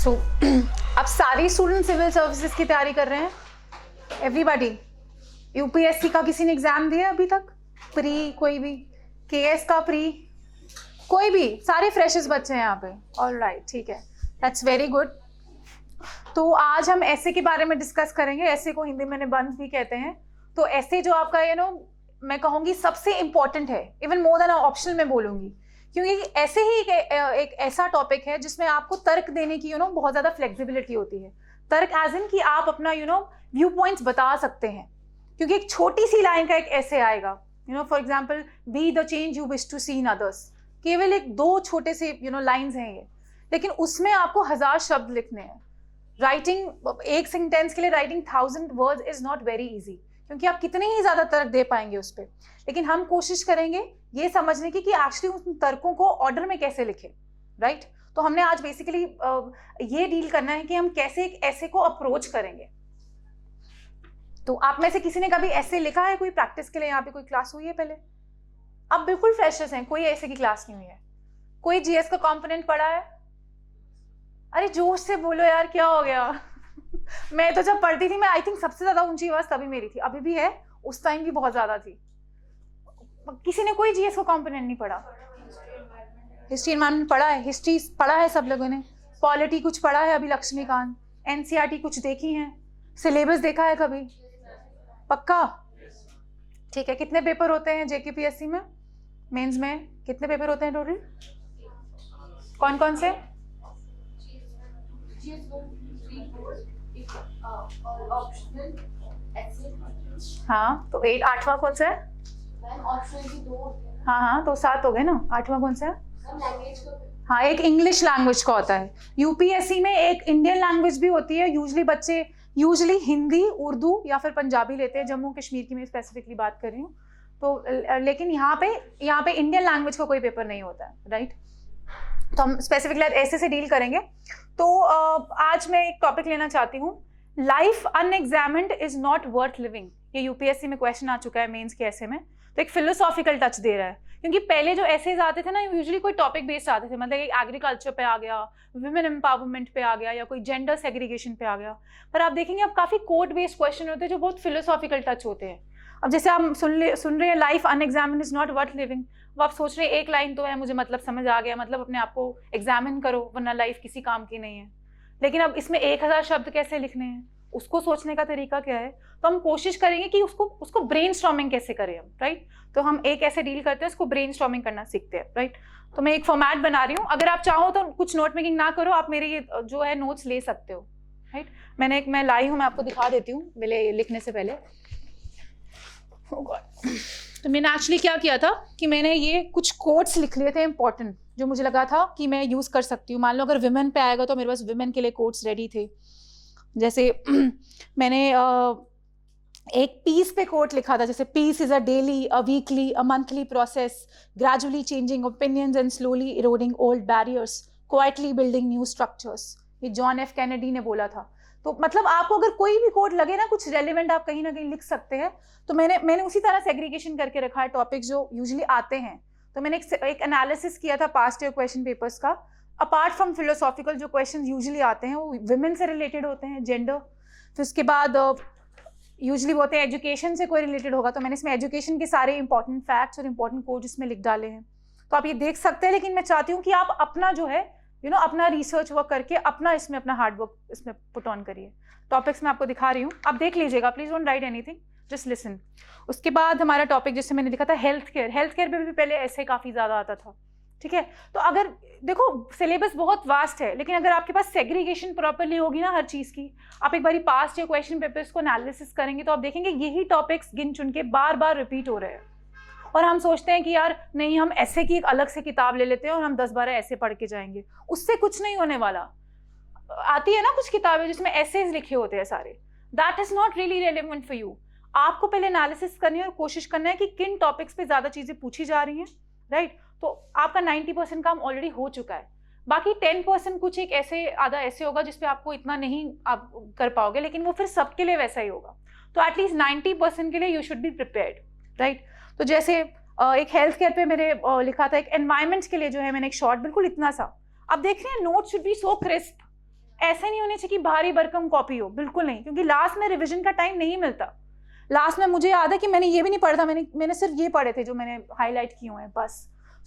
सो अब सारे student civil services की तैयारी कर रहे हैं, एवरीबॉडी। यूपीएससी का किसी ने एग्जाम दिया अभी तक? प्री कोई भी? केएस का प्री कोई भी? सारे फ्रेशर्स बच्चे हैं यहाँ पे। ऑलराइट, ठीक है, दैट्स वेरी गुड। तो आज हम ऐसे के बारे में डिस्कस करेंगे। ऐसे को हिंदी में निबंध भी कहते हैं। तो ऐसे जो आपका मैं कहूँगी सबसे इंपॉर्टेंट है, इवन मोर देन ऑप्शनल में बोलूँगी, क्योंकि ऐसे ही एक ऐसा टॉपिक है जिसमें आपको तर्क देने की बहुत ज़्यादा फ्लेक्सिबिलिटी होती है। तर्क एज इन कि आप अपना व्यू पॉइंट्स बता सकते हैं, क्योंकि एक छोटी सी लाइन का एक ऐसे आएगा, for example, be the change you wish to see in others. केवल एक दो छोटे से लाइन्स हैं ये, लेकिन उसमें आपको 1000 शब्द लिखने हैं। राइटिंग एक सेंटेंस के लिए writing 1000 words is not very easy, क्योंकि आप कितने ही ज्यादा तर्क दे पाएंगे उस पर। लेकिन हम कोशिश करेंगे ये समझने की कि एक्चुअली उन तर्कों को ऑर्डर में कैसे लिखें, राइट? तो हमने आज बेसिकली ये डील करना है कि हम कैसे एक ऐसे को अप्रोच करेंगे। तो आप में से किसी ने कभी ऐसे लिखा है? कोई प्रैक्टिस के लिए यहाँ पे कोई क्लास हुई है पहले? अब बिल्कुल फ्रेशर्स हैं, कोई ऐसे की क्लास नहीं हुई है। कोई जीएस का कंपोनेंट पढ़ा है? अरे जोश से बोलो यार, क्या हो गया? मैं तो जब पढ़ती थी, मैं आई थिंक सबसे ज्यादा ऊंची आवाज तभी मेरी थी, अभी भी है, उस टाइम भी बहुत ज्यादा थी। किसी ने कोई जीएस का कंपोनेंट नहीं पढ़ा? हिस्ट्री एनवायरनमेंट पढ़ा है? हिस्ट्री पढ़ा है सब लोगों ने? पॉलिटी कुछ पढ़ा है अभी लक्ष्मीकांत? एनसीईआरटी कुछ देखी है? सिलेबस देखा है कभी? पक्का? ठीक है। कितने पेपर होते हैं जेकेपीएससी में? मेंस में कितने पेपर होते हैं टोटल? कौन कौन से? हाँ, तो 8वां कौन सा है? हाँ, तो 7 हो गए ना। 8वां कौन सा है? हाँ, एक इंग्लिश लैंग्वेज का होता है। यूपीएससी में एक इंडियन लैंग्वेज भी होती है। यूजली हिंदी, उर्दू या फिर पंजाबी लेते हैं। जम्मू कश्मीर की मैं स्पेसिफिकली बात कर रही हूँ। तो लेकिन यहाँ पे इंडियन लैंग्वेज का कोई पेपर नहीं होता है, राइट? तो हम स्पेसिफिकली ऐसे से डील करेंगे। तो आज मैं एक टॉपिक लेना चाहती हूँ, life unexamined is not worth living. ये यूपीएससी में क्वेश्चन आ चुका है मेंस के ऐसे में। तो एक फिलोसॉफिकल टच दे रहा है, क्योंकि पहले जो एसेज आते थे ना, यूजुअली कोई टॉपिक बेस्ड आते थे, मतलब एक एग्रीकल्चर पे आ गया, वुमेन एम्पावरमेंट पे आ गया, या कोई जेंडर सेग्रीगेशन पे आ गया। पर आप देखेंगे अब काफी कोड बेस्ड क्वेश्चन होते हैं जो बहुत फिलोसॉफिकल टच होते हैं। अब जैसे आप सुन रहे हैं life unexamined is not worth living, अब आप सोच रहे हैं एक लाइन तो है, मुझे मतलब समझ आ गया, मतलब अपने आप को एग्जामिन करो वरना लाइफ किसी काम की नहीं है। लेकिन अब इसमें 1000 शब्द कैसे लिखने हैं, उसको सोचने का तरीका क्या है? तो हम कोशिश करेंगे कि उसको ब्रेनस्टॉर्मिंग कैसे करें हम, राइट? तो हम एक ऐसे डील करते हैं, उसको ब्रेनस्टॉर्मिंग करना सीखते हैं, राइट? तो मैं एक फॉर्मेट बना रही हूँ, अगर आप चाहो तो कुछ नोट मेकिंग ना करो, आप मेरे ये जो है नोट्स ले सकते हो, राइट? मैं लाई हूँ, मैं आपको दिखा देती हूँ मेरे लिखने से पहले। तो मैंने एक्चुअली क्या किया था कि मैंने ये कुछ कोट्स लिख लिए थे इंपॉर्टेंट, जो मुझे लगा था कि मैं यूज कर सकती हूँ। मान लो अगर विमेन पे आएगा तो मेरे पास विमेन के लिए कोट्स रेडी थे। जैसे मैंने एक पीस पे कोट लिखा था, जैसे peace is a daily, a weekly, a monthly process, gradually changing opinions and slowly eroding old barriers, quietly building new structures. ये जॉन एफ कैनेडी ने बोला था। तो मतलब आपको अगर कोई भी कोट लगे ना कुछ रेलिवेंट, आप कहीं ना कहीं लिख सकते हैं। तो मैंने उसी तरह सेग्रीगेशन करके रखा है टॉपिक्स जो यूजुअली आते हैं। तो मैंने एक एनालिसिस किया था पास्ट ईयर क्वेश्चन पेपर्स का। अपार्ट फ्रॉम फिलोसॉफिकल जो क्वेश्चन यूजुअली आते हैं वो विमेन से रिलेटेड होते हैं, जेंडर। फिर उसके बाद यूजुअली होते हैं एजुकेशन से कोई रिलेटेड होगा, तो मैंने इसमें एजुकेशन के सारे इंपॉर्टेंट फैक्ट्स और इंपॉर्टेंट कोड इसमें लिख डाले हैं। तो आप ये देख सकते हैं, लेकिन मैं चाहती हूँ कि आप अपना जो है अपना रिसर्च वर्क करके अपना हार्ड वर्क इसमें पुट ऑन करिए। टॉपिक्स मैं आपको दिखा रही हूँ, आप देख लीजिएगा, please don't write anything, just listen. उसके बाद हमारा टॉपिक जैसे मैंने लिखा था हेल्थ केयर पे भी पहले ऐसे काफी ज्यादा आता था, ठीक है? तो अगर देखो सिलेबस बहुत वास्ट है, लेकिन अगर आपके पास सेग्रीगेशन प्रॉपरली होगी ना हर चीज की, आप एक बारी पास्ट या क्वेश्चन पेपर्स को एनालिसिस करेंगे तो आप देखेंगे यही टॉपिक्स गिन चुन के बार बार रिपीट हो रहे हैं। और हम सोचते हैं कि यार नहीं, हम ऐसे की एक अलग से किताब ले लेते हैं और हम 10-12 ऐसे पढ़ के जाएंगे, उससे कुछ नहीं होने वाला। आती है ना कुछ किताबें जिसमें ऐसेज लिखे होते हैं सारे, that is not really relevant for you. आपको पहले एनालिसिस करनी है और कोशिश करना है कि किन टॉपिक्स पे ज्यादा चीजें पूछी जा रही हैं, राइट? तो आपका 90% काम ऑलरेडी हो चुका है। बाकी 10% कुछ एक ऐसे आधा ऐसे होगा जिसपे आपको इतना नहीं आप कर पाओगे, लेकिन वो फिर सबके लिए वैसा ही होगा। तो एटलीस्ट 90% के लिए you should be prepared, right? तो जैसे एक हेल्थ केयर पे मेरे लिखा था, एक एनवायरमेंट के लिए जो है मैंने एक शॉर्ट बिल्कुल इतना सा। अब देख रहे हैं note should be so crisp, ऐसे नहीं होने चाहिए कि भारी भरकम कॉपी हो, बिल्कुल नहीं, क्योंकि लास्ट में रिविजन का टाइम नहीं मिलता। लास्ट में मुझे याद है कि मैंने ये भी नहीं पढ़ा था, मैंने सिर्फ ये पढ़े थे जो मैंने हाईलाइट किए हुए हैं बस।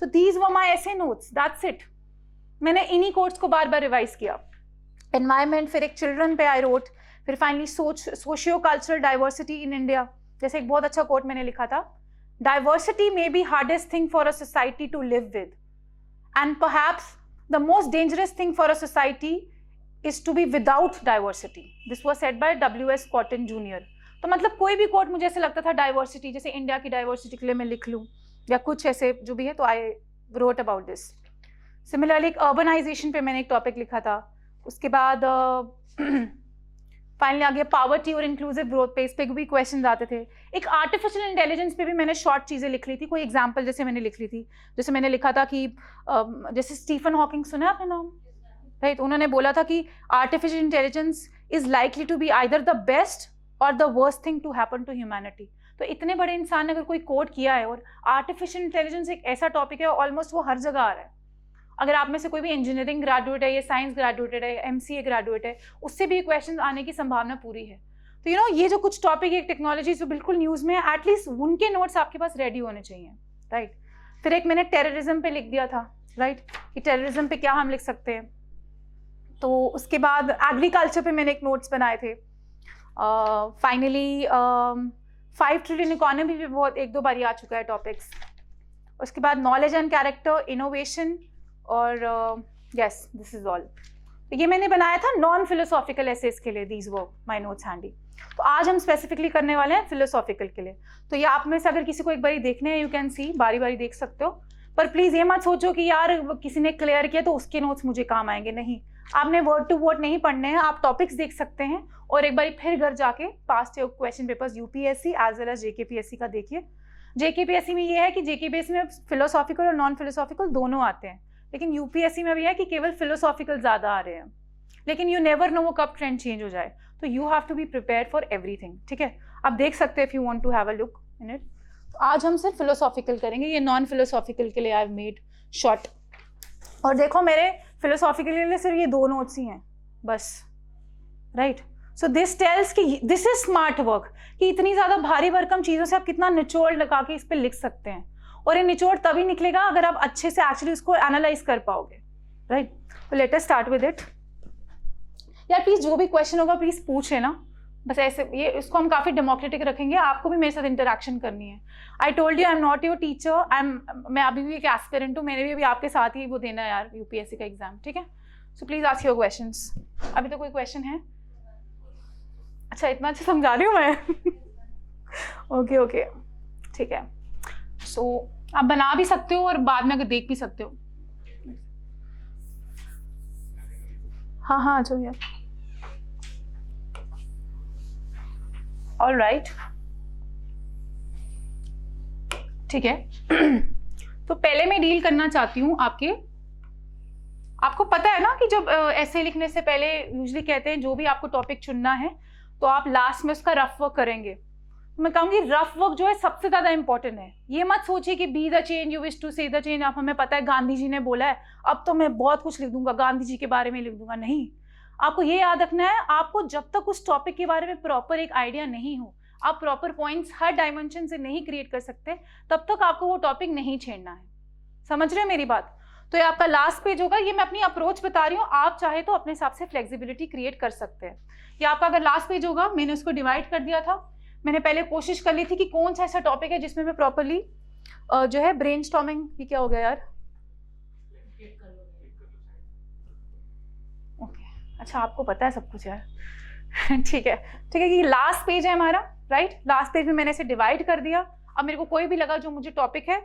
So these were my essay notes, that's it. मैंने इन्हीं कोट्स को बार बार रिवाइज किया। एनवायरमेंट, फिर एक चिल्ड्रन पे आई रोट, फिर finally socio cultural diversity in India. जैसे एक बहुत अच्छा कोट मैंने लिखा था, diversity may be hardest thing for a society to live with and perhaps the most dangerous thing for a society is to be without diversity. This was said by W.S. Cotton Jr. तो मतलब कोई भी coat मुझे ऐसे लगता था diversity, जैसे India की डाइवर्सिटी के लिए मैं लिख लूँ या कुछ ऐसे जो भी है, तो I wrote about this. Similarly एक अर्बनाइजेशन पे मैंने एक टॉपिक लिखा था। उसके बाद फाइनली आ गया पावर्टी और इंक्लूसिव ग्रोथ पे, इस पे भी क्वेश्चन आते थे। एक आर्टिफिशियल इंटेलिजेंस पे भी मैंने शॉर्ट चीज़ें लिख ली थी, कोई एग्जाम्पल जैसे मैंने लिख ली थी। जैसे मैंने लिखा था कि जैसे स्टीफन हॉकिंग, सुना आपने नाम, राइट? उन्होंने बोला था कि artificial intelligence is likely to be either the best और the worst thing to happen to humanity. तो इतने बड़े इंसान ने अगर कोई कोट किया है, और आर्टिफिशियल इंटेलिजेंस एक ऐसा टॉपिक है ऑलमोस्ट वो हर जगह आ रहा है। अगर आप में से कोई भी इंजीनियरिंग ग्रेजुएट है या साइंस ग्रेजुएट है, MCA ग्रेजुएट है, उससे भी क्वेश्चन आने की संभावना पूरी है। तो यू नो ये जो कुछ टॉपिक है, टेक्नोलॉजी जो बिल्कुल न्यूज़ में है, एटलीस्ट उनके नोट्स आपके पास रेडी होने चाहिए, राइट? फिर एक मैंने टेररिज्म पे लिख दिया था, राइट, कि टेररिज्म पे क्या हम लिख सकते हैं। तो उसके बाद एग्रीकल्चर पे मैंने एक नोट्स बनाए थे। फाइनली 5 ट्रिलियन इकोनॉमी भी बहुत एक दो बार आ चुका है टॉपिक्स। उसके बाद नॉलेज एंड कैरेक्टर, इनोवेशन, और यस दिस इज ऑल। तो ये मैंने बनाया था नॉन फिलोसॉफिकल एसेस के लिए, these work my notes handy. तो आज हम स्पेसिफिकली करने वाले हैं फिलोसॉफिकल के लिए। तो ये आप में से अगर किसी को एक बारी देखने हैं, यू कैन सी, बारी बारी देख सकते हो। पर प्लीज़ ये मत सोचो कि यार किसी ने क्लियर किया तो उसके नोट्स मुझे काम आएंगे, नहीं। आपने वर्ड टू वर्ड नहीं पढ़ने हैं, आप टॉपिक्स देख सकते हैं और एक बार फिर घर जाके past question papers UPSC as well as JKPSC का देखिए। JKPSC में ये है कि JKPSC में फिलोसॉफिकल और नॉन फिलोसॉफिकल दोनों आते हैं, लेकिन UPSC में भी है कि केवल फिलोसॉफिकल ज़्यादा आ रहे हैं। लेकिन यू नेवर नो वो कब ट्रेंड चेंज हो जाए, तो you have to be prepare for everything, ठीक है? आप देख सकते हैं if you want to have a look in it. तो आज हम सिर्फ फिलोसॉफिकल करेंगे, ये नॉन फिलोसॉफिकल के लिए आई हैव मेड शॉर्ट। और देखो मेरे फिलोसॉफिकल के लिए सिर्फ ये 2 नोट्स ही हैं बस, राइट? सो दिस टेल्स कि दिस इज स्मार्ट वर्क, कि इतनी ज़्यादा भारी भरकम चीज़ों से आप कितना निचोड़ लगा के इस पर लिख सकते हैं। और ये निचोड़ तभी निकलेगा अगर आप अच्छे से एक्चुअली उसको एनालाइज कर पाओगे, राइट? तो let us start with it. यार प्लीज़ जो भी क्वेश्चन होगा प्लीज़ पूछ लेना, बस ऐसे। ये इसको हम काफ़ी डेमोक्रेटिक रखेंगे, आपको भी मेरे साथ इंटरेक्शन करनी है। I told you I am not your teacher, मैं अभी भी एक एस्पिरेंट हूँ, मैंने भी अभी आपके साथ ही वो देना है यार UPSC का एग्जाम, ठीक है? So please ask your questions. अभी तो कोई क्वेश्चन है? अच्छा इतना अच्छा समझा रही हूँ मैं ओके ओके ठीक है। सो आप बना भी सकते हो और बाद में अगर देख भी सकते हो। हाँ हाँ चलो यार, ऑल राइट, ठीक है। तो पहले मैं डील करना चाहती हूँ आपको पता है ना कि जब ऐसे लिखने से पहले यूजुअली कहते हैं जो भी आपको टॉपिक चुनना है तो आप लास्ट में उसका रफ वर्क करेंगे। मैं कहूँगी रफ वर्क जो है सबसे ज़्यादा इंपॉर्टेंट है। ये मत सोचिए कि be the change you wish to see the change. आप, हमें पता है गांधी जी ने बोला है, अब तो मैं बहुत कुछ लिख दूंगा, गांधी जी के बारे में लिख दूंगा, नहीं। आपको ये याद रखना है, आपको जब तक उस टॉपिक के बारे में प्रॉपर एक आइडिया नहीं हो, आप प्रॉपर पॉइंट्स हर डायमेंशन से नहीं क्रिएट कर सकते, तब तक आपको वो टॉपिक नहीं छेड़ना है। समझ रहे हैं मेरी बात? तो ये आपका लास्ट पेज होगा। ये मैं अपनी अप्रोच बता रही हूँ, आप चाहे तो अपने हिसाब से फ्लेक्सिबिलिटी क्रिएट कर सकते हैं। ये आपका अगर लास्ट पेज होगा, मैंने उसको डिवाइड कर दिया था। मैंने पहले कोशिश कर ली थी कि कौन सा ऐसा टॉपिक है जिसमें मैं प्रॉपरली जो है ब्रेनस्टॉर्मिंग, ये क्या हो गया यार? ओके अच्छा आपको पता है सब कुछ यार ठीक है ठीक है। ये लास्ट पेज है हमारा, राइट? लास्ट पेज में मैंने इसे डिवाइड कर दिया। अब मेरे को कोई भी लगा जो मुझे टॉपिक है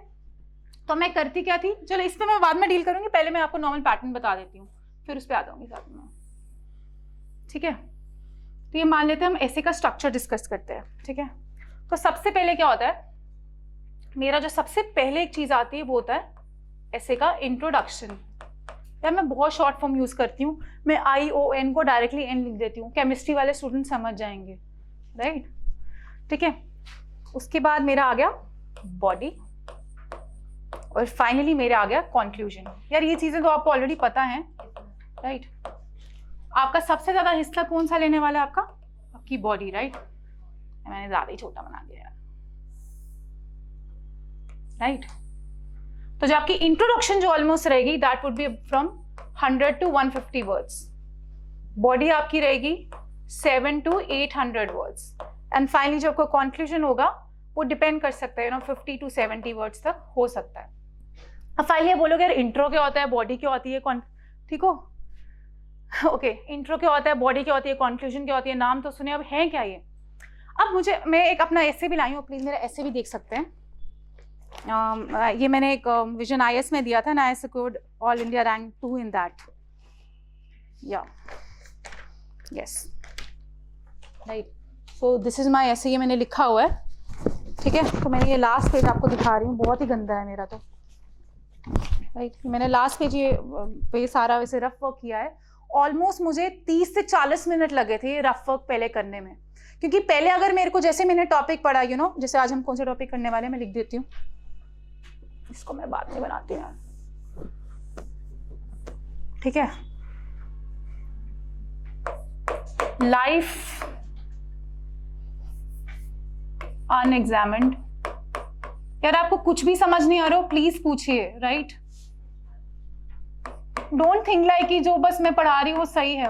तो मैं करती क्या थी, चलो इस पर मैं बाद में डील करूंगी, पहले मैं आपको नॉर्मल पैटर्न बता देती हूँ, फिर उस पर आ जाऊंगी साथ में, ठीक है? तो ये मान लेते हैं हम ऐसे का स्ट्रक्चर डिस्कस करते हैं, ठीक है? तो सबसे पहले क्या होता है, मेरा जो सबसे पहले एक चीज़ आती है वो होता है ऐसे का इंट्रोडक्शन। यार मैं बहुत शॉर्ट फॉर्म यूज़ करती हूँ, मैं ION को डायरेक्टली N लिख देती हूँ, केमिस्ट्री वाले स्टूडेंट समझ जाएंगे, राइट? ठीक है। उसके बाद मेरा आ गया बॉडी और फाइनली मेरा आ गया कंक्लूजन। यार ये चीज़ें तो आपको ऑलरेडी पता हैं, राइट? आपका सबसे ज्यादा हिस्सा कौन सा लेने वाला है? आपकी बॉडी, राइट? मैंने ज्यादा ही छोटा बना दिया यार, राइट? तो जो आपकी इंट्रोडक्शन जो ऑलमोस्ट रहेगी that would be from 100 to 150 words. Body आपकी रहेगी 7 to 800 वर्ड्स. एंड फाइनली जो आपका कंक्लूजन होगा वो डिपेंड कर सकता है 50 to 70 वर्ड्स तक हो सकता है. अब फाइनली बोलोगे यार इंट्रो क्या होता है, बॉडी क्या होती है, ठीक हो? ओके, इंट्रो क्या होता है, बॉडी क्या होती है, कंक्लूजन क्या होती है, नाम तो सुने, अब है क्या ये? अब मैं एक अपना ऐसे भी लाई हूँ, प्लीज मेरा ऐसे भी देख सकते हैं. ये मैंने एक विजन IS में दिया था ना, I secured all India rank 2 in that. या yes, right. So this is my essay, ये मैंने लिखा हुआ है, ठीक है? तो मैंने ये लास्ट पेज आपको दिखा रही हूँ, बहुत ही गंदा है मेरा तो, राइट? मैंने लास्ट पेज ये सारा वैसे रफ वर्क किया है. ऑलमोस्ट मुझे 30 से 40 मिनट लगे थे ये रफ वर्क पहले करने में, क्योंकि पहले अगर मेरे को, जैसे मैंने टॉपिक पढ़ा जैसे आज हम कौन सा टॉपिक करने वाले हैं, मैं लिख देती हूँ, इसको मैं बाद में बनाती हूँ, ठीक है? Life unexamined. यार आपको कुछ भी समझ नहीं आ रहा हो प्लीज पूछिए, राइट? डोंट थिंक लाइक कि जो बस मैं पढ़ा रही हूँ वो सही है.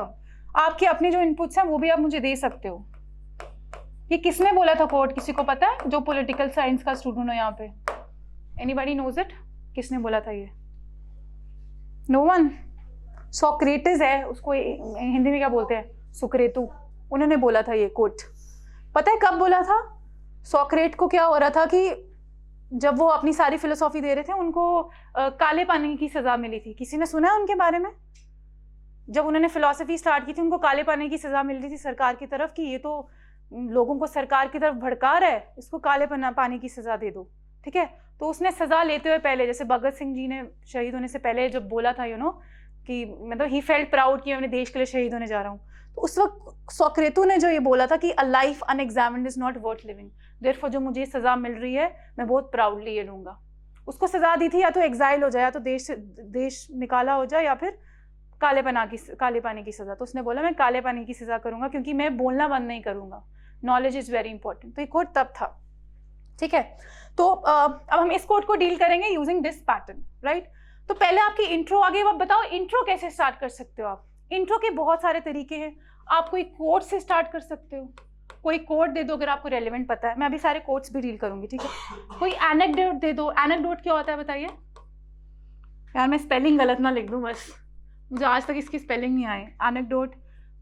आपके अपने जो इनपुट्स हैं वो भी आप मुझे दे सकते हो. ये किसने बोला था कोट, किसी को पता है? जो पॉलिटिकल साइंस का स्टूडेंट हो यहाँ पे, एनीबॉडी नोज इट? किसने बोला था ये? No one. सोक्रेटिस है, उसको हिंदी में क्या बोलते हैं? सुक्रेतु. उन्होंने बोला था ये कोट. पता है कब बोला था? सोक्रेट को क्या हो रहा था कि जब वो अपनी सारी फिलोसॉफी दे रहे थे, उनको काले पानी की सजा मिली थी. किसी ने सुना है उनके बारे में? जब उन्होंने फिलोसफी स्टार्ट की थी, उनको काले पानी की सजा मिल रही थी सरकार की तरफ कि ये तो लोगों को सरकार की तरफ भड़का रहा है, इसको काले पानी की सजा दे दो, ठीक है? तो उसने सजा लेते हुए पहले, जैसे भगत सिंह जी ने शहीद होने से पहले जब बोला था कि मतलब ही फेल्ट प्राउड कि मैं अपने देश के लिए शहीद होने जा रहा हूँ, तो उस वक्त सोक्रेतु ने जो ये बोला था कि a life unexamined is not worth living, therefore जो मुझे सजा मिल रही है मैं बहुत प्राउडली ये लूंगा. उसको सजा दी थी या तो एग्जाइल हो जाए, या तो देश निकाला हो जाए, या फिर काले पानी की सजा. तो उसने बोला मैं काले पानी की सजा करूंगा क्योंकि मैं बोलना बंद नहीं करूंगा. Knowledge is very important. तो ये कोट तब था, ठीक है? तो अब हम इस कोट को डील करेंगे यूजिंग दिस पैटर्न, राइट? तो पहले आपकी इंट्रो आ गई. अब बताओ इंट्रो कैसे स्टार्ट कर सकते हो आप? इंट्रो के बहुत सारे तरीके हैं. आप कोई कोट से स्टार्ट कर सकते हो, कोई कोट दे दो अगर आपको रेलेवेंट पता है. मैं अभी सारे कोट्स भी डील करूंगी, ठीक है? कोई एनेक्डोट दे दो. एनेक्डोट क्या होता है बताइए? यार मैं स्पेलिंग गलत ना लिख दूं, बस मुझे आज तक इसकी स्पेलिंग नहीं आई. एनेक्डोट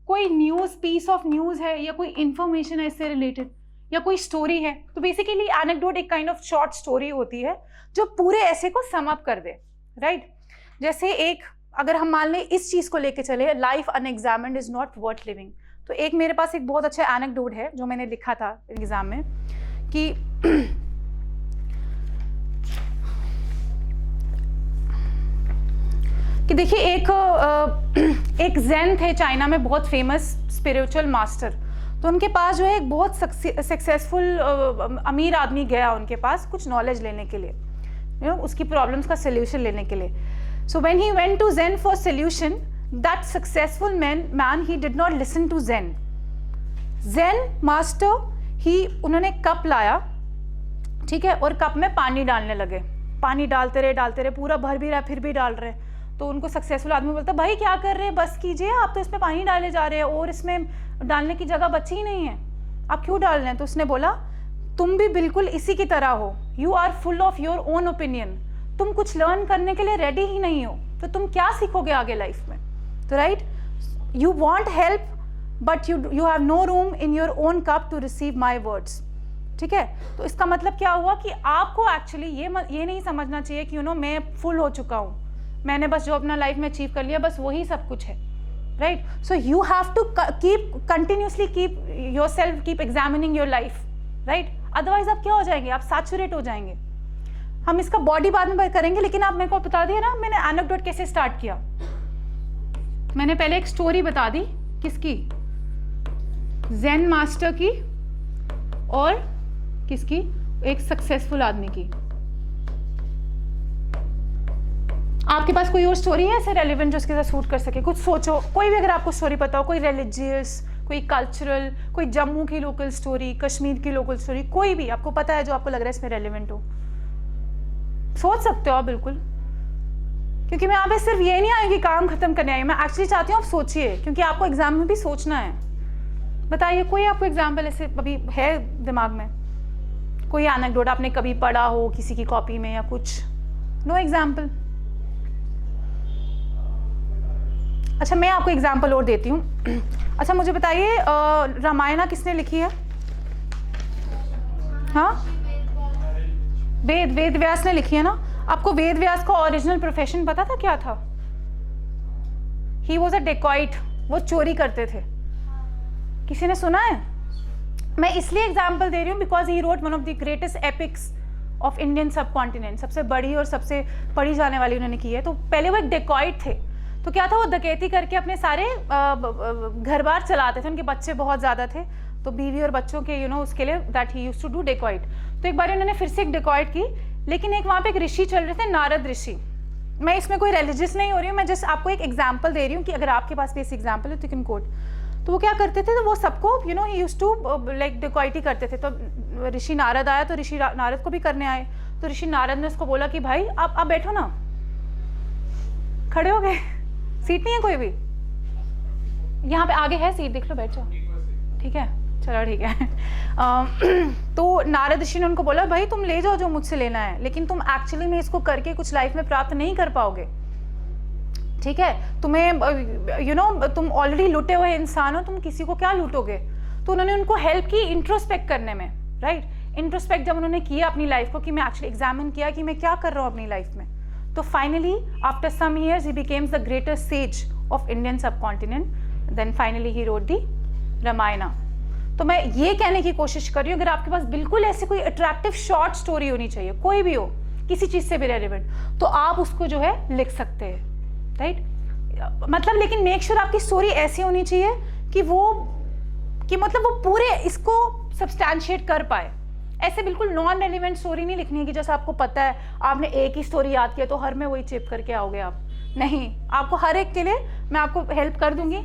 कोई न्यूज़, पीस ऑफ न्यूज़ है, या कोई इंफॉर्मेशन है इससे रिलेटेड, या कोई स्टोरी है. तो बेसिकली एनेक्डोट एक काइंड ऑफ शॉर्ट स्टोरी होती है जो पूरे ऐसे को सम अप कर दे, राइट? जैसे एक, अगर हम मान लें इस चीज़ को लेके चले, life unexamined is not worth living, तो एक मेरे पास एक बहुत अच्छा एनेक्डोट है जो मैंने लिखा था एग्जाम में कि देखिए एक ज़ेन थे चाइना में, बहुत फेमस स्पिरिचुअल मास्टर. तो उनके पास जो है एक बहुत सक्सेसफुल अमीर आदमी गया उनके पास कुछ नॉलेज लेने के लिए, उसकी प्रॉब्लम्स का सोल्यूशन लेने के लिए. So when he went to Zen for solution, that successful man he did not listen to Zen master. उन्होंने कप लाया, ठीक है, और कप में पानी डालने लगे. पानी डालते रहे, पूरा भर भी रहा, फिर भी डाल रहे. तो उनको सक्सेसफुल आदमी बोलता भाई क्या कर रहे हैं, बस कीजिए, आप तो इसमें पानी डाले जा रहे हैं और इसमें डालने की जगह बची ही नहीं है, आप क्यों डाल रहे हैं? तो उसने बोला तुम भी बिल्कुल इसी की तरह हो. You are full of your own opinion. तुम कुछ लर्न करने के लिए रेडी ही नहीं हो, तो तुम क्या सीखोगे आगे लाइफ में? तो right, you want help but you have no room in your own cup to receive my words, ठीक है? तो इसका मतलब क्या हुआ कि आपको एक्चुअली ये नहीं समझना चाहिए कि मैं फुल हो चुका हूँ, मैंने बस जो अपना लाइफ में अचीव कर लिया बस वही सब कुछ है, right? So you have to continuously keep examining your life, right? Otherwise आप क्या हो जाएंगे, आप सैचुरेट हो जाएंगे. हम इसका बॉडी बाद में करेंगे, लेकिन आप मेरे को बता दिया ना मैंने एनेक्डोट कैसे स्टार्ट किया. मैंने पहले एक स्टोरी बता दी, किसकी? ज़ेन मास्टर की और किसकी? एक सक्सेसफुल आदमी की. आपके पास कोई और स्टोरी है ऐसे रेलिवेंट जो उसके साथ सूट कर सके? कुछ सोचो, कोई भी अगर आपको स्टोरी पता हो, कोई रिलीजियस, कोई कल्चरल, कोई जम्मू की लोकल स्टोरी, कश्मीर की लोकल स्टोरी, कोई भी आपको पता है जो आपको लग रहा है इसमें रेलिवेंट हो, सोच सकते हो आप बिल्कुल। क्योंकि मैं यहाँ पे सिर्फ ये नहीं आई कि काम खत्म करने आई, मैं एक्चुअली चाहती हूँ आप सोचिए, क्योंकि आपको एग्जाम में भी सोचना है। बताइए कोई आपको एग्जाम्पल ऐसे अभी है दिमाग में? कोई एनेक्डोट आपने कभी पढ़ा हो किसी की कॉपी में या कुछ? Know example? अच्छा मैं आपको एग्जाम्पल और देती हूँ। अच्छा मुझे बताइए रामायण किसने लिखी है? हाँ, वेद व्यास ने लिखी है ना। आपको वेद व्यास का ओरिजिनल प्रोफेशन पता था क्या था? ही वॉज अ डेकॉइट, वो चोरी करते थे। किसी ने सुना है? मैं इसलिए एग्जाम्पल दे रही हूँ because he wrote one of the greatest epics of Indian subcontinent, सबसे बड़ी और सबसे पढ़ी जाने वाली उन्होंने की है। तो पहले वो एक डेकॉइट थे, तो क्या था वो डकैती करके अपने सारे घर बार चलाते थे। उनके बच्चे बहुत ज़्यादा थे, तो बीवी और बच्चों के उसके लिए that he used to do dacoit. तो एक बार उन्होंने फिर से एक डेकॉइट की, लेकिन एक वहाँ पे एक ऋषि चल रहे थे, नारद ऋषि। मैं इसमें कोई रिलीजियस नहीं हो रही हूँ, मैं जस्ट आपको एक एग्जाम्पल दे रही हूँ कि अगर आपके पास भी ऐसी एग्जाम्पल है तो यू कैन कोट। तो वो क्या करते थे, तो वो सबको he used to like dacoity करते थे। तो ऋषि नारद आया, तो ऋषि नारद को भी करने आए। तो ऋषि नारद ने उसको बोला कि भाई आप बैठो ना, खड़े हो गए, सीट नहीं है कोई भी, यहाँ पे आगे है सीट, देख लो, बैठ जाओ, ठीक है, चलो ठीक है। तो नारद ऋषि ने उनको बोला भाई तुम ले जाओ जो मुझसे लेना है, लेकिन तुम एक्चुअली में इसको करके कुछ लाइफ में प्राप्त नहीं कर पाओगे, ठीक है? तुम्हें तुम ऑलरेडी लुटे हुए इंसान हो, तुम किसी को क्या लूटोगे? तो उन्होंने उनको हेल्प की इंट्रोस्पेक्ट करने में, राइट? इंट्रोस्पेक्ट जब उन्होंने किया अपनी लाइफ को, कि मैं एक्चुअली एग्जामिन किया कि मैं क्या कर रहा हूँ अपनी लाइफ में, तो finally after some years he becomes the greatest sage of Indian subcontinent. Then finally he wrote the Ramayan. तो मैं ये कहने की कोशिश कर रही हूँ, अगर आपके पास बिल्कुल ऐसी कोई अट्रैक्टिव शॉर्ट स्टोरी होनी चाहिए, कोई भी हो, किसी चीज से भी रेलिवेंट, तो आप उसको जो है लिख सकते हैं, राइट? मतलब लेकिन मेक श्योर आपकी स्टोरी ऐसी होनी चाहिए कि मतलब वो पूरे इसको सब्सटैंशिएट कर पाए। ऐसे बिल्कुल नॉन रेलिवेंट स्टोरी नहीं लिखनी है कि जैसे आपको पता है आपने एक ही स्टोरी याद किया तो हर में वही चिप करके आओगे आप। नहीं, आपको हर एक के लिए मैं आपको हेल्प कर दूंगी।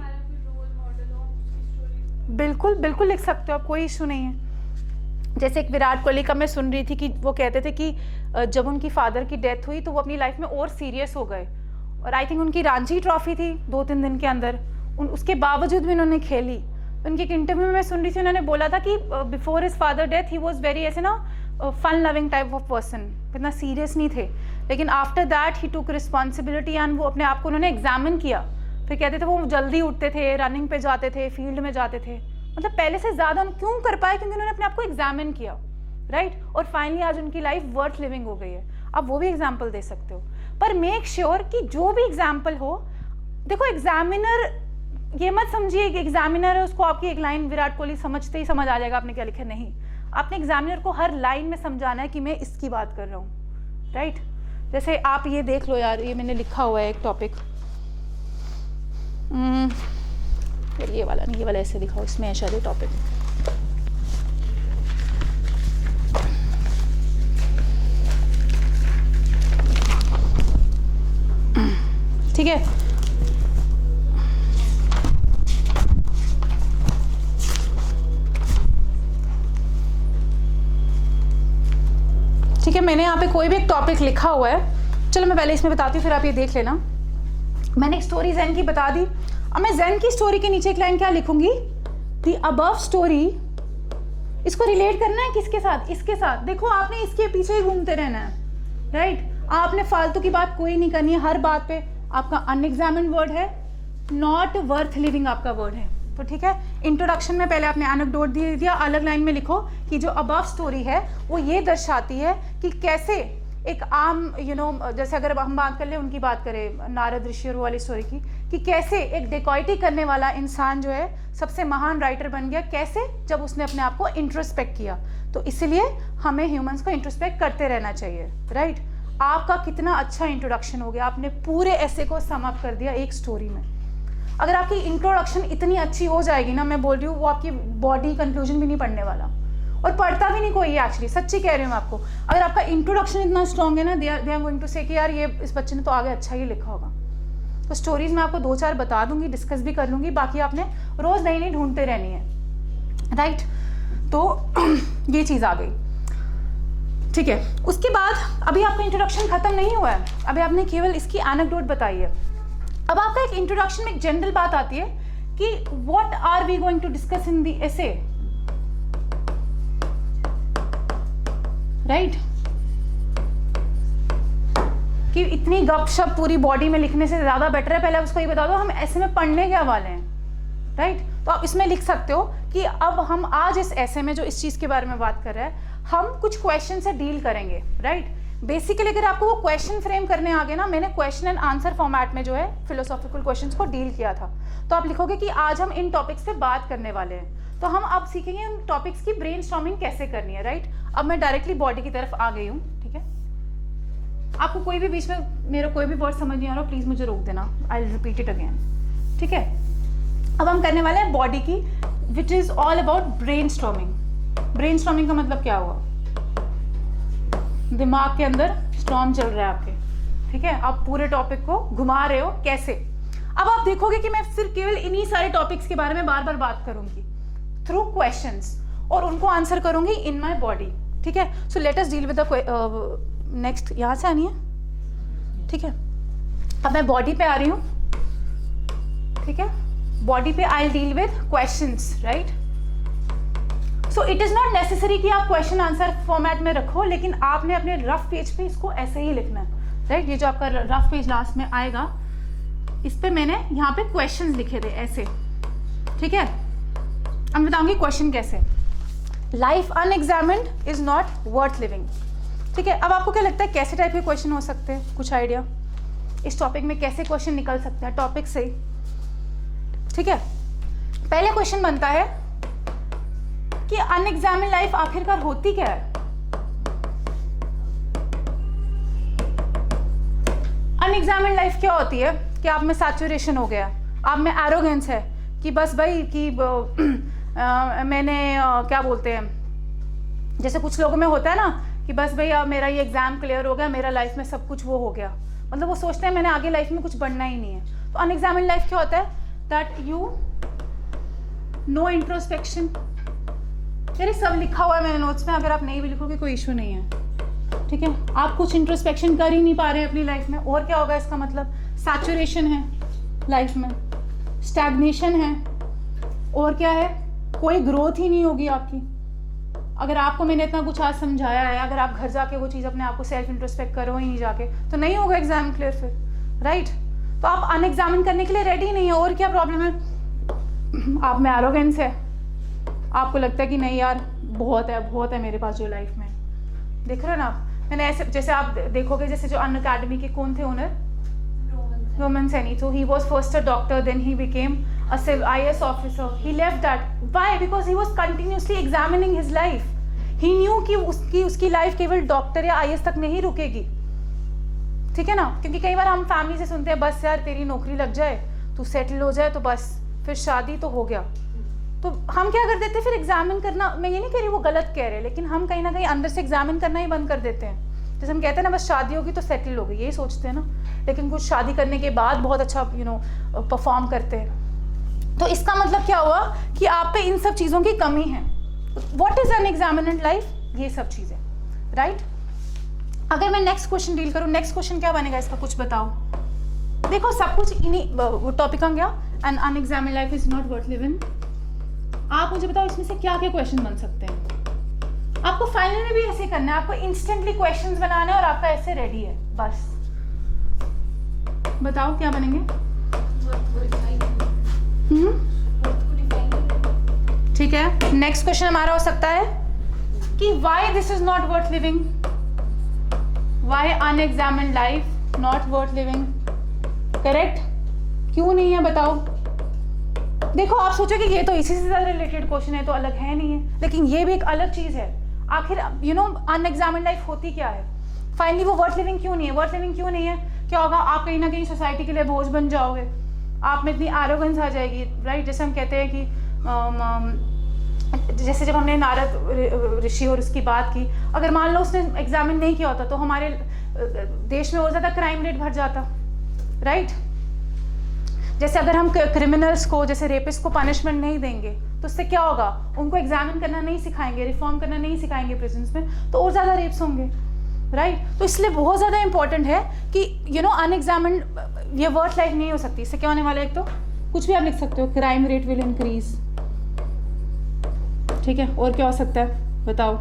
बिल्कुल बिल्कुल लिख सकते हो आप, कोई इशू नहीं है। जैसे एक विराट कोहली का मैं सुन रही थी कि वो कहते थे कि जब उनकी फादर की डेथ हुई तो वो अपनी लाइफ में और सीरियस हो गए, और आई थिंक उनकी रांची ट्रॉफी थी 2-3 दिन के अंदर, उसके बावजूद भी उन्होंने खेली। उनके एक इंटरव्यू में मैं सुन रही थी, उन्होंने बोला था कि before his father death he was very ऐसे ना fun loving type of person, इतना सीरियस नहीं थे, लेकिन after that he took responsibility and वो अपने आप को उन्होंने एग्जामिन किया। फिर कहते थे वो जल्दी उठते थे, रनिंग पे जाते थे, फील्ड में जाते थे, मतलब पहले से ज़्यादा क्यों कर पाए? क्योंकि उन्होंने अपने आप को एग्जामिन किया, राइट? और फाइनली आज उनकी लाइफ वर्थ लिविंग हो गई है। आप वो भी एग्जाम्पल दे सकते हो, पर मेक श्योर कि जो भी एग्जाम्पल हो, देखो एग्जामिनर ये मत समझिए कि एग्जामिनर है उसको आपकी एक लाइन विराट कोहली समझते ही समझ आ जाएगा आपने क्या लिखा। नहीं, आपने एग्जामिनर को हर लाइन में समझाना है कि मैं इसकी बात कर रहा हूँ, राइट? जैसे आप ये देख लो यार, ये मैंने लिखा हुआ है एक टॉपिक, ये वाला नहीं, ये वाला ऐसे दिखाओ, इसमें है शायद टॉपिक। ठीक है, ठीक है, मैंने यहाँ पे कोई भी एक टॉपिक लिखा हुआ है। चलो मैं पहले इसमें बताती हूँ, फिर आप ये देख लेना। मैंने एक स्टोरी ज़ैन की बता दी। अब मैं ज़ैन की स्टोरी के नीचे एक लाइन क्या लिखूंगी? The above story. इसको रिलेट करना है किसके साथ? इसके साथ। देखो आपने इसके पीछे ही घूमते रहना है, राइट? आपने फालतू की बात कोई नहीं करनी है। हर बात पे आपका अनएग्जामिन्ड वर्ड है, नॉट वर्थ लिविंग आपका वर्ड है। तो ठीक है, इंट्रोडक्शन में पहले आपने एनेक्डोट दे दिया, अलग लाइन में लिखो कि जो अबव स्टोरी है वो ये दर्शाती है कि कैसे एक आम जैसे अगर हम बात कर ले, उनकी बात करें नारद ऋषि और वाली स्टोरी की, कि कैसे एक डेकॉइटी करने वाला इंसान जो है सबसे महान राइटर बन गया, कैसे जब उसने अपने आप को इंट्रोस्पेक्ट किया। तो इसलिए हमें ह्यूमंस को इंट्रोस्पेक्ट करते रहना चाहिए, राइट? आपका कितना अच्छा इंट्रोडक्शन हो गया, आपने पूरे ऐसे को सम अप कर दिया एक स्टोरी में। अगर आपकी इंट्रोडक्शन इतनी अच्छी हो जाएगी ना, मैं बोल रही हूँ, वो आपकी बॉडी कंक्लूजन भी नहीं पढ़ने वाला, और पढ़ता भी नहीं कोई है एक्चुअली, सच्ची कह रही हूँ मैं आपको। अगर आपका इंट्रोडक्शन इतना स्ट्रॉन्ग है ना, दे आर गोइंग टू से कि यार ये इस बच्चे ने तो आगे अच्छा ही लिखा होगा। तो स्टोरीज मैं आपको 2-4 बता दूंगी, डिस्कस भी कर लूंगी, बाकी आपने रोज नई नई ढूंढते रहनी है, राइट। तो ये चीज़ आ गई, ठीक है। उसके बाद अभी आपका इंट्रोडक्शन खत्म नहीं हुआ है, अभी आपने केवल इसकी एनेक्डोट बताई है। अब आपका एक इंट्रोडक्शन में एक जनरल बात आती है कि what are we going to discuss in the essay, right. कि इतनी गपशप पूरी बॉडी में लिखने से ज्यादा बेटर है पहले उसको ये बता दो हम ऐसे में पढ़ने क्या वाले हैं, राइट। तो आप इसमें लिख सकते हो कि अब हम आज इस ऐसे में जो इस चीज के बारे में बात कर रहे हैं हम कुछ क्वेश्चन से डील करेंगे, राइट। बेसिकली अगर आपको वो क्वेश्चन फ्रेम करने आ गए ना, मैंने क्वेश्चन एंड आंसर फॉर्मेट में जो है फिलोसॉफिकल क्वेश्चंस को डील किया था, तो आप लिखोगे कि आज हम इन टॉपिक्स पे बात करने वाले हैं। तो हम अब सीखेंगे उन टॉपिक्स की ब्रेनस्टॉर्मिंग कैसे करनी है, राइट। अब मैं डायरेक्टली बॉडी की तरफ आ गई हूँ, ठीक है। आपको कोई भी बीच में मेरा कोई भी वर्ड समझ नहीं आ रहा प्लीज मुझे रोक देना, I will repeat it again, ठीक है। अब हम करने वाले हैं बॉडी की, which is all about brainstorming. Brainstorming का मतलब क्या हुआ, दिमाग के अंदर स्टॉर्म चल रहा है आपके, ठीक है। आप पूरे टॉपिक को घुमा रहे हो कैसे। अब आप देखोगे कि मैं सिर्फ केवल इन्हीं सारे टॉपिक्स के बारे में बार बार बात करूंगी थ्रू क्वेश्चंस और उनको आंसर करूंगी इन माय बॉडी, ठीक है। So let us deal with the next, यहां से आनी है, ठीक है। अब मैं बॉडी पे आ रही हूं, ठीक है। बॉडी पे I deal with questions, right. So it is not necessary कि आप क्वेश्चन आंसर फॉर्मेट में रखो, लेकिन आपने अपने रफ पेज पे इसको ऐसे ही लिखना है, राइट। ये जो आपका रफ पेज लास्ट में आएगा इस पे मैंने यहाँ पे क्वेश्चंस लिखे थे ऐसे, ठीक है। अब बताऊंगी क्वेश्चन कैसे। Life unexamined is not worth living, ठीक है। अब आपको क्या लगता है कैसे टाइप के क्वेश्चन हो सकते हैं, कुछ आइडिया इस टॉपिक में कैसे क्वेश्चन निकल सकते हैं टॉपिक से, ठीक है। पहले क्वेश्चन बनता है कि अनएग्जामिन्ड लाइफ आखिरकार होती क्या है। अनएग्जामिन्ड लाइफ क्या होती है कि आप में सैचुरेशन हो गया, आप में एरोगेंस है कि बस भाई कि मैंने क्या बोलते हैं, जैसे कुछ लोगों में होता है ना कि बस भाई अब मेरा ये एग्जाम क्लियर हो गया, मेरा लाइफ में सब कुछ वो हो गया, मतलब वो सोचते हैं मैंने आगे लाइफ में कुछ बनना ही नहीं है। तो अनएग्जामिन्ड लाइफ क्या होता है, दैट यू नो इंट्रोस्पेक्शन। यार सब लिखा हुआ है मैंने नोट्स में, अगर आप नहीं भी लिखोगे कोई इशू नहीं है, ठीक है। आप कुछ इंट्रोस्पेक्शन कर ही नहीं पा रहे हैं अपनी लाइफ में, और क्या होगा इसका मतलब, सैचुरेशन है लाइफ में, स्टैग्नेशन है, और क्या है, कोई ग्रोथ ही नहीं होगी आपकी। अगर आपको मैंने इतना कुछ आज समझाया है, अगर आप घर जाके वो चीज़ अपने आप को सेल्फ इंट्रोस्पेक्ट करो ही नहीं जाके, तो नहीं होगा एग्जाम क्लियर फिर, राइट। तो आप अनएग्जामिन करने के लिए रेडी नहीं है, और क्या प्रॉब्लम है, आप में एरोगेंस है, आपको लगता है कि नहीं यार बहुत है मेरे पास जो लाइफ में, देख रहे हो ना आप। मैंने ऐसे जैसे आप देखोगे, जैसे जो अन अकेडमी के कौन थे owner, Roman Saini, so he was first a doctor, then he became a IAS officer. He left that. Why? Because he was continuously examining his life. He knew कि उसकी लाइफ केवल डॉक्टर या IAS तक नहीं रुकेगी, ठीक है ना। क्योंकि कई बार हम फैमिली से सुनते हैं बस यार तेरी नौकरी लग जाए, तू सेटल हो जाए तो बस फिर शादी तो हो गया। तो हम क्या कर देते हैं फिर एग्जामिन करना, मैं ये नहीं कह रही वो गलत कह रहे, लेकिन हम कहीं ना कहीं अंदर से एग्जामिन करना ही बंद कर देते हैं। जैसे हम कहते हैं ना बस शादी होगी तो सेटल होगी, यही सोचते हैं ना, लेकिन कुछ शादी करने के बाद बहुत अच्छा परफॉर्म करते हैं। तो इसका मतलब क्या हुआ कि आप पे इन सब चीज़ों की कमी है। व्हाट इज अनएग्जामिन्ड लाइफ, ये सब चीज़ें, राइट। अगर मैं नेक्स्ट क्वेश्चन डील करूँ, नेक्स्ट क्वेश्चन क्या बनेगा इसका, कुछ बताओ। देखो सब कुछ इन्हीं टॉपिक आ गया, and unexamined life is not worth living. आप मुझे बताओ इसमें से क्या क्या क्वेश्चन बन सकते हैं। आपको फाइनल में भी ऐसे करना है, आपको इंस्टेंटली क्वेश्चंस बनाना है और आपका ऐसे रेडी है, बस बताओ क्या बनेंगे। ठीक है, नेक्स्ट क्वेश्चन हमारा हो सकता है कि why this is not worth living, why unexamined life not worth living, correct, क्यों नहीं है बताओ। देखो आप सोचो कि ये तो इसी से रिलेटेड क्वेश्चन है तो अलग है नहीं है, लेकिन ये भी एक अलग चीज है। आखिर अनएग्जामिन्ड लाइफ होती क्या है, फाइनली वो वर्थ लिविंग क्यों नहीं है। वर्थ लिविंग क्यों नहीं है, क्या होगा, आप कहीं ना कहीं सोसाइटी के लिए बोझ बन जाओगे, आप में इतनी एरोगेंस आ जाएगी, राइट। जैसे हम कहते हैं कि जैसे जब हमने नारद ऋषि और उसकी बात की, अगर मान लो उसने एग्जामिन नहीं किया होता तो हमारे देश में और ज़्यादा क्राइम रेट बढ़ जाता, राइट। जैसे अगर हम क्रिमिनल्स को, जैसे रेपिस्ट को पनिशमेंट नहीं देंगे तो उससे क्या होगा, उनको एग्जामिन करना नहीं सिखाएंगे, रिफॉर्म करना नहीं सिखाएंगे प्रिजन्स में, तो और ज़्यादा रेप्स होंगे, राइट। तो इसलिए बहुत ज़्यादा इंपॉर्टेंट है कि अनएग्जामिन्ड ये वर्थ लाइफ नहीं हो सकती। इससे क्या होने वाला है, एक तो कुछ भी आप लिख सकते हो, क्राइम रेट विल इंक्रीज, ठीक है, और क्या हो सकता है बताओ,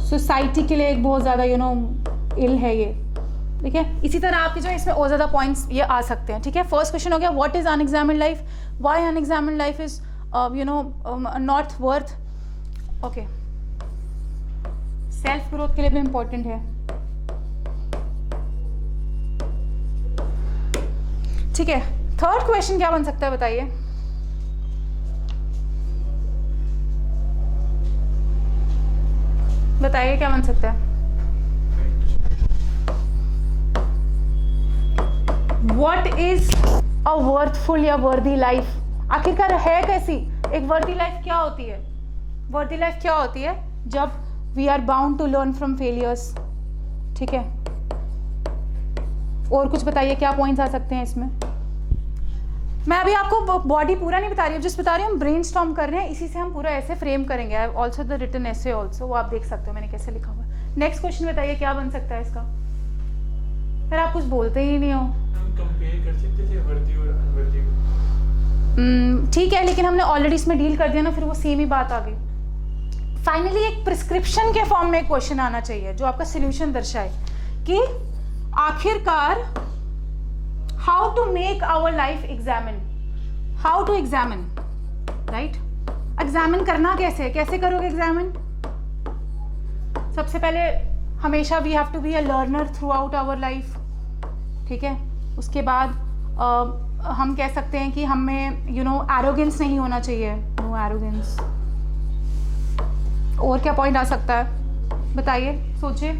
सोसाइटी के लिए एक बहुत ज़्यादा इल है ये, ठीक है। इसी तरह आपके जो इसमें और ज़्यादा पॉइंट्स ये आ सकते हैं, ठीक है। फर्स्ट क्वेश्चन हो गया, what is unexamined life, why unexamined life is not worth, okay. Self growth के लिए भी इंपॉर्टेंट है, ठीक है। थर्ड क्वेश्चन क्या बन सकता है बताइए, बताइए क्या बन सकता है। What is a worthful या worthy life, आखिरकार है कैसी एक वर्दी लाइफ, क्या होती है वर्दी लाइफ, क्या होती है जब we are bound to learn from failures, ठीक है। और कुछ बताइए क्या पॉइंट्स आ सकते हैं इसमें। मैं अभी आपको बॉडी पूरा नहीं बता रही हूँ, जिस बता रही हूँ हम ब्रेनस्टॉर्म कर रहे हैं, इसी से हम पूरा ऐसे फ्रेम करेंगे। आई ऑल्सो द रिटन ऐसे ऑल्सो, वो आप देख सकते हो मैंने कैसे लिखा हुआ है। नेक्स्ट क्वेश्चन बताइए क्या बन सकता है इसका, फिर आप कुछ बोलते ही नहीं हो। कंपेयर कर सकते थे वर्दी और अनवर्दी को, ठीक है, लेकिन हमने ऑलरेडी इसमें डील कर दिया ना, फिर वो सेम ही बात आ गई। फाइनली एक प्रिस्क्रिप्शन के फॉर्म में एक क्वेश्चन आना चाहिए जो आपका सोल्यूशन दर्शाए कि आखिरकार how to make our life examine, how to examine, right. Examine करना कैसे, कैसे करोगे एग्जामिन। सबसे पहले हमेशा we have to be a learner throughout our life, ठीक है। उसके बाद हम कह सकते हैं कि हमें एरोगेंस नहीं होना चाहिए, नो एरोगेंस। और क्या पॉइंट आ सकता है बताइए, सोचिए।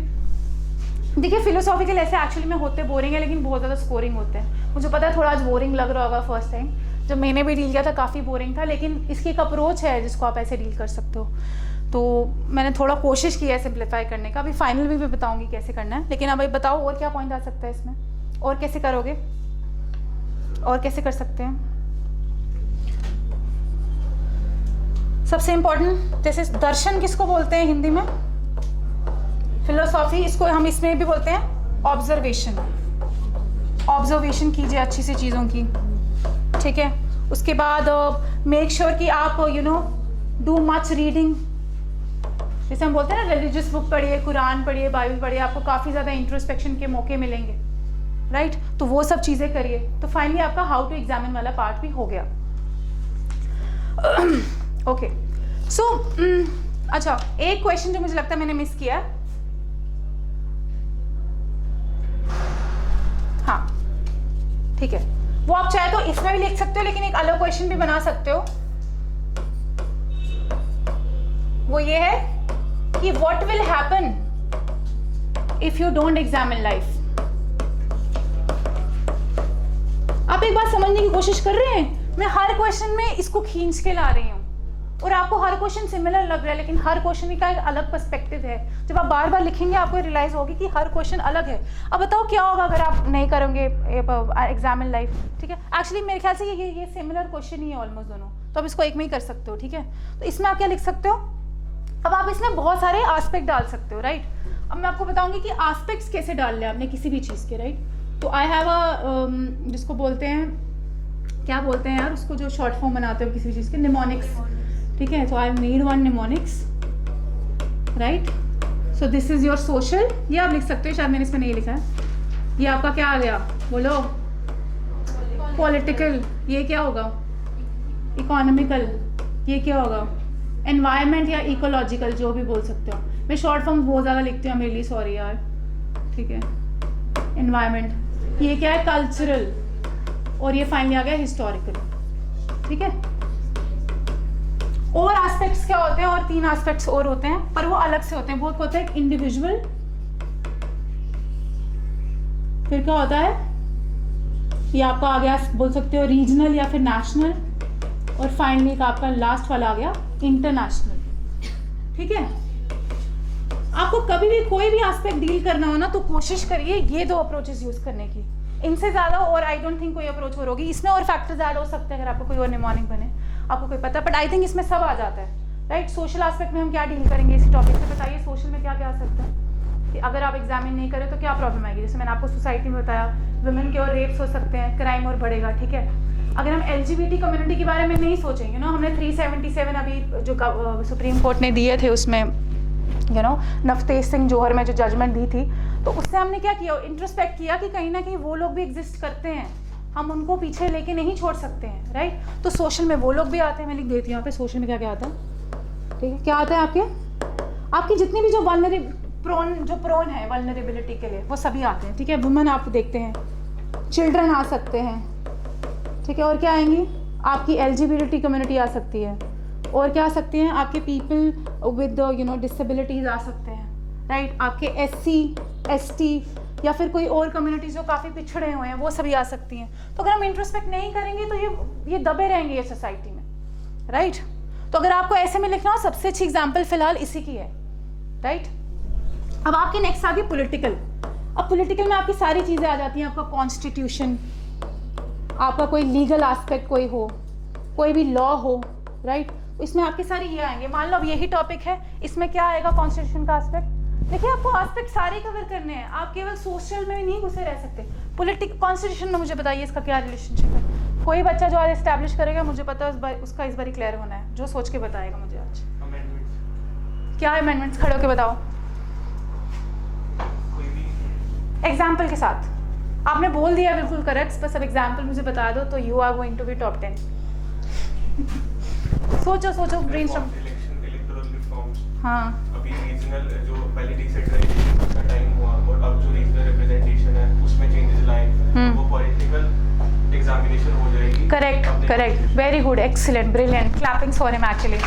देखिए फिलोसॉफिकल ऐसे एक्चुअली में होते बोरिंग है, लेकिन बहुत ज़्यादा स्कोरिंग होते हैं। मुझे पता है थोड़ा आज बोरिंग लग रहा होगा, फर्स्ट टाइम जब मैंने भी डील किया था काफ़ी बोरिंग था, लेकिन इसकी एक अप्रोच है जिसको आप ऐसे डील कर सकते हो। तो मैंने थोड़ा कोशिश की है सिंप्लीफाई करने का, अभी फाइनल भी मैं बताऊंगी कैसे करना है। लेकिन अब भाई बताओ और क्या पॉइंट आ सकता है इसमें, और कैसे करोगे, और कैसे कर सकते हैं। सबसे इम्पोर्टेंट, जैसे दर्शन किसको बोलते हैं हिंदी में, फिलोसॉफी, इसको हम इसमें भी बोलते हैं ऑब्जर्वेशन। ऑब्जर्वेशन कीजिए अच्छी सी चीज़ों की, ठीक है। उसके बाद मेक श्योर कि आप डू मच रीडिंग, जैसे हम बोलते हैं ना रिलीजियस बुक पढ़िए, कुरान पढ़िए, बाइबल पढ़िए, आपको काफ़ी ज़्यादा इंट्रोस्पेक्शन के मौके मिलेंगे, राइट। तो वो सब चीज़ें करिए। तो फाइनली आपका हाउ टू एग्जामिन वाला पार्ट भी हो गया। ओके सो अच्छा, एक क्वेश्चन जो मुझे लगता है मैंने मिस किया, हाँ ठीक है, वो आप चाहे तो इसमें भी लिख सकते हो, लेकिन एक अलग क्वेश्चन भी बना सकते हो। वो ये है कि what will happen if you don't examine life. आप एक बात समझने की कोशिश कर रहे हैं, मैं हर क्वेश्चन में इसको खींच के ला रही हूँ और आपको हर क्वेश्चन सिमिलर लग रहा है, लेकिन हर क्वेश्चन का एक अलग पर्सपेक्टिव है। जब आप बार बार लिखेंगे आपको रियलाइज होगी कि हर क्वेश्चन अलग है। अब बताओ क्या होगा अगर आप नहीं करोगे एग्जामिन लाइफ, ठीक है। एक्चुअली मेरे ख्याल से ये सिमिलर क्वेश्चन ही है ऑलमोस्ट दोनों, तो आप इसको एक में ही कर सकते हो, ठीक है। तो इसमें आप क्या लिख सकते हो, अब आप इसमें बहुत सारे आस्पेक्ट डाल सकते हो, राइट। अब मैं आपको बताऊंगी कि आस्पेक्ट्स कैसे डाल लें आपने किसी भी चीज़ के, राइट। तो आई हैव अ जिसको बोलते हैं, क्या बोलते हैं यार उसको, जो शॉर्ट फॉर्म बनाते हो किसी चीज़ के, निमोनिक्स, ठीक है। तो I need one mnemonics, right. So this is your social, ये आप लिख सकते हो, शायद मैंने इसमें नहीं लिखा है। ये आपका क्या आ गया, बोलो, पॉलिटिकल, ये क्या होगा, इकोनॉमिकल, ये क्या होगा, एनवायरनमेंट या इकोलॉजिकल, जो भी बोल सकते हो। मैं शॉर्ट फॉर्म बहुत ज़्यादा लिखती हूँ, मेरे लिए सॉरी यार, ठीक है। एनवायरनमेंट, ये क्या है, कल्चरल, और ये फाइनली आ गया हिस्टोरिकल, ठीक है। और एस्पेक्ट्स क्या होते हैं, और 3 एस्पेक्ट्स और होते हैं, पर वो अलग से होते हैं। वो होता है इंडिविजुअल, फिर क्या होता है, ये आपका आ गया बोल सकते हो रीजनल या फिर नेशनल, और फाइनली आपका लास्ट वाला आ गया इंटरनेशनल। ठीक है, आपको कभी भी कोई भी एस्पेक्ट डील करना हो ना तो कोशिश करिए ये 2 अप्रोचेस यूज करने की, इनसे ज़्यादा और आई डोंट थिंक कोई अप्रोच और होगी। इसमें और फैक्टर्स ऐड हो सकते हैं अगर आपको कोई और निमोनिक बने, आपको कोई पता, बट आई थिंक इसमें सब आ जाता है, राइट। सोशल एस्पेक्ट में हम क्या डील करेंगे इसी टॉपिक से, बताइए सोशल में क्या क्या आ सकता है कि अगर आप एग्जामिन नहीं करें तो क्या प्रॉब्लम आएगी। जैसे मैंने आपको सोसाइटी में बताया, वुमेन के और रेप्स हो सकते हैं, क्राइम और बढ़ेगा। ठीक है, अगर हम LGBT कम्युनिटी के बारे में नहीं सोचेंगे ना, हमने 377 अभी जो सुप्रीम कोर्ट ने दिए थे उसमें नवतेज सिंह जौहर में जो जजमेंट दी थी, तो उससे हमने क्या किया, इंट्रोस्पेक्ट किया कि कहीं ना कहीं वो लोग भी एग्जिस्ट करते हैं, हम उनको पीछे लेके नहीं छोड़ सकते हैं, राइट। तो सोशल में वो लोग भी आते हैं, मैं लिख देती हूँ यहाँ पे सोशल में क्या क्या आता है। ठीक है, क्या आता है आपकी जितनी भी जो प्रोन है वल्नरेबिलिटी के लिए, वो सभी आते हैं। ठीक है, वुमेन आप देखते हैं, चिल्ड्रन आ सकते हैं। ठीक है, और क्या आएंगी, आपकी LGBT कम्युनिटी आ सकती है, और क्या आ सकती हैं, आपके पीपल विद डिसेबिलिटीज़ आ सकते हैं, राइट। आपके SC ST या फिर कोई और कम्युनिटीज जो काफ़ी पिछड़े हुए हैं वो सभी आ सकती हैं। तो अगर हम इंट्रोस्पेक्ट नहीं करेंगे तो ये दबे रहेंगे ये सोसाइटी में, राइट। तो अगर आपको ऐसे में लिखना हो, सबसे अच्छी एग्जाम्पल फिलहाल इसी की है, राइट। अब आपकी नेक्स्ट आ गई पॉलिटिकल। अब पॉलिटिकल में आपकी सारी चीज़ें आ जाती हैं, आपका कॉन्स्टिट्यूशन, आपका कोई लीगल एस्पेक्ट कोई हो, कोई भी लॉ हो, राइट। इसमें आपके सारे ये आएंगे। मान लो अब यही टॉपिक है, इसमें क्या आएगा, कॉन्स्टिट्यूशन का एस्पेक्ट। देखिए, आपको एस्पेक्ट सारे कवर करने हैं, आप केवल सोशल में नहीं घुसे रह सकते। पॉलिटिकल कॉन्स्टिट्यूशन में मुझे बताइए इसका क्या रिलेशनशिप है। कोई बच्चा जो आज एस्टैब्लिश करेगा, मुझे पता है उसका इस बार क्लियर होना है, जो सोच के बताएगा मुझे आज। क्या अमेंडमेंट्स, खड़े होके बताओ एग्जाम्पल के साथ। आपने बोल दिया बिल्कुल करेक्ट, बस अब एग्जाम्पल मुझे बता दो तो you are going to be top 10। सोचो ब्रेनस्टॉर्म। हाँ, अभी रीजनल जो पहले डिसेंट्रलाइजेशन का टाइम हुआ और अब जो रीजनल रिप्रेजेंटेशन है उसमें चेंजेस लाए, तो वो पॉलिटिकल एग्जामिनेशन हो जाएगी। Correct, very good, excellent, brilliant, clappings for him actually.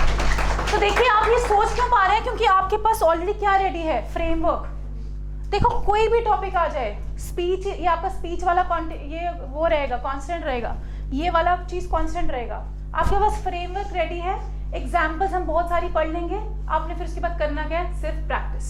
तो देखिए, आप ये सोच क्यों पा रहे हैं, क्योंकि आपके पास ऑलरेडी क्या रेडी है, फ्रेमवर्क। देखो, कोई भी टॉपिक आ जाए, स्पीच, ये आपका स्पीच वाला ये वो रहेगा, कांस्टेंट रहेगा, ये वाला चीज कांस्टेंट रहेगा, आपके पास फ्रेमवर्क रेडी है, एग्जाम्पल्स हम बहुत सारी पढ़ लेंगे, आपने फिर उसके बाद करना क्या है, सिर्फ प्रैक्टिस,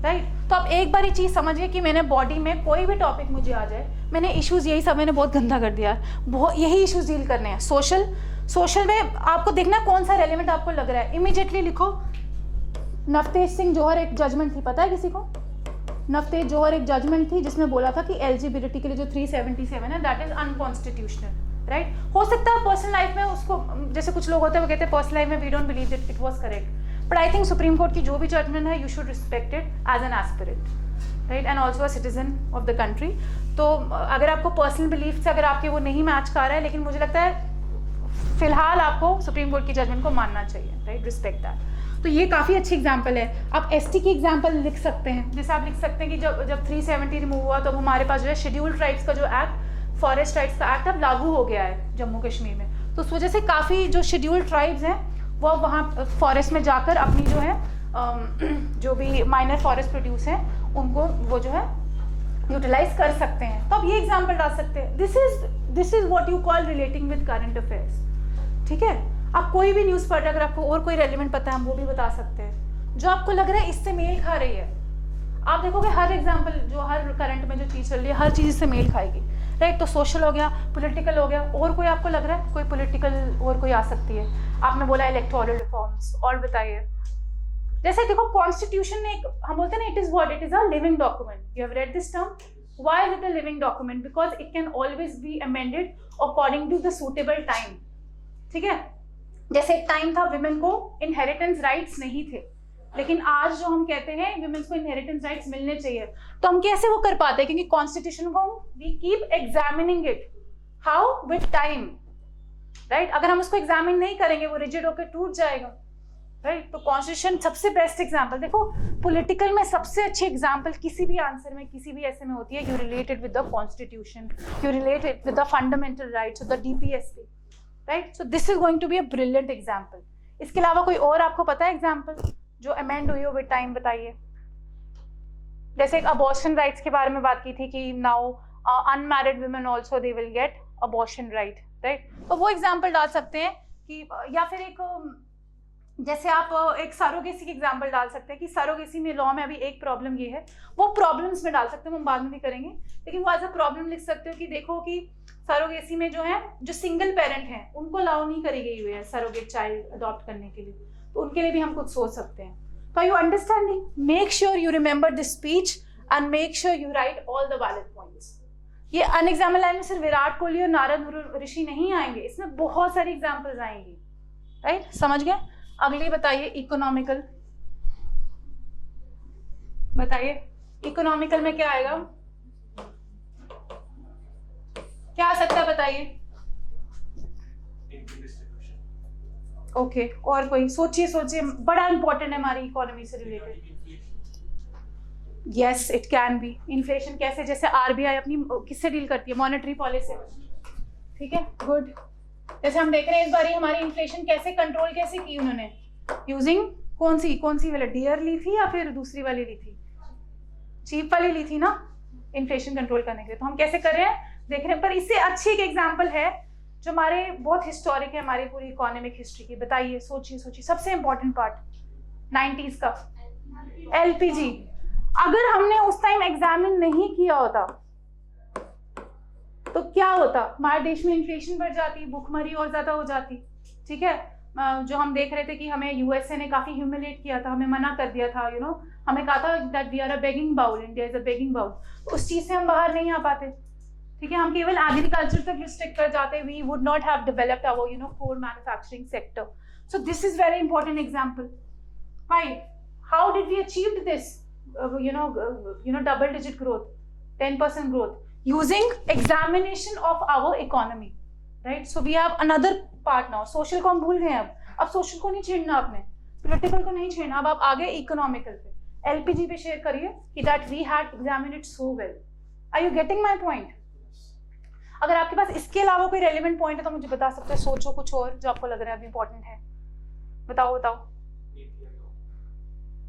राइट। तो आप एक बार ये चीज समझिए कि मैंने बॉडी में कोई भी टॉपिक मुझे आ जाए, मैंने इश्यूज, यही सब मैंने बहुत गंदा कर दिया, बहुत यही इश्यूज डील करने हैं। सोशल में आपको देखना कौन सा रेलेवेंट आपको लग रहा है, इमीडिएटली लिखो। नवतेज सिंह जौहर एक जजमेंट थी, पता है किसी को? नवतेज जौहर एक जजमेंट थी जिसमें बोला था कि LGBT के लिए जो 377 है दैट इज अनकॉन्स्टिट्यूशनल, राइट। हो सकता है पर्सनल लाइफ में उसको, जैसे कुछ लोग होते हैं वो कहते हैं पर्सनल लाइफ में we don't believe that it was correct, but I think Supreme Court की जो भी जजमेंट है you should respect it as an aspirant, right, and also a citizen of the country. तो अगर आपको पर्सनल बिलीफ से अगर आपके वो नहीं मैच कर रहा है, लेकिन मुझे लगता है फिलहाल आपको सुप्रीम कोर्ट की जजमेंट को मानना चाहिए, राइट, रिस्पेक्ट दैट। तो ये काफ़ी अच्छी एग्जाम्पल है। आप ST की एग्जाम्पल लिख सकते हैं, जैसे आप लिख सकते हैं कि जब 370 रिमूव हुआ तो हमारे पास जो है शेड्यूल्ड ट्राइब्स का जो एक्ट, फॉरेस्ट राइट्स का एक्ट अब लागू हो गया है जम्मू कश्मीर में। तो उस वजह से काफ़ी जो शेड्यूल्ड ट्राइब्स हैं वो अब वहाँ फॉरेस्ट में जाकर अपनी जो है जो भी माइनर फॉरेस्ट प्रोड्यूस हैं उनको वो जो है यूटिलाइज कर सकते हैं। तो अब ये एग्जाम्पल डाल सकते हैं, this is what you call relating with current affairs, ठीक है। आप कोई भी न्यूज़ पढ़ रहे हैं, अगर आपको और कोई रेलिवेंट पता है हम वो भी बता सकते हैं, जो आपको लग रहा है इससे मेल खा रही है। आप देखोगे हर एग्जाम्पल जो हर करंट में जो चीज़ चल रही है हर चीज़ इससे मेल खाएगी, राइट। तो सोशल हो गया, पॉलिटिकल हो गया, और कोई आपको लग रहा है कोई पॉलिटिकल और कोई आ सकती है? आपने बोला इलेक्टोरल रिफॉर्म्स, और बताइए। जैसे देखो कॉन्स्टिट्यूशन में हम बोलते हैं ना, it is what, it is a living document. You have read this term, why is it a living document? Because it can always be amended according to the suitable time, ठीक है। जैसे एक time था women को inheritance rights नहीं थे, लेकिन आज जो हम कहते हैं विमेन को इनहेरिटेंस राइट्स मिलने चाहिए, तो हम कैसे वो कर पाते हैं? क्योंकि कॉन्स्टिट्यूशन को we keep examining it, how, with time, right. अगर हम उसको एग्जामिन नहीं करेंगे वो रिजिड होकर टूट जाएगा, राइट। तो कॉन्स्टिट्यूशन सबसे बेस्ट एग्जाम्पल। देखो पॉलिटिकल में सबसे अच्छी एग्जाम्पल किसी भी आंसर में, किसी भी ऐसे में होती है, you related with the constitution, you related with the fundamental rights of the DPSP, right. So this is going to be a brilliant example. इसके अलावा कोई और आपको पता है एग्जाम्पल जो अमेंड हुई हो विद टाइम? बताइए। जैसे एक अबॉर्शन राइट्स के बारे में बात की थी कि now unmarried women also they will get abortion right, right. तो वो एग्जाम्पल डाल सकते हैं कि या फिर एक जैसे आप एक सरोगेसी की एग्जांपल डाल सकते हैं कि सरोगेसी में लॉ में अभी एक प्रॉब्लम ये है, वो प्रॉब्लम्स में डाल सकते हैं, हम बाद में भी करेंगे, लेकिन वो एज अ प्रॉब्लम लिख सकते हो कि देखो कि सरोगेसी में जो है जो सिंगल पेरेंट हैं उनको अलाउ नहीं करी गई हुई है सरोगेट चाइल्ड अडॉप्ट करने के लिए, तो उनके लिए भी हम कुछ सोच सकते हैं. तो you understanding, make sure you remember this speech and make sure you right all the valid points. ये अनएग्जाम्पल लाइन में सिर्फ विराट कोहली और नारद ऋषि नहीं आएंगे, इसमें बहुत सारी एग्जाम्पल्स आएंगी. राइट, समझ गए. अगली बताइए इकोनॉमिकल. बताइए इकोनॉमिकल में क्या आएगा, क्या आ सकता है बताइए. ओके, और कोई सोचिए सोचिए, बड़ा इंपॉर्टेंट है हमारी इकोनॉमी से related. Yes it can be. Inflation कैसे, जैसे आरबीआई अपनी किससे डील करती है, मॉनेटरी पॉलिसी. ठीक है, गुड. जैसे हम देख रहे हैं इस बार हमारी इन्फ्लेशन कैसे कंट्रोल कैसे की उन्होंने, यूजिंग कौन सी वाली, डियर ली थी या फिर दूसरी वाली ली थी, चीप वाली ली थी ना इन्फ्लेशन कंट्रोल करने के लिए. तो हम कैसे कर रहे हैं देख रहे हैं. पर इससे अच्छी एक एग्जांपल है जो हमारे बहुत हिस्टोरिक है हमारी पूरी इकोनॉमिक हिस्ट्री की. बताइए, सोचिए सोचिए, सबसे इंपॉर्टेंट पार्ट 90s का एलपीजी. अगर हमने उस टाइम एग्जामिन नहीं किया होता तो क्या होता, हमारे देश में इन्फ्लेशन बढ़ जाती, भूखमरी और ज्यादा हो जाती. ठीक है, जो हम देख रहे थे कि हमें यूएसए ने काफी ह्यूमिलेट किया था, हमें मना कर दिया था, हमें कहा था that we are a begging bowl, India is a begging bowl. उस चीज से हम बाहर नहीं आ पाते. ठीक है, हम केवल एग्रीकल्चर तक रिस्ट्रिक्ट कर जाते, we would not have developed our core manufacturing sector. So this is very important example. Why, how did we achieve this double digit growth, 10% growth using examination of our economy, right? So we have another part now. social को हम भूल गए, अब social को नहीं छेड़ना आपने, political को नहीं छेड़ना, अब आप आगे economical पे, LPG पे शेयर करिए कि that we had examined it so well. Are you getting my point? अगर आपके पास इसके अलावा कोई relevant point है तो मुझे बता सकते हैं. सोचो कुछ और जो आपको लग रहा है अभी important है, बताओ.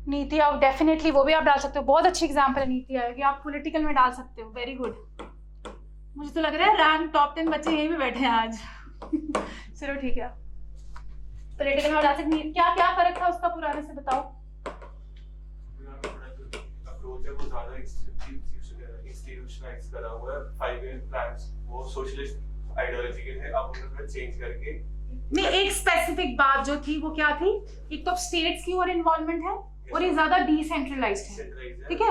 नीति आयोग, डेफिनेटली वो भी आप डाल सकते हो, बहुत अच्छी एग्जांपल है नीति आयोग की. आप पॉलिटिकल में डाल सकते हो, वेरी गुड. मुझे तो लग रहा है रैंक टॉप 10 बच्चे यहीं पे बैठे हैं आज. चलो ठीक है, पॉलिटिकल में डाल सकते हैं. क्या क्या फर्क था उसका पुराने से, बताओ. अप्रोच है वो ज्यादा इंस्टीट्यूशनलाइज करा हुआ है. 5 ईयर प्लान्स वो सोशलिस्ट आइडियोलॉजी के थे, अब उन्होंने चेंज करके नहीं, एक स्पेसिफिक बात जो थी वो क्या थी, एक तो स्टेट्स की और इन्वॉल्वमेंट है और ये ज्यादा डिसेंट्रलाइज्ड है. ठीक है,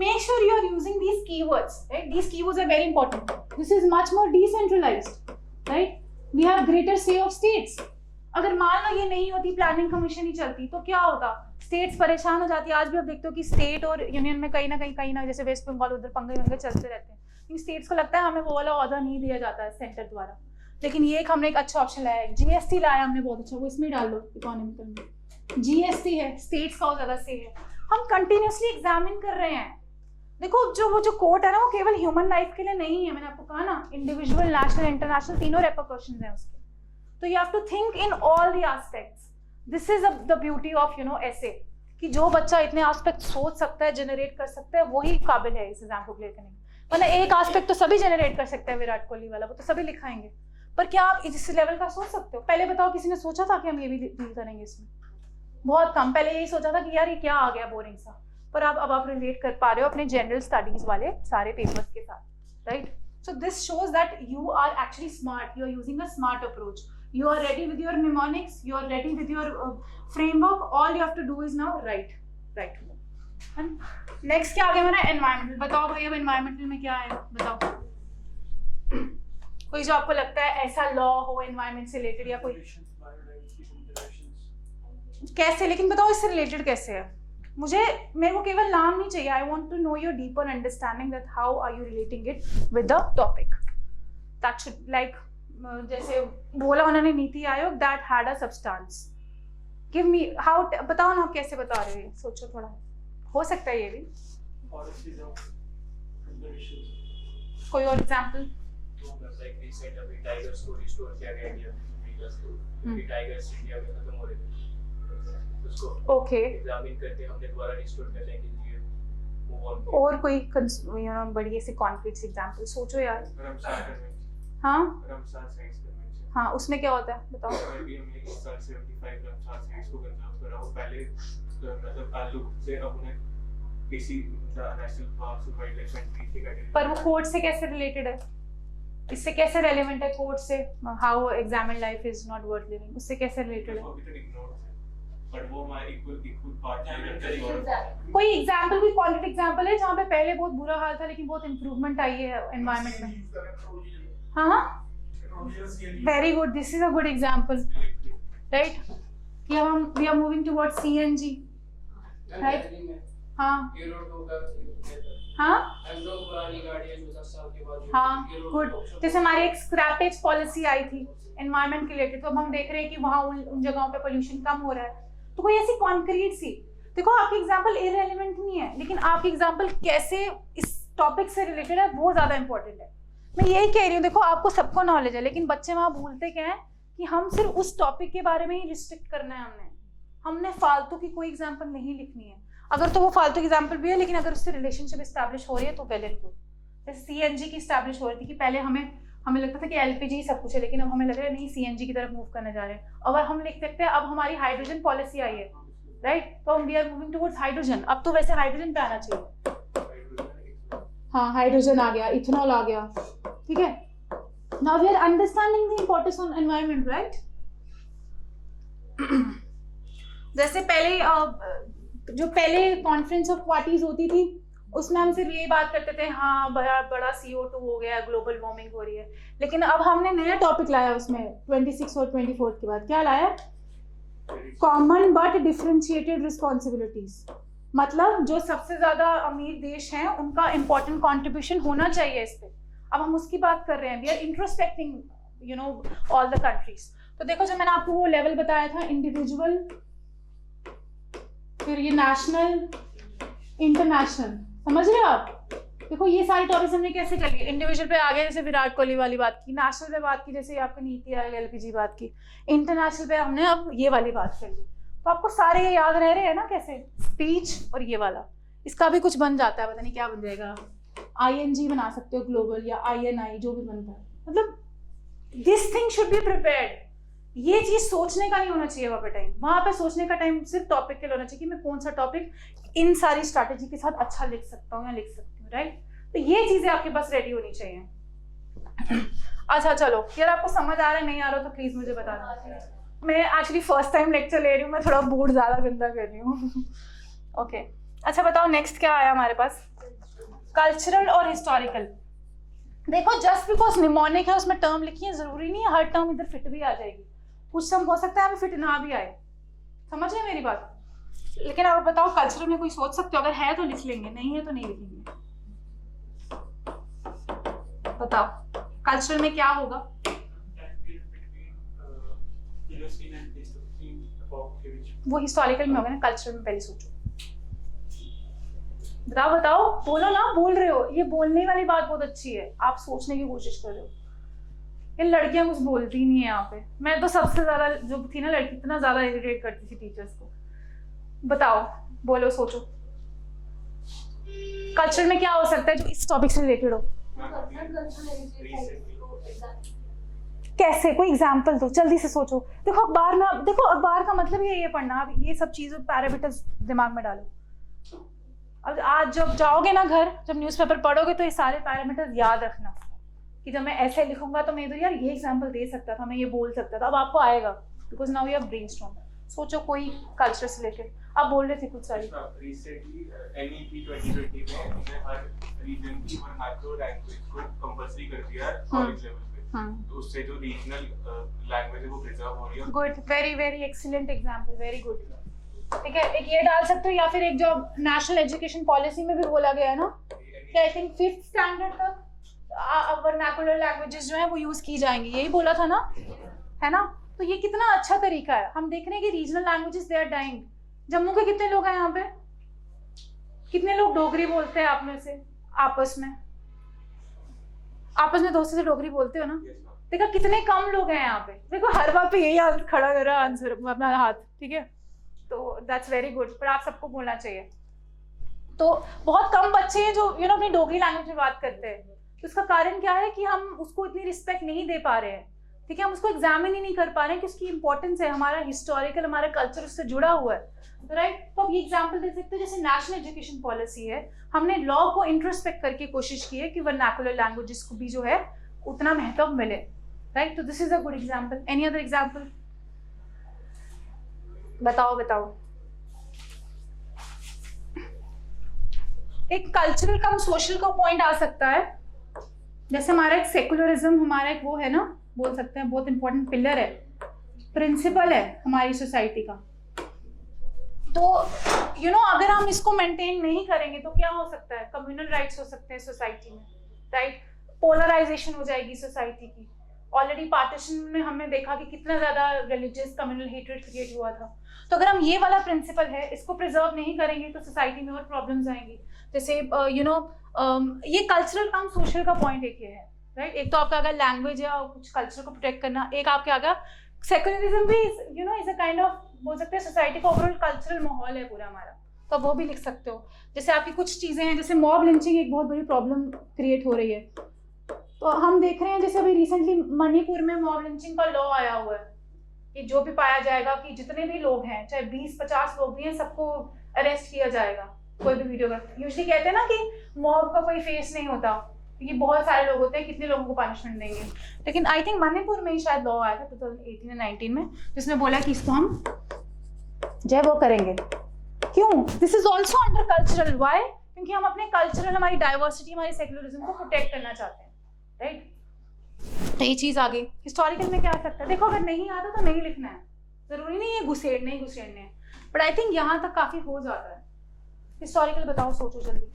make sure you are using these keywords, right? These keywords are very important. This is much more decentralized, right? We have greater say of states. अगर मान लो ये नहीं होती, प्लानिंग कमीशन ही चलती, तो क्या होता, स्टेट्स परेशान हो जाती. आज भी आप देखते हो कि स्टेट और यूनियन में कहीं ना जैसे वेस्ट बंगाल उधर पंगे चलते रहते हैं, क्योंकि स्टेट्स को लगता है हमें वो वाला ऑर्डर नहीं दिया जाता है सेंटर द्वारा. लेकिन ये एक हमने एक अच्छा ऑप्शन लाया है, जीएसटी लाया हमने, बहुत अच्छा, वो इसमें डाल दो इकोनॉमिकल में. जीएसटी है, स्टेट्स का ज्यादा से है. हम कंटिन्यूसली एग्जामिन कर रहे हैं. देखो वो जो कोर्ट है ना, वो केवल ह्यूमन लाइफ के लिए नहीं है, मैंने आपको कहा ना, इंडिविजुअल, नेशनल, इंटरनेशनल, तीनों रेपरकशंस हैं उसके. तो you have to think in all the aspects. This is the beauty of essay, कि जो बच्चा इतने एस्पेक्ट सोच सकता है, जनरेट कर सकता है, वही काबिल है इस एग्जाम को क्लियर करने के. मतलब एक एस्पेक्ट तो सभी जनरेट कर सकते हैं, विराट कोहली वाला, वो तो सभी लिखाएंगे. पर क्या आप इस लेवल का सोच सकते हो? पहले बताओ, किसी ने सोचा था कि हम ये भी डील करेंगे इसमें? बहुत कम. पहले यही सोचा था कि यार ये क्या आ गया बोरिंग सा. पर अब आप रिलेट कर पा रहे हो अपने जनरल स्टडीज वाले सारे पेपर्स के साथ, right? So this shows that you are actually smart, you are using a smart approach, you are ready with your mnemonics, you are ready with your framework. All you have to do is now right. Next क्या आ गया हमारा, environmental. बताओ भाई, अब environmental में क्या है, बताओ. कोई जो आपको लगता है ऐसा लॉ हो एनवायरमेंट से रिलेटेड, या कोई कैसे, लेकिन बताओ इससे रिलेटेड कैसे है. मेरे को केवल नाम नहीं चाहिए. I want to know your deeper understanding that how are you relating it with the topic. That should like, जैसे बोला उन्होंने Niti Aayog, that had a substance. Give me how, बताओ ना आप कैसे बता रहे हो. सोचो थोड़ा, हो सकता है ये भी. कोई और एग्जांपल? लाइक रिसेंट अभी टाइगर स्टोरी स्टोर किया गया इंडिया में, टाइगर्स इंडिया में खत्म हो रहे थे, उसको ओके एग्जामिन करके हमने दोबारा रिस्टोर करने के लिए मूव ऑन किया. और कोई बड़ी ऐसी कॉन्क्रीट एग्जांपल सोचो यार. हाँ, रमसार साइंस कन्वेंशन. हाँ उसमें क्या होता है बताओ। अभी हमने इस साल 75 ग्राम साल्ट को कंजर्व करा, वो पहले मतलब आलू से अब उन्हें किसी नेशनल पार्क्स और वाइल्ड लाइफ सेंचुरी से कैटेगरी। पर वो कोर्ट से कैसे रिलेटेड है, इससे कैसे रेलेवेंट है कोर्ट से, how examine life is not worth living, उससे कैसे रिलेटेड है? बट वो हमारे इक्वल पार्ट है। कोई एग्जांपल, कोई कॉन्क्रीट एग्जांपल है जहाँ पे पहले बहुत बुरा हाल था लेकिन बहुत इंप्रूवमेंट आई है एनवायरनमेंट में? हाँ very good, this is a good example, right? कि हम we are moving towards CNG, right? हाँ हाँ हाँ गुड। जैसे हमारी एक स्क्रैपेज पॉलिसी आई थी एनवायरनमेंट के रिलेटेड, तो अब हम देख रहे हैं कि वहाँ उन जगहों पे पोल्यूशन कम हो रहा है। तो कोई ऐसी कॉन्क्रीट सी, देखो आपकी एग्जांपल इररिलेवेंट नहीं है लेकिन आपकी एग्जांपल कैसे इस टॉपिक से रिलेटेड है वो ज्यादा इंपॉर्टेंट है। मैं यही कह रही हूँ, देखो आपको सबको नॉलेज है लेकिन बच्चे वहाँ भूलते क्या है कि हम सिर्फ उस टॉपिक के बारे में ही रिस्ट्रिक्ट करना है, हमने फालतू की कोई एग्जांपल नहीं लिखनी है। अगर तो वो फालतू एग्जांपल भी है लेकिन अगर उससे रिलेशनशिप एस्टैब्लिश हो रही है तो वेल एंड गुड। जैसे सीएनजी की एस्टैब्लिश हो रही थी कि पहले हमें लगता था कि एलपीजी सब कुछ है लेकिन अब हमें लग रहा है नहीं सीएनजी की तरफ मूव करने जा रहे हैं। और हम लिख सकते हैं अब हमारी हाइड्रोजन पॉलिसी आई है, राइट? तो हम we are moving towards hydrogen. अब तो वैसे हाइड्रोजन पे आना चाहिए, हाँ हाइड्रोजन आ गया, इथेनॉल आ गया, ठीक है? Now we are understanding the importance of environment, right? जैसे पहले जो पहले कॉन्फ्रेंस ऑफ पार्टीज होती थी उसमें हम सिर्फ यही बात करते थे हाँ बड़ा CO2 हो गया, ग्लोबल वार्मिंग हो रही है, लेकिन अब हमने नया टॉपिक लाया उसमें 26 और 24 के बाद क्या लाया? Common but differentiated responsibilities. मतलब जो सबसे ज्यादा अमीर देश हैं उनका इंपॉर्टेंट कॉन्ट्रीब्यूशन होना चाहिए इस पे। अब हम उसकी बात कर रहे हैं, we are introspecting you know all the countries. तो देखो जो मैंने आपको वो लेवल बताया था, इंडिविजुअल, फिर ये नेशनल, इंटरनेशनल, समझ रहे हो आप? देखो ये सारे टॉपिक्स हमने कैसे कर लिए, इंडिविजुअल पे आ गए जैसे विराट कोहली वाली बात की, नेशनल पे बात की जैसे आपकी नीति आयोग एलपीजी बात की, इंटरनेशनल पे हमने अब ये वाली बात कर ली। तो आपको सारे ये याद रह रहे हैं ना कैसे? स्पीच और ये वाला, इसका भी कुछ बन जाता है, पता नहीं क्या बन जाएगा, ING बना सकते हो ग्लोबल या INI जो भी बनता है। मतलब this thing should be prepared. ये चीज सोचने का नहीं होना चाहिए वहाँ पे टाइम, वहाँ पे सोचने का टाइम सिर्फ टॉपिक के लिए होना चाहिए कि मैं कौन सा टॉपिक इन सारी स्ट्रैटेजी के साथ अच्छा लिख सकता हूँ या लिख सकती हूँ, राइट? तो ये चीजें आपके पास रेडी होनी चाहिए। अच्छा चलो, यार आपको समझ आ रहा है नहीं आ रहा तो प्लीज मुझे बता देना। मैं एक्चुअली फर्स्ट टाइम लेक्चर ले रही हूँ, मैं थोड़ा बोर्ड ज्यादा गंदा कर रही हूँ। ओके अच्छा बताओ नेक्स्ट क्या आया हमारे पास? कल्चरल और हिस्टोरिकल। देखो जस्ट बिकॉज निमोनिक है उसमें टर्म लिखी है जरूरी नहीं है हर टर्म इधर फिट भी आ जाएगी, कुछ टर्म हो सकता है हमें फिट ना भी आए, समझ रहे मेरी बात? लेकिन आप बताओ कल्चरल में कोई सोच सकते हो, अगर है तो लिख लेंगे, नहीं है तो नहीं लिखेंगे। बताओ कल्चरल में क्या होगा? वो हिस्टोरिकल में होगा ना, कल्चरल में पहले सोचो। बताओ बताओ, बोलो ना, बोल रहे हो, ये बोलने वाली बात बहुत अच्छी है, आप सोचने की कोशिश कर रहे हो। ये लड़कियां कुछ बोलती नहीं है यहाँ पे, मैं तो सबसे ज्यादा जो थी ना लड़की इतना ज्यादा इरिटेट करती थी टीचर्स को। बताओ बोलो सोचो कल्चर में क्या हो सकता है जो इस टॉपिक से रिलेटेड हो? कैसे, कोई एग्जांपल दो, जल्दी से सोचो। देखो अखबार में, देखो अखबार का मतलब ही है ये पढ़ना, अब ये सब चीजें पैरामीटर्स दिमाग में डालो। अब आज जब जाओगे ना घर, जब न्यूज़पेपर पढ़ोगे तो ये सारे पैरामीटर्स याद रखना कि जब मैं ऐसे लिखूंगा तो मैं तो यार ये एग्जांपल दे सकता था, मैं ये बोल सकता था। अब आपको आएगा because now you have brainstorm. सोचो कोई कल्चर से रिलेटेड, आप बोल रहे थे कुछ सारी। रिसेंटली NEP 2020 में हमने हर रीजन की वन माइक्रो लैंग्वेज को कंपल्सरी कर दिया कॉलेज लेवल पे, तो उससे जो रीजनल लैंग्वेज है वो प्रिजर्व हो रही है। Good, very very excellent example, very good. ठीक है, एक ये डाल सकते हो या फिर एक जो नेशनल एजुकेशन पॉलिसी में भी बोला गया है ना कि आई थिंक 5th स्टैंडर्ड तक वर्नाकुलर लैंग्वेजेस जो है वो यूज की जाएंगी, यही बोला था ना, है ना? तो ये कितना अच्छा तरीका है। हम देख रहे हैं कि regional languages they are dying. Jammu के कितने लोग हैं यहाँ पे? कितने लोग डोगरी बोलते हैं आप में से? आपस में दोस्तों से डोगरी बोलते हो ना? देखो कितने कम लोग हैं यहाँ पे। देखो हर बार पे यही हाथ खड़ा कर रहा है आंसर अपना हाथ, ठीक है? तो दैट्स वेरी गुड, पर आप सबको बोलना चाहिए। तो बहुत कम बच्चे हैं जो यू नो अपनी डोगरी लैंग्वेज में बात करते हैं। तो इसका कारण क्या है कि हम उसको इतनी रिस्पेक्ट नहीं दे पा रहे हैं। ठीक है, हम उसको एग्जामिन ही नहीं कर पा रहे हैं कि उसकी इंपॉर्टेंस है, हमारा हिस्टोरिकल, हमारा कल्चर उससे जुड़ा हुआ है, राइट। तो आप ये एग्जांपल दे सकते हो, जैसे नेशनल एजुकेशन पॉलिसी है, हमने लॉ को इंट्रोस्पेक्ट करके कोशिश की है कि वर्नाकुलर लैंग्वेजेस को भी जो है उतना महत्व मिले, राइट। तो this is a good example. Any other example? बताओ। एक कल्चरल कम सोशल का पॉइंट आ सकता है, जैसे हमारा एक सेकुलरिज्म, हमारा एक वो है ना, बोल सकते हैं बहुत इंपॉर्टेंट पिलर है, प्रिंसिपल है हमारी सोसाइटी का। तो अगर हम इसको मेंटेन नहीं करेंगे तो क्या हो सकता है, कम्युनल राइट्स हो सकते हैं सोसाइटी में, राइट। पोलराइजेशन हो जाएगी सोसाइटी की। ऑलरेडी पार्टीशन में हमने देखा कि कितना ज्यादा रिलीजियस कम्युनल हेट्रेड क्रिएट हुआ था। तो अगर हम ये वाला प्रिंसिपल है इसको प्रिजर्व नहीं करेंगे तो सोसाइटी में और प्रॉब्लम्स आएंगी। जैसे ये कल्चरल कम सोशल का पॉइंट एक ये है, राइट। एक तो आपका अगर लैंग्वेज या कुछ कल्चर को प्रोटेक्ट करना, एक आपके आगे सेकुलरिज्म भी इज अ काइंड ऑफ, बोल सकते हैं सोसाइटी का ओवरऑल कल्चरल माहौल है पूरा हमारा, तो वो भी लिख सकते हो। जैसे आपकी कुछ चीजें हैं, जैसे मॉब लिंचिंग एक बहुत बड़ी प्रॉब्लम क्रिएट हो रही है, तो हम देख रहे हैं जैसे अभी रिसेंटली मणिपुर में मॉब लिंचिंग का लॉ आया हुआ है कि जो भी पाया जाएगा कि जितने भी लोग हैं, चाहे 20-50 लोग भी हैं, सबको अरेस्ट किया जाएगा। कोई भी वीडियो का, यूजुअली कहते हैं ना कि मॉब का कोई फेस नहीं होता, क्योंकि बहुत सारे लोग होते हैं, कितने लोगों को पनिशमेंट देंगे। लेकिन आई थिंक मणिपुर में ही शायद लॉ आया था 2018 या 19 में, जिसमें बोला कि इसको हम जो है वो करेंगे। क्यों? This is also under cultural. Why? क्योंकि हम अपने कल्चरल, हमारी डाइवर्सिटी, हमारी सेक्युलरिज्म को प्रोटेक्ट करना चाहते हैं, राइट। तो ये चीज आ गई। हिस्टोरिकल में क्या आ सकता है, देखो अगर नहीं आता तो नहीं लिखना है, जरूरी नहीं है घुसेड़ने है, बट आई थिंक यहाँ तक काफी हो जाता है। हिस्टोरिकल बताओ, सोचो जल्दी,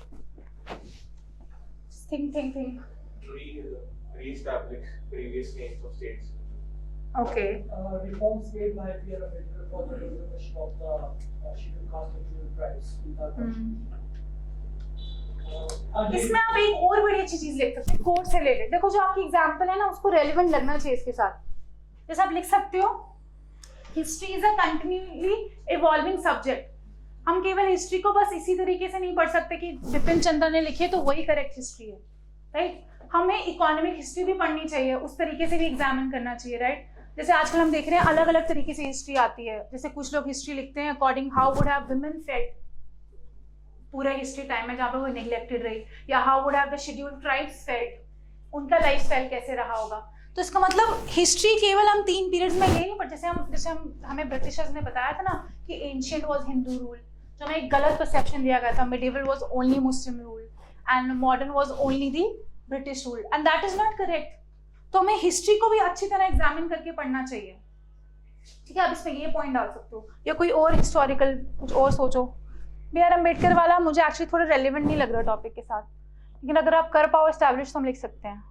think. Re-establish previous names of states. Okay. Reforms made by Pierre Ambedkar for the recognition of the scheduled caste and scheduled tribes in the country. इसमें आप एक और बड़ी अच्छी चीज लिख सकते हैं, कोड से रिलेटेड। देखो जो आपकी एग्जांपल है ना, उसको रेलेवेंट लगना चाहिए इसके साथ। जैसे आप लिख सकते हो, history is a continuously evolving subject. हम केवल हिस्ट्री को बस इसी तरीके से नहीं पढ़ सकते कि बिपिन चंद्र ने लिखी है तो वही करेक्ट हिस्ट्री है, राइट। हमें इकोनॉमिक हिस्ट्री भी पढ़नी चाहिए, उस तरीके से भी एग्जामिन करना चाहिए, राइट। जैसे आजकल हम देख रहे हैं अलग अलग तरीके से हिस्ट्री आती है। जैसे कुछ लोग हिस्ट्री लिखते हैं according how would have women felt पूरा हिस्ट्री टाइम में जहाँ पे वो नेग्लेक्टेड रही, या how would have the scheduled tribes felt, उनका लाइफस्टाइल कैसे रहा होगा। तो इसका मतलब हिस्ट्री केवल हम 3 पीरियड्स में ये नहीं पढ़, जैसे हमें ब्रिटिशर्स ने बताया था ना कि एंशिएंट वाज हिंदू रूल, जो हमें एक गलत परसेप्शन दिया गया था, medieval was only Muslim rule and modern was only the British rule, and that is not correct. तो हमें हिस्ट्री को भी अच्छी तरह एग्जामिन करके पढ़ना चाहिए, ठीक है। अब इसमें ये पॉइंट डाल सकते हो, या कोई और हिस्टोरिकल कुछ और सोचो। बी.आर. अम्बेडकर वाला मुझे एक्चुअली थोड़ा रेलिवेंट नहीं लग रहा टॉपिक के साथ, लेकिन अगर आप कर पाओ एस्टैब्लिश तो हम लिख सकते हैं।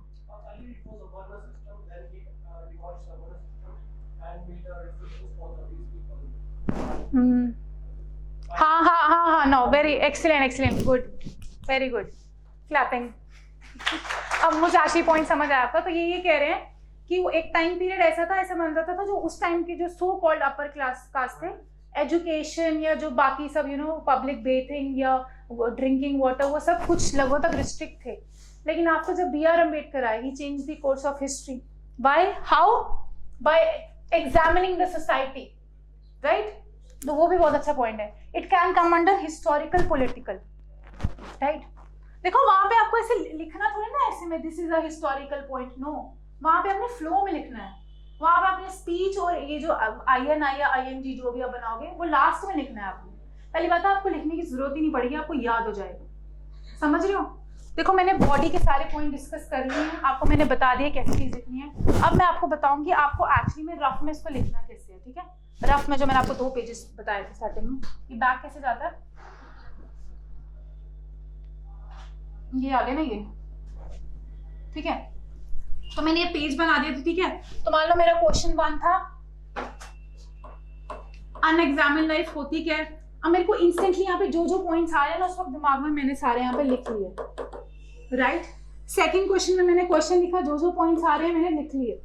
हाँ, no, very excellent, good, very good, clapping. अब मुझे आखिरी पॉइंट समझ आया आपका। तो ये कह रहे हैं कि वो एक टाइम पीरियड ऐसा था, ऐसा माना जाता था, जो उस टाइम के जो so called upper class cast थे, एजुकेशन या जो बाकी सब पब्लिक बेथिंग या ड्रिंकिंग वाटर, वो सब कुछ लोगों तक रिस्ट्रिक्ट थे। लेकिन आफ्टर जब बी.आर. अम्बेडकर आए, he change the course of history. By how? By examining the society, right. तो वो भी बहुत अच्छा पॉइंट है। It can come under historical political, right. देखो वहां पे आपको ऐसे लिखना थोड़ा ना ऐसे में this is a historical point, no, वहां पे अपने फ्लो में लिखना है। वहां पे अपने स्पीच और ये जो INI या ING जो भी आप बनाओगे वो लास्ट में लिखना है आपको। पहली बात है, आपको लिखने की जरूरत ही नहीं पड़ेगी, आपको याद हो जाएगा। समझ रहे हो? देखो मैंने बॉडी के सारे पॉइंट डिस्कस कर लिए हैं, आपको मैंने बता दिया कैसी चीज लिखनी है। अब मैं आपको बताऊंगी आपको एक्चुअली में रफ में इसको लिखना कैसे है, ठीक है। रफ में जो मैंने आपको 2 पेजेस बताए थे स्टार्टिंग में, ये बैक कैसे जाता है, ये आगे ना, ये ठीक है। तो मैंने ये पेज बना दिया था, ठीक है। तो मान लो मेरा क्वेश्चन 1 था, अनएग्जामिन्ड लाइफ होती क्या है। अब मेरे को इंस्टेंटली यहाँ पे जो जो पॉइंट्स आ रहे हैं ना, उस वक्त दिमाग में मैंने सारे यहाँ पे लिख लिए, राइट। सेकंड क्वेश्चन में मैंने क्वेश्चन लिखा, जो जो पॉइंट्स आ रहे हैं मैंने लिख लिए,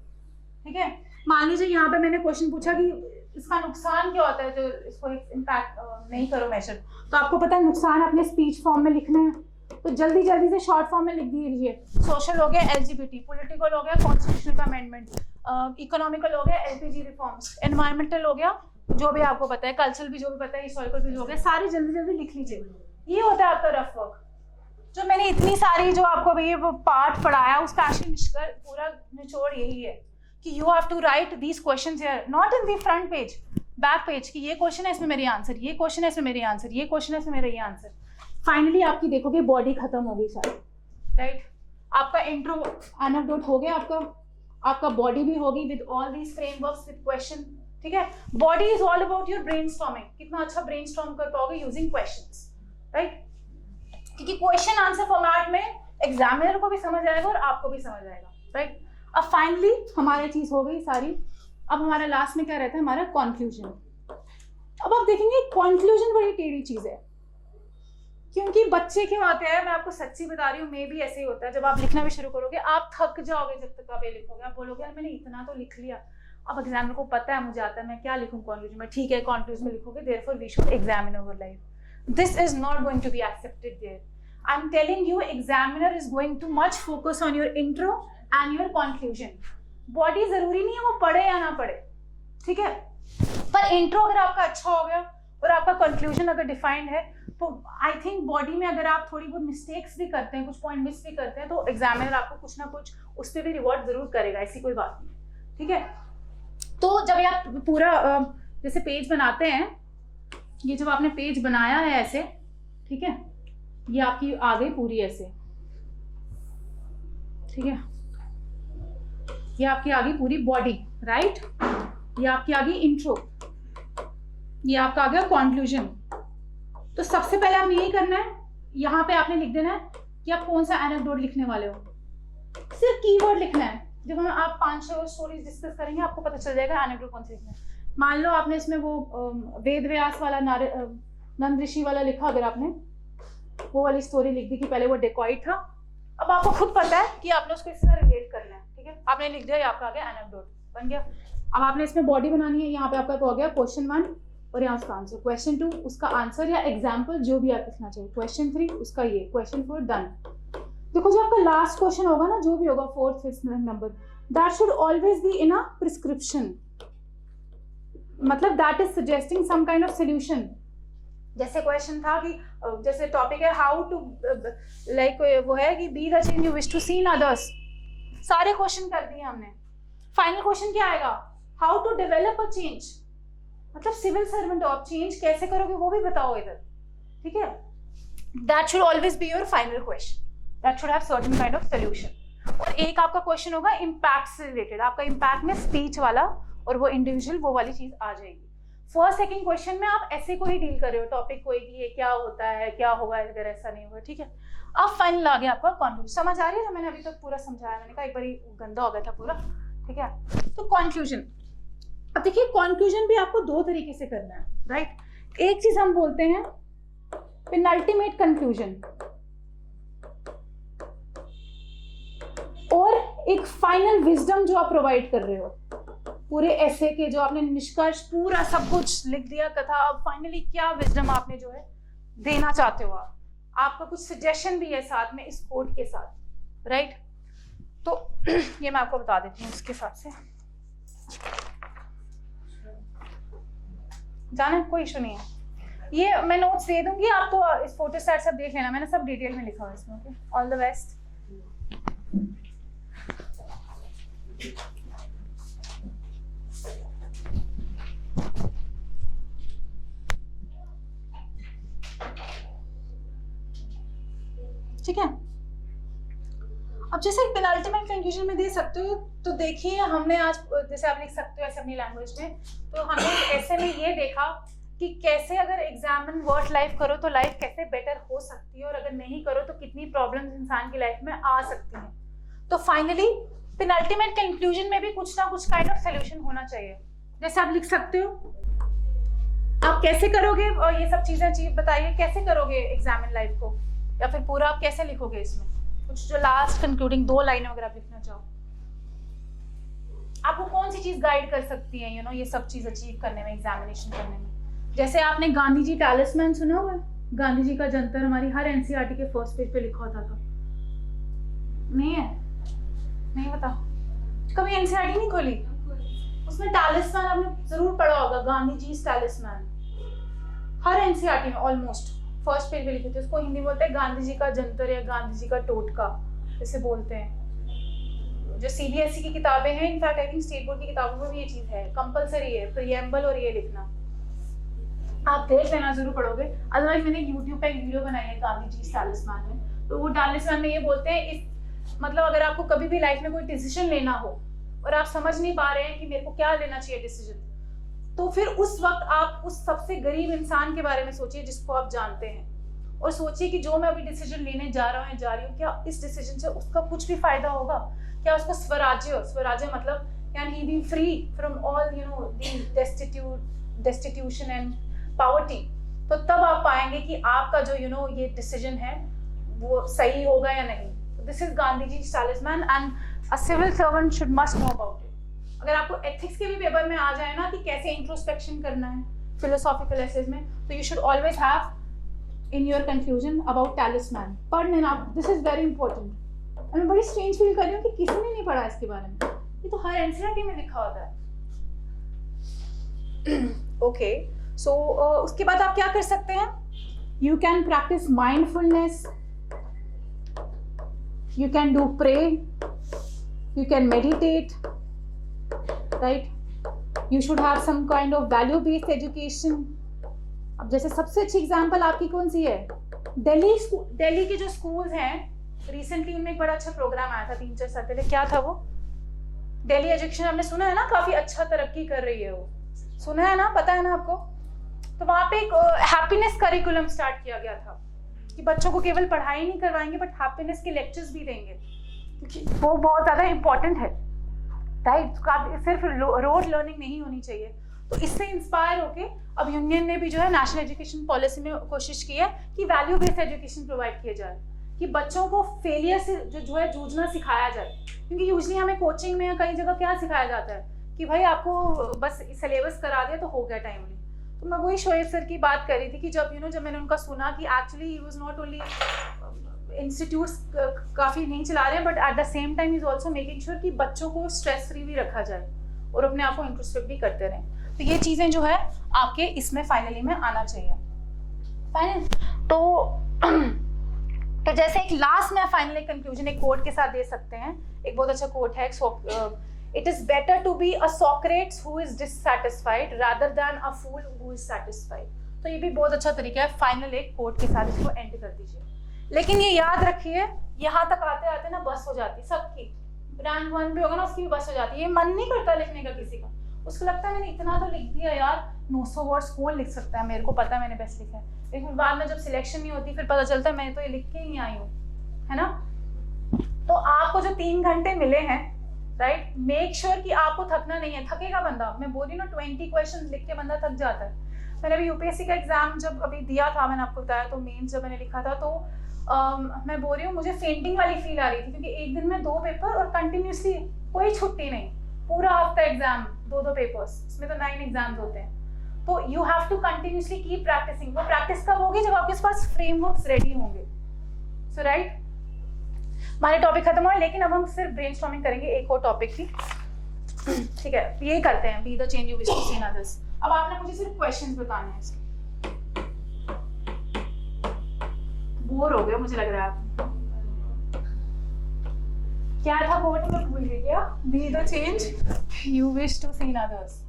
ठीक है। मान लीजिए यहाँ पे मैंने क्वेश्चन पूछा कि इसका नुकसान क्या होता है, जो इसको इम्पैक्ट नहीं करो मेजर, तो आपको पता है नुकसान अपने स्पीच फॉर्म में लिखना है, तो जल्दी जल्दी से शॉर्ट फॉर्म में लिख दीजिए। सोशल हो गया LGBT, पॉलिटिकल हो गया कॉन्स्टिट्यूशनल अमेंडमेंट, इकोनॉमिकल हो गया, एलपीजी रिफॉर्म्स, एनवायरमेंटल हो गया, जो भी आपको पता है, कल्चरल भी जो भी पता है, हिस्टोरिकल भी जो हो गया, सारी जल्दी जल्दी लिख लीजिए। ये होता है आपका रफ वर्क। जो मैंने इतनी सारी जो आपको भाई वो पार्ट पढ़ाया उसका एक्चुअली निष्कर्ष पूरा निचोड़ यही है कि you have to write these questions here, not in the front page, back page, कि ये क्वेश्चन है इसमें मेरी आंसर, ये क्वेश्चन है इसमें मेरी आंसर, ये क्वेश्चन है इसमें मेरा ये आंसर। फाइनली आपकी देखोगे बॉडी खत्म हो गई सारी, राइट। आपका इंट्रो एनेक्डोट हो गया, आपका बॉडी भी होगी with all these frameworks with question, ठीक है। Body is all about your brainstorming, कितना अच्छा ब्रेनस्टॉर्म कर पाओगे यूजिंग क्वेश्चंस, राइट। क्योंकि क्वेश्चन आंसर फॉर्मेट में एग्जामिनर को भी समझ आएगा और आपको भी समझ आएगा, राइट। अब फाइनली हमारी चीज हो गई सारी। अब हमारा लास्ट में क्या रहता है, हमारा कंक्लूजन। अब आप देखेंगे कंक्लूजन बड़ी टेढ़ी चीज है, क्योंकि बच्चे क्यों आते हैं, मैं आपको सच्ची बता रही हूँ, मे भी ऐसे ही होता है। जब आप लिखना भी शुरू करोगे आप थक जाओगे, जब तक आप ये लिखोगे आप बोलोगे यार मैंने इतना तो लिख लिया, अब एग्जामिनर को पता है मुझे आता है, मैं क्या लिखूं कंक्लूजन में। ठीक है, कंक्लूजन में लिखोगे, therefore we should examine our life, this is not going to be accepted there. I'm telling you, examiner is going to much focus on your intro and your conclusion. Body जरूरी नहीं है वो पढ़े या ना पढ़े, ठीक है, पर इंट्रो अगर आपका अच्छा हो गया और आपका कंक्लूजन अगर डिफाइंड है तो आई थिंक बॉडी में अगर आप थोड़ी बहुत मिस्टेक्स भी करते हैं, कुछ पॉइंट मिस भी करते हैं, तो एग्जामिनर आपको कुछ ना कुछ उस पर भी रिवॉर्ड जरूर करेगा, ऐसी कोई बात नहीं, ठीक है। तो जब आप पूरा जैसे पेज बनाते हैं, ये जब आपने पेज बनाया है ऐसे, ठीक है, ये आपकी आ गई पूरी ऐसे, ठीक है, ये आपकी आ गई पूरी बॉडी, राइट। ये आपकी आ गई इंट्रो, ये आपका आ गया कंक्लूजन। तो सबसे पहले आपने यही करना है, यहाँ पे आपने लिख देना है कि आप कौन सा एनेक्डोट लिखने वाले हो, सिर्फ कीवर्ड लिखना है। जब हम आप 5-6 स्टोरीज डिस्कस करेंगे आपको पता चल जाएगा एनेक्डोट कौन सा लिखना है। मान लो आपने इसमें वो वेद व्यास वाला नंद ऋषि वाला लिखा, अगर आपने वो वाली स्टोरी लिख दी कि पहले वो डेकॉइट था, अब आपको खुद पता है कि आपने उसको इससे रिलेट करना है, ठीक है, आपने लिख दिया, ये आपका आ गया एनेक्डोट बन गया। अब आपने इसमें बॉडी बनानी है, यहाँ पे आपका हो गया क्वेश्चन 1 और यहाँ उसका आंसर, क्वेश्चन 2 उसका आंसर या एग्जाम्पल जो भी आप लिखना चाहिए, क्वेश्चन 3 उसका ये, क्वेश्चन 4 डन। देखो जो आपका लास्ट क्वेश्चन होगा ना, जो भी होगा 4th 5th नंबर, that should always be in a prescription, मतलब that is suggesting some kind of solution. जैसे क्वेश्चन था कि जैसे टॉपिक है हाउ टू लाइक वो है कि be the change you wish to see in others, सारे क्वेश्चन कर दिए हमने। फाइनल क्वेश्चन क्या आएगा, how to develop a change, मतलब सिविल सर्वेंट हो आप, चेंज कैसे करोगे वो भी बताओ इधर, ठीक है। That should always be your final question, that should have certain kind of solution. और एक आपका क्वेश्चन होगा इम्पैक्ट से रिलेटेड, आपका इम्पैक्ट में स्पीच वाला और वो इंडिविजुअल वो वाली चीज आ जाएगी। फर्स्ट सेकंड क्वेश्चन में आप ऐसे को ही डील कर रहे हो, टॉपिक कोई कि ये क्या होता है, क्या होगा अगर ऐसा नहीं होगा, ठीक है। अब फाइनल आ गया आपका कंक्लूजन, समझ आ रही है जो मैंने अभी तक पूरा समझाया, मैंने कहा एक बार गंदा हो गया था पूरा, ठीक है। तो कंक्लूजन, अब देखिए कंक्लूजन भी आपको 2 तरीके से करना है, राइट। एक चीज हम बोलते हैं पेनल्टीमेट कंक्लूजन, और एक फाइनल विजडम जो आप प्रोवाइड कर रहे हो पूरे ऐसे के, जो आपने निष्कर्ष पूरा सब कुछ लिख दिया कथा, अब फाइनली क्या विजडम आपने जो है देना चाहते हो, आपका कुछ सजेशन भी है साथ में इस कोड के साथ, राइट। तो ये मैं आपको बता देती हूँ उसके हिसाब से, जाना कोई इशू नहीं है, ये मैं नोट्स दे दूंगी आपको, इस फोटो सेट सब देख लेना, मैंने सब डिटेल में लिखा हुआ है इसमें, ओके। All the best. ठीक है, अब जैसे पेनल्टीमेट कंक्लूजन में दे सकते हो, तो देखिए हमने आज जैसे आप लिख सकते हो ऐसे अपनी लैंग्वेज में, तो हमने ऐसे में ये देखा कि कैसे अगर एग्जामिन वर्ड लाइफ करो तो लाइफ कैसे बेटर हो सकती है, और अगर नहीं करो तो कितनी प्रॉब्लम्स इंसान की लाइफ में आ सकती हैं। तो फाइनली पेनल्टीमेट कंक्लूजन में भी कुछ ना कुछ काइंड ऑफ सोल्यूशन होना चाहिए। जैसे आप लिख सकते हो, आप कैसे करोगे और ये सब चीजें अचीव बताइए, कैसे करोगे एग्जामिन लाइफ को, या फिर पूरा आप कैसे लिखोगे इसमें, कुछ जो लास्ट कंक्लूडिंग 2 लाइनें अगर आप लिखना चाहो, आपको कौन सी चीज गाइड कर सकती है, यू नो, ये सब चीज अचीव करने में, एग्जामिनेशन करने में। जैसे आपने गांधी जी टैलिस्मैन सुना हुआ है, गांधी जी का जंतर हमारी हर एनसीईआरटी के फर्स्ट पेज पे लिखा होता था, नहीं है, नहीं पता, कभी एनसीईआरटी नहीं खोली? उसमें टैलिस्मैन आपने जरूर पढ़ा होगा, गांधी जी टैलिस्मैन। हर एनसीईआरटी में ऑलमोस्ट फर्स्ट पेज पे लिखे थे उसको। हिंदी बोलते हैं गांधी जी का जंतर या गांधी जी का टोटका, इसे बोलते हैं। जो सीबीएसई की किताबें हैं, in fact I think state board की किताबों में भी ये चीज है, कंपलसरी है प्रीएम्बल और ये लिखना। आप देख लेना, जरूर पढ़ोगे। अदरवाइज मैंने यूट्यूब पे एक वीडियो बनाई है गांधी जी टैलिस्मैन में, तो वो टैलिस्मैन में ये बोलते हैं इस मतलब अगर आपको कभी भी लाइफ में कोई डिसीजन लेना हो और आप समझ नहीं पा रहे हैं कि मेरे को क्या लेना चाहिए डिसीजन, तो फिर उस वक्त आप उस सबसे गरीब इंसान के बारे में सोचिए जिसको आप जानते हैं, और सोचिए कि जो मैं अभी डिसीजन लेने जा रहा हूँ या जा रही हूँ, क्या इस डिसीजन से उसका कुछ भी फायदा होगा? क्या उसको स्वराज्य मतलब can he B free from all the destitution and poverty? तो तब आप पाएंगे कि आपका जो ये डिसीजन है वो सही होगा या नहीं। This is Gandhi ji talisman and a civil servant should must know about it. अगर आपको एथिक्स के भी पेपर में आ जाए ना कि कैसे इंट्रोस्पेक्शन करना है फिलोसॉफिकल एसेज में, तो you should always have in your confusion about टैलिस्मैन। पढ़ लेना, दिस इज वेरी इंपॉर्टेंट। मैं बड़ी स्ट्रेंज फील कर रही हूँ कि किसी ने नहीं पढ़ा इसके बारे में, ये तो हर एनसीईआरटी में लिखा होता है। ओके, सो उसके बाद आप क्या कर सकते हैं? You can practice mindfulness, you can do pray, you can meditate, right? You should have some kind of value based education. अब जैसे सबसे अच्छी एग्जांपल आपकी कौन सी है? दिल्ली के जो स्कूल्स हैं, रिसेंटली उनमें एक बड़ा अच्छा प्रोग्राम आया था 3-4 साल पहले। क्या था वो? दिल्ली एजुकेशन, आपने सुना है ना? काफी अच्छा तरक्की कर रही है वो, सुना है ना? पता है ना आपको? तो वहाँ पे एक हैप्पीनेस करिकुलम स्टार्ट किया गया था कि बच्चों को केवल पढ़ाई नहीं करवाएंगे बट हैप्पीनेस के लेक्चर्स भी देंगे, क्योंकि वो बहुत ज़्यादा इम्पोर्टेंट है, राइट? सिर्फ रोड लर्निंग नहीं होनी चाहिए। तो इससे इंस्पायर होके अब यूनियन ने भी जो है नेशनल एजुकेशन पॉलिसी में कोशिश की है कि वैल्यू बेस्ड एजुकेशन प्रोवाइड किया जाए, कि बच्चों को फेलियर से जो है जूझना सिखाया जाए। क्योंकि यूजली हमें कोचिंग में या कई जगह क्या सिखाया जाता है कि भाई आपको बस सिलेबस करा दिया तो हो गया टाइमली। तो मैं वही शोएब सर की बात कर रही थी कि जब जब मैंने उनका सुना कि actually he was not only institutes काफ़ी नहीं चला रहे हैं but at the same time is also making sure कि बच्चों को स्ट्रेस फ्री भी रखा जाए और अपने आप को इंट्रोस्पेक्ट भी करते रहें। तो ये चीज़ें जो है आपके इसमें फाइनली में आना चाहिए। फाइनल तो जैसे एक लास्ट में फाइनली कंक्लूजन एक कोट के साथ दे सकते हैं। एक बहुत अच्छा कोट है, It is better to be a Socrates who is dissatisfied rather than a fool who is satisfied। तो ये भी बहुत अच्छा तरीका है। फाइनल एक कोट के साथ इसको एंड कर दीजिए। लेकिन ये याद रखिए, यहाँ तक आते आते ना बस हो जाती है सबकी। रैंक 1 भी होगा ना, उसकी भी बस हो जाती है। ये मन नहीं करता लिखने का किसी का, उसको लगता है मैंने इतना तो लिख दिया यार, 900 वर्ड्स कौन लिख सकता है, मेरे को पता है मैंने बेस्ट लिखा है। लेकिन बाद में जब सिलेक्शन नहीं होती फिर पता चलता है मैं तो ये लिख के ही नहीं आई हूँ, है ना? तो आपको जो 3 घंटे मिले हैं, राइट, मेक श्योर कि आपको थकना नहीं है। थकेगा बंदा, मैं बोल रही हूँ ना 20 क्वेश्चन लिख के बंदा थक जाता है। मैंने अभी यूपीएससी का एग्जाम जब अभी दिया था, मैंने आपको बताया, तो मेंस जब मैंने लिखा था तो मैं बोल रही हूँ मुझे फेंटिंग वाली फील आ रही थी, क्योंकि एक दिन में 2 पेपर और कंटिन्यूसली कोई छुट्टी नहीं, पूरा हफ्ता एग्जाम, 2 पेपर्स, इसमें तो 9 एग्जाम्स होते हैं। तो you have to continuously keep practising. वो प्रैक्टिस कब होगी? जब आपके पास फ्रेमवर्क्स रेडी होंगे। सो राइट, हमारे टॉपिक खत्म हुआ, लेकिन अब हम सिर्फ ब्रेनस्टॉर्मिंग करेंगे एक और टॉपिक की, ठीक है? ये करते हैं, be the change you wish to see in others. अब आपने मुझे सिर्फ क्वेश्चंस बताने हैं इसके। बोर हो गए मुझे लग रहा है आप। क्या था कोट में, भूल गई क्या? Be the change you wish to see in others.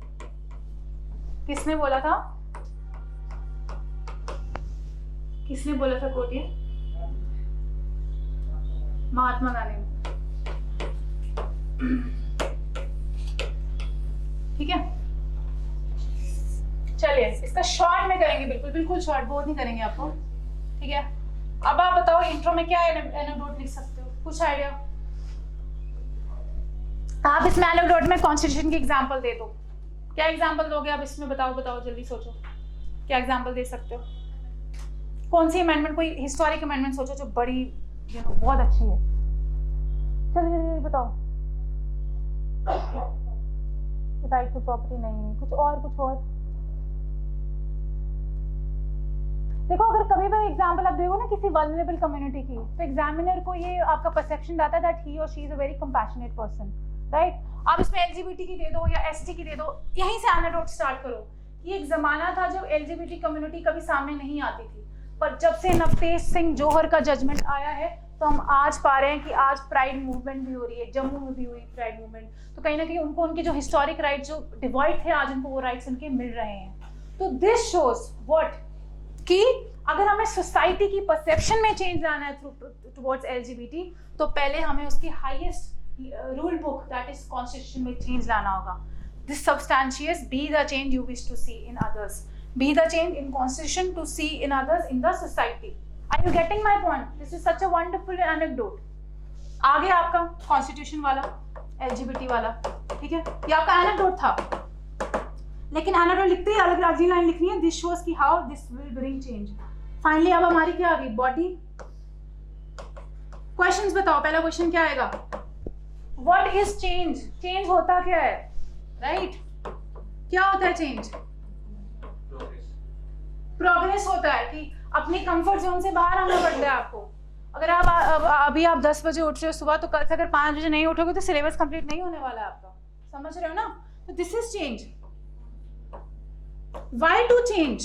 किसने बोला था? किसने बोला था कोट ये? महात्मा गांधी। ठीक है, चलिए इसका शॉर्ट में करेंगे, बिल्कुल बिल्कुल शॉर्ट, बहुत नहीं करेंगे आपको, ठीक है? अब आप बताओ इंट्रो में क्या एनेक्डोट लिख सकते हो, कुछ आइडिया? आप इसमें एनेक्डोट में कॉन्स्टिट्यूशन की एग्जांपल दे दो। क्या एग्जांपल दोगे आप इसमें? बताओ जल्दी सोचो, क्या एग्जांपल दे सकते हो? कौन सी अमेंडमेंट, कोई हिस्टोरिक अमेंडमेंट सोचो जो बड़ी बहुत अच्छी है। चलिए बताओ। राइट टू प्रॉपर्टी नहीं, कुछ और। देखो, अगर कभी भी एग्जांपल आप देखो ना किसी वल्नरेबल कम्युनिटी की, तो एग्जामिनर को ये आपका परसेप्शन आता है दैट ही और she is a very compassionate person, right? आप इसमें LGBT की दे दो या ST की दे दो, यहीं से एनेक्डोट स्टार्ट करो। ये एक जमाना था जब LGBT कम्युनिटी कभी सामने नहीं आती थी, पर जब से नवतेज सिंह जौहर का जजमेंट आया है तो हम आज पा रहे हैं कि आज प्राइड मूवमेंट भी हो रही है, जम्मू में भी हुई प्राइड मूवमेंट। तो कहीं ना कहीं उनको उनके जो हिस्टोरिक राइट्स जो डिवाइड थे, आज उनको वो राइट्स उनके मिल रहे हैं। तो दिस शोज व्हाट कि अगर हमें सोसाइटी की परसेप्शन में चेंज लाना है टुवर्ड्स LGBT, तो पहले हमें उसकी highest rule book that is constitution में चेंज लाना होगा। This substantious be the change you wish to see in others, be the change in constitution to see in others in the society. Are you getting my point? This is such a wonderful anecdote. आगे आपका constitution वाला LGBT वाला, ठीक है, ये आपका anecdote था, लेकिन एनेक्डोट लिखते ही अलग अगली लाइन लिखनी है, दिस शोज की how this will bring change. Finally अब हमारी क्या आ गई? बॉडी। क्वेश्चंस बताओ, पहला क्वेश्चन क्या आएगा? What is change? चेंज होता क्या है? राइट क्या होता है चेंज? प्रोग्रेस होता है कि अपनी कंफर्ट जोन से बाहर आना पड़ता है आपको। अगर आप अभी आप 10 बजे उठ रहे हो सुबह, तो कल से अगर 5 बजे नहीं उठोगे तो सिलेबस कंप्लीट नहीं होने वाला है आपका, समझ रहे हो ना? तो this is change. Why to change?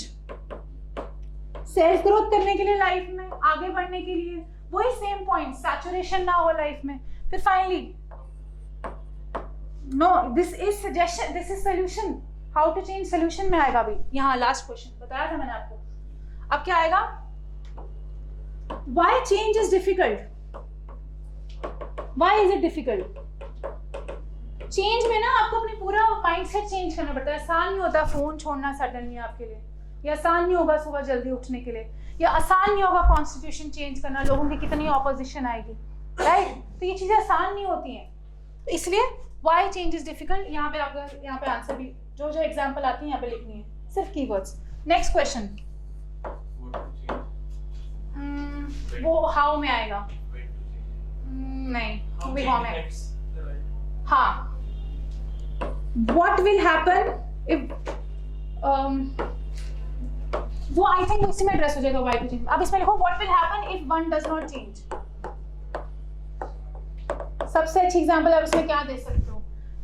Self growth करने के लिए, लाइफ में आगे बढ़ने के लिए, वही सेम पॉइंट, सैचुरेशन ना हो लाइफ में। फिर finally no, this is suggestion, this is solution. How to change solution में आएगा अभी, यहाँ लास्ट क्वेश्चन बताया था मैंने आपको। अब क्या आएगा? Why change is difficult? Why is it difficult? Change में ना आपको अपनी पूरा माइंडसेट चेंज करना पड़ता है। आसान नहीं होता फोन छोड़ना सडनली आपके लिए, या आसान नहीं होगा सुबह जल्दी उठने के लिए, या आसान नहीं होगा कॉन्स्टिट्यूशन चेंज करना, लोगों की कितनी ऑपोजिशन आएगी, राइट? तो ये चीजें आसान नहीं होती हैं, तो इसलिए व्हाई चेंज इज डिफिकल्ट। यहाँ पे आपका, यहाँ पे आंसर भी जो जो एग्जांपल आती है यहाँ पे लिखनी है, सिर्फ कीवर्ड्स। नेक्स्ट क्वेश्चन, वो हाउ में आएगा? नहीं, वो हाउ में, हाँ, what will happen if वो आई थिंक इसी में एड्रेस हो जाएगा why to change। अब इसमें लिखो what will happen if one does not change। सबसे अच्छी एग्जांपल आप इसमें क्या दे सकते हो?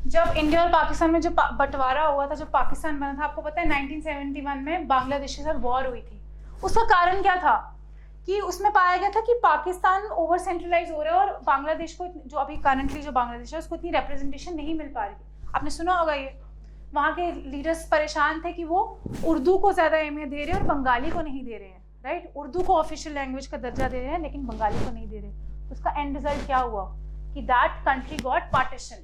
जब इंडिया और पाकिस्तान में जो बंटवारा हुआ था, जब पाकिस्तान बना था, आपको पता है 1971 में बांग्लादेश के साथ वॉर हुई थी। उसका कारण क्या था कि उसमें पाया गया था कि पाकिस्तान ओवर सेंट्रलाइज हो रहा है और बांग्लादेश को, जो अभी करंटली जो बांग्लादेश है, उसको इतनी रिप्रेजेंटेशन नहीं मिल पा रही। आपने सुना होगा ये, वहाँ के लीडर्स परेशान थे कि वो उर्दू को ज़्यादा अहमियत दे रहे हैं और बंगाली को नहीं दे रहे हैं, राइट? उर्दू को ऑफिशियल लैंग्वेज का दर्जा दे रहे हैं लेकिन बंगाली को नहीं दे रहे। उसका एंड रिजल्ट क्या हुआ कि that country got partition,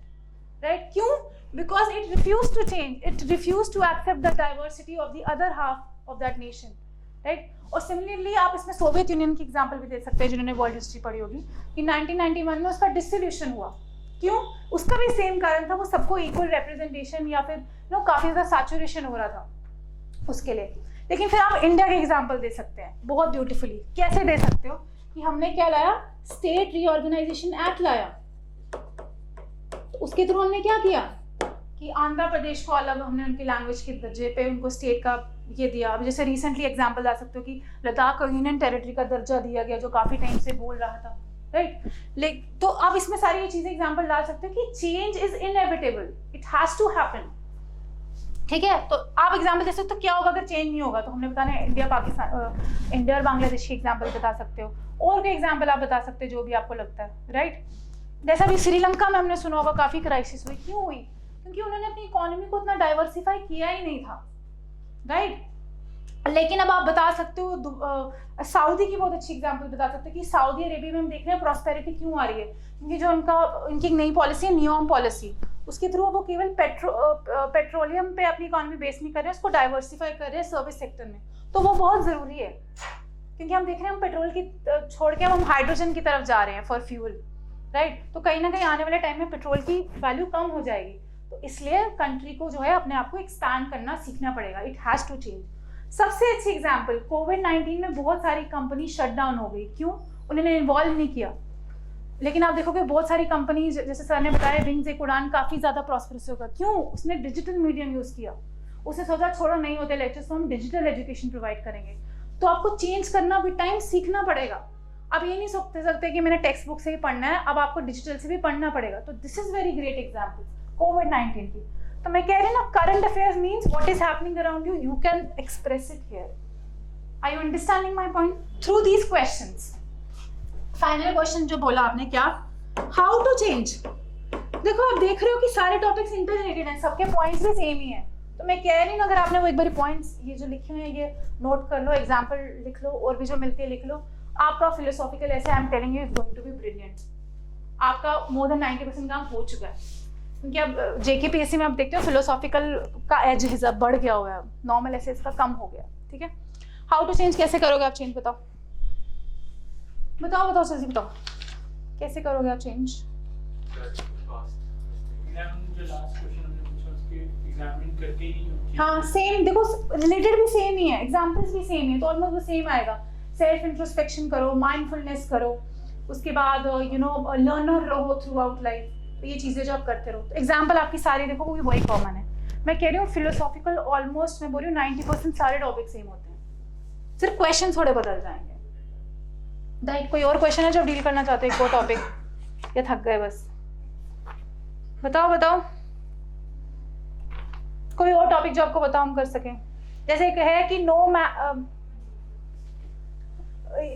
right? क्यों? Because it refuse to change, it refuse to accept the diversity of the other half of that nation, right? और सिमिलरली आप इसमें सोवियत यूनियन की एग्जांपल भी दे सकते हैं, जिन्होंने वर्ल्ड हिस्ट्री पढ़ी होगी, कि 1991 में उसका डिसोल्यूशन हुआ। क्यों? उसका भी सेम कारण था, वो सबको इक्वल रिप्रेजेंटेशन या फिर काफी ज्यादा सैचुरेशन हो रहा था उसके लिए। लेकिन फिर आप इंडिया के एग्जांपल दे सकते हैं बहुत ब्यूटीफुली। कैसे दे सकते हो? कि हमने क्या लाया? स्टेट रीऑर्गेनाइजेशन एक्ट लाया। तो उसके थ्रू हमने क्या किया कि आंध्र प्रदेश को अलग, हमने उनकी लैंग्वेज के दर्जे पे उनको स्टेट का ये दिया। अब जैसे रिसेंटली एग्जांपल ला सकते हो कि लद्दाख को यूनियन टेरिटरी का दर्जा दिया गया, जो काफी टाइम से बोल रहा था, राइट? तो आप इसमें सारी ये चीजें एग्जांपल ला सकते हो कि change is inevitable, it has to happen, ठीक है? तो आप एग्जांपल दे सकते हो क्या होगा अगर चेंज नहीं होगा। तो हमने बताना है इंडिया पाकिस्तान, इंडिया और बांग्लादेश की एग्जांपल बता सकते हो, और कोई एग्जांपल आप बता सकते हो जो भी आपको लगता है, राइट? जैसा अभी श्रीलंका में हमने सुना होगा काफी क्राइसिस हुई। क्यों हुई? क्योंकि उन्होंने अपनी इकोनॉमी को उतना डाइवर्सिफाई किया ही नहीं था, राइट? लेकिन अब आप बता सकते हो, सऊदी की बहुत अच्छी एग्जांपल बता सकते हो कि सऊदी अरेबिया में हम देख रहे हैं प्रॉस्पेरिटी क्यों आ रही है, क्योंकि जो उनकी नई पॉलिसी है, नियोम पॉलिसी, उसके थ्रू वो केवल पेट्रोलियम पे अपनी इकोनॉमी बेस नहीं कर रहे हैं, उसको डाइवर्सिफाई कर रहे हैं सर्विस सेक्टर में। तो वो बहुत ज़रूरी है, क्योंकि हम देख रहे हैं हम पेट्रोल की छोड़ के हम हाइड्रोजन की तरफ जा रहे हैं फॉर फ्यूल, राइट? तो कहीं ना कहीं आने वाले टाइम में पेट्रोल की वैल्यू कम हो जाएगी। तो इसलिए कंट्री को जो है अपने आप को एक्सपैंड करना सीखना पड़ेगा, इट हैज़ टू चेंज। सबसे अच्छी एग्जांपल, कोविड-19 में बहुत सारी कंपनी शट डाउन हो गई। क्यों? उन्होंने इन्वॉल्व नहीं किया। लेकिन आप देखोगे बहुत सारी कंपनी, जैसे सर ने बताया, विंग्स एक उड़ान काफ़ी ज़्यादा प्रॉस्परस होगा। क्यों? उसने डिजिटल मीडियम यूज़ किया। उसने सोचा छोड़ो नहीं होते लेक्चर्स, तो हम डिजिटल एजुकेशन प्रोवाइड करेंगे। तो आपको चेंज करना भी टाइम सीखना पड़ेगा। अब ये नहीं सोच सकते कि मैंने टेक्स्ट बुक से ही पढ़ना है, अब आपको डिजिटल से भी पढ़ना पड़ेगा। तो this is very great example. कोविड-19 की। तो मैं कह रही हूँ ना, current affairs means what is happening around you, you can express it here. Are you understanding my point through these questions? Final question जो बोला आपने, क्या हाउ टू चेंज। देखो आप देख रहे हो कि सारे टॉपिक्स इंटर रिलेटेड हैं, सबके पॉइंट्स भी सेम ही हैं। तो मैं कह रही हूँ अगर आपने वो एक बार पॉइंट्स ये जो लिखे हुए हैं ये नोट कर लो, एग्जाम्पल लिख लो, और भी जो मिलती है लिख लो, आपका philosophical essay I am telling you is going to be brilliant. आपका मोर देन 90% काम हो चुका है, क्योंकि अब JKPSC में आप देखते हो फिलोसॉफिकल का एज हिसाब बढ़ गया हुआ है, नॉर्मल ऐसे इसका कम हो गया। ठीक है, हाउ टू चेंज, कैसे करोगे आप चेंज, बताओ बताओ बताओ जल्दी बताओ, कैसे करोगे आप चेंज? हाँ सेम, देखो रिलेटेड भी सेम ही है, एग्जाम्पल्स भी सेम है, तो ऑलमोस्ट वो सेम आएगा। सेल्फ इंट्रोस्पेक्शन करो, माइंडफुलनेस करो, उसके बाद यू नो लर्नर रहो थ्रू आउट लाइफ, तो ये चीज़ें जो आप करते रहो। तो एग्जाम्पल आपकी सारी देखो वो भी वही कॉमन है। मैं कह रही हूँ फिलोसॉफिकल ऑलमोस्ट, मैं बोल रही हूँ 90% सारे टॉपिक सेम होते हैं, सिर्फ क्वेश्चन थोड़े बदल जाएंगे। राइट, कोई और क्वेश्चन है जो डील करना चाहते हैं, एक और टॉपिक, या थक गए बस? बताओ बताओ, कोई और टॉपिक जो आपको बताओ हम कर सकें। जैसे एक है कि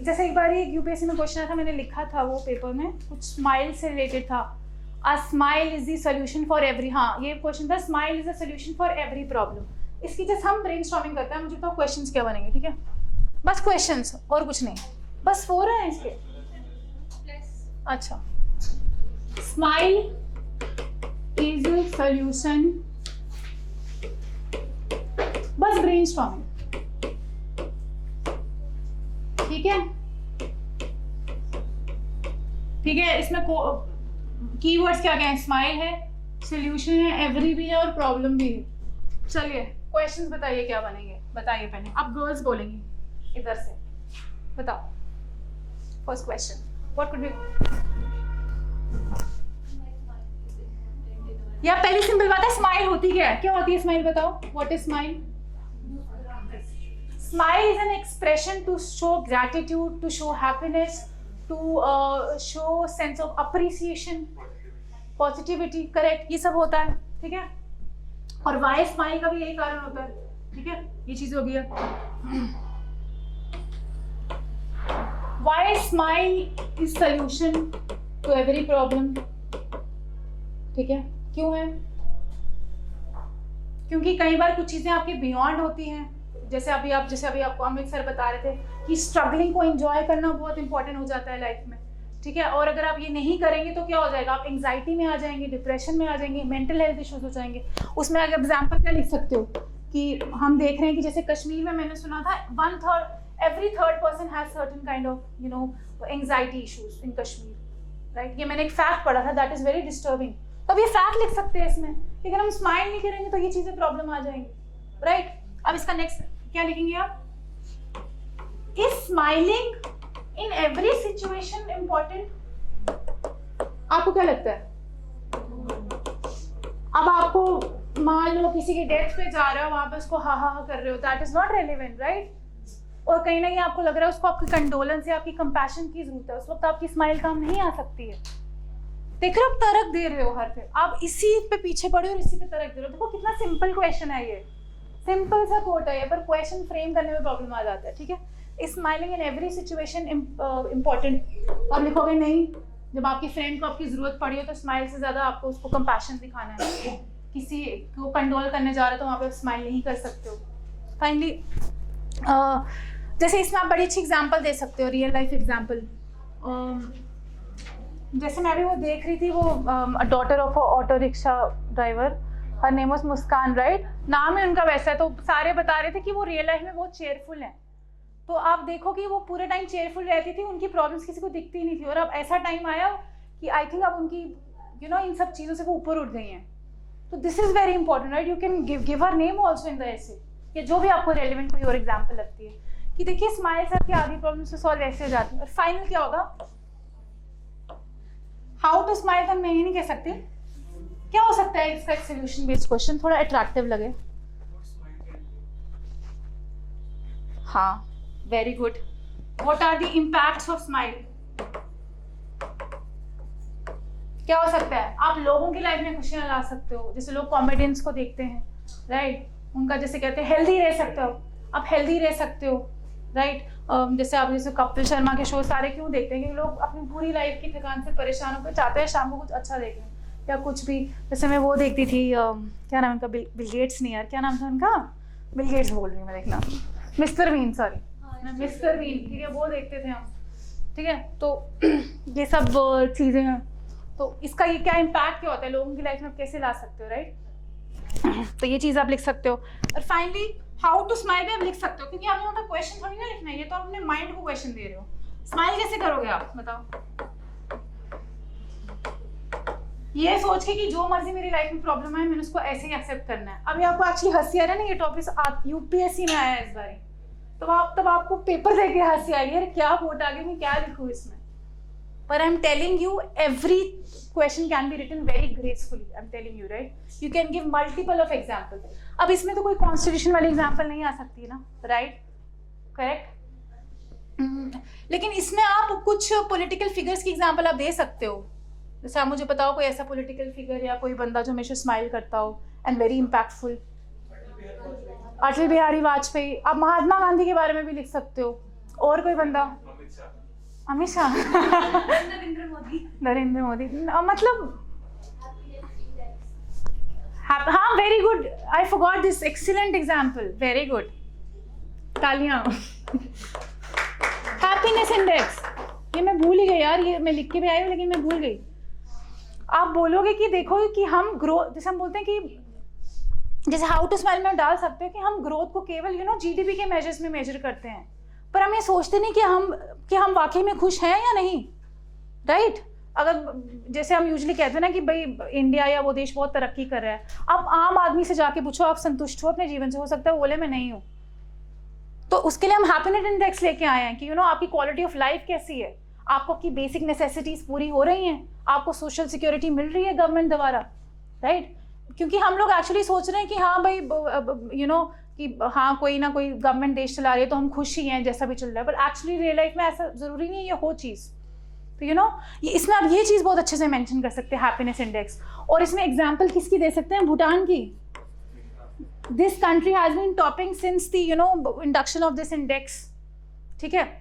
जैसे एक बार UPSC में क्वेश्चन आया था, मैंने लिखा था वो पेपर में, कुछ स्माइल से रिलेटेड था। A smile is the solution for every, हाँ ये क्वेश्चन था, smile is the solution for every problem. इसकी जैसे हम ब्रेनस्टॉर्मिंग करते हैं, मुझे तो क्वेश्चंस क्या बनेंगे, ठीक है, बस क्वेश्चंस और कुछ नहीं, बस 4 हैं इसके। अच्छा, स्माइल इज सोल्यूशन, बस ब्रेनस्टॉर्मिंग, ठीक है ठीक है। इसमें कीवर्ड्स क्या क्या है, स्माइल है, सोल्यूशन है, एवरी भी है और प्रॉब्लम भी है। चलिए क्वेश्चंस बताइए क्या बनेंगे, बताइए पहले आप गर्ल्स बोलेंगी इधर से, बताओ first question what could be. या पहली सिंपल बात है, स्माइल होती क्या है, क्या होती है स्माइल, बताओ what is smile. Smile is an expression to show gratitude, to show happiness, to show sense of appreciation, positivity, correct, ये सब होता है, ठीक है। और why smile का भी यही कारण होता है, ठीक है, ये चीज हो गई है। Why smile is solution to every problem, ठीक है, क्यों है? क्योंकि कई बार कुछ चीजें आपके बियॉन्ड होती हैं, जैसे अभी आपको अमित सर बता रहे थे कि स्ट्रगलिंग को एंजॉय करना बहुत इंपॉर्टेंट हो जाता है लाइफ में, ठीक है। और अगर आप ये नहीं करेंगे तो क्या हो जाएगा, आप एंजाइटी में आ जाएंगे, डिप्रेशन में आ जाएंगे, मेंटल हेल्थ इश्यूज हो जाएंगे। उसमें अगर एग्जांपल क्या लिख सकते हो कि हम देख रहे हैं कि जैसे कश्मीर में मैंने सुना था every third person has certain kind of you know anxiety issues in Kashmir, right. ये मैंने एक फैक्ट पढ़ा था, दैट इज वेरी डिस्टर्बिंग। तो अब ये फैक्ट लिख सकते हैं इसमें, लेकिन हम स्माइल नहीं करेंगे तो ये चीजें प्रॉब्लम आ जाएंगी, राइट। अब इसका नेक्स्ट क्या लिखेंगे आप, is smiling in every situation important. आपको क्या लगता है, अब आपको मान लो किसी की डेथ पे जा रहे हो, वहां पे उसको हा हा हा कर रहे हो, that is not relevant, right. और कहीं ना कहीं आपको लग रहा है उसको आपकी कंडोलेंस या आपकी कंपैशन की जरूरत है, उस वक्त आपकी स्माइल काम नहीं आ सकती है। देख रहे हो, आप तरक दे रहे हो हर पे, आप इसी पे पीछे पड़े हो और इसी पे तरक दे रहे हो। देखो कितना सिंपल क्वेश्चन है ये, सिंपल सा कोट है, पर क्वेश्चन फ्रेम करने में प्रॉब्लम आ जाता है, ठीक है। Smiling in every situation important. आप लिखोगे नहीं, जब आपकी फ्रेंड को आपकी जरूरत पड़ी हो तो स्माइल से ज्यादा आपको उसको कंपैशन दिखाना है, किसी को कंडोल करने जा रहे हो तो वहाँ पे स्माइल नहीं कर सकते हो। फाइनली जैसे इसमें आप बड़ी अच्छी एग्जांपल दे सकते हो, रियल लाइफ एग्जांपल। जैसे मैं अभी वो देख रही थी, वो daughter of auto rickshaw driver, her name was Muskan, right, नाम है उनका वैसा है। तो सारे बता रहे थे कि वो रियल लाइफ में बहुत चेयरफुल हैं। तो आप देखो कि वो पूरे टाइम चेयरफुल रहती थी, उनकी प्रॉब्लम्स किसी को दिखती नहीं थी। और अब ऐसा टाइम आया कि आई थिंक अब उनकी इन सब चीज़ों से वो ऊपर उठ गई हैं। तो this is very important, right. You can give her name also in the ऐसे, या जो भी आपको रेलिवेंट कोई और एग्जाम्पल लगती है कि देखिए स्माइल से आपकी आधी प्रॉब्लम से सॉल्व ऐसे हो जाती है। और फाइनल क्या होगा, हाउ टू स्माइल का मैं ये नहीं कह सकती, क्या हो सकता है इसका एक सोल्यूशन बेस्ड क्वेश्चन, थोड़ा अट्रैक्टिव लगे। हाँ, very good. What are the impacts of smile, क्या हो सकता है, आप लोगों की लाइफ में खुशियाँ ला सकते हो, जैसे लोग कॉमेडियंस को देखते हैं, राइट, उनका जैसे कहते हैं हेल्दी रह सकते हो आप, हेल्दी रह सकते हो, राइट। जैसे आप जैसे कपिल शर्मा के शो सारे क्यों देखते हैं, क्योंकि लोग अपनी पूरी लाइफ की थकान से परेशान होकर चाहते हैं शाम को कुछ अच्छा देखें, या कुछ भी। जैसे मैं वो देखती थी, क्या नाम उनका, बिल गेट्स नहीं यार, क्या नाम था उनका, बिल गेट्स बोल रही हूँ मैं, देखना, mister Bean, sorry, mister Bean, ठीक है, वो देखते थे हम, ठीक है। तो ये सब चीज़ें हैं, तो इसका ये क्या इम्पैक्ट क्या होता है लोगों की लाइफ में, आप कैसे ला सकते हो, राइट। तो ये चीज़ आप लिख सकते हो। और फाइनली हाउ टू स्माइल भी आप लिख सकते हो, क्योंकि आपने उनका क्वेश्चन थोड़ी ना लिखना है, ये तो आप अपने माइंड को क्वेश्चन दे रहे हो। स्माइल कैसे करोगे आप, बताओ। ये सोच के कि जो मर्जी मेरी लाइफ में प्रॉब्लम है मैंने उसको ऐसे ही एक्सेप्ट करना है। अभी आपको एक्चुअली हंसी आ रहा है ना, ये टॉपिक यूपीएससी में आया है इस बार, तब आपको पेपर देख के हंसी आ रही है, क्या वोट आ गई, मैं क्या लिखूँ इसमें। But I'm telling you, every question can be written very gracefully. I'm telling you, right? You can give multiple of examples. अब इसमें तो कोई constitution वाली example नहीं आ सकती ना, right? Correct? लेकिन इसमें आप कुछ political figures की example आप दे सकते हो। जैसे आप मुझे बताओ कोई ऐसा political figure या कोई बंदा जो हमेशा smile करता हो and very impactful। Atal Bihari Vajpayee. आप महात्मा गांधी के बारे में भी लिख सकते हो। और कोई बंदा? अमित शाह। नरेंद्र मोदी। मतलब हाँ, very good, I forgot this, excellent example, very good, तालियां। हैप्पीनेस इंडेक्स, ये मैं भूल ही गई यार, ये मैं लिख के भी आई हूँ लेकिन मैं भूल गई। आप बोलोगे कि देखो कि हम ग्रोथ, जैसे हम बोलते हैं कि जैसे हाउ टू स्माइल में डाल सकते हैं कि हम ग्रोथ को केवल जीडीपी के मेजर्स में मेजर करते हैं, पर हम ये सोचते नहीं कि हम वाकई में खुश हैं या नहीं, राइट। अगर जैसे हम यूजुअली कहते हैं ना कि भाई इंडिया या वो देश बहुत तरक्की कर रहा है, आप आम आदमी से जाके पूछो आप संतुष्ट हो अपने जीवन से, हो सकता है वो बोले मैं नहीं हूँ। तो उसके लिए हम हैप्पीनेस इंडेक्स लेके आए हैं कि आपकी क्वालिटी ऑफ लाइफ कैसी है, आपको आपकी बेसिक नेसेसिटीज पूरी हो रही हैं, आपको सोशल सिक्योरिटी मिल रही है गवर्नमेंट द्वारा, राइट। क्योंकि हम लोग एक्चुअली सोच रहे हैं कि हाँ भाई कि हाँ कोई ना कोई गवर्नमेंट देश चला रही है तो हम खुश ही हैं जैसा भी चल रहा है, पर एक्चुअली रियल लाइफ में ऐसा ज़रूरी नहीं है ये हो चीज़। तो ये इसमें आप ये चीज़ बहुत अच्छे से मेंशन कर सकते हैं हैप्पीनेस इंडेक्स। और इसमें एग्जांपल किसकी दे सकते हैं? भूटान की। This country has been topping since the induction of this index, ठीक है।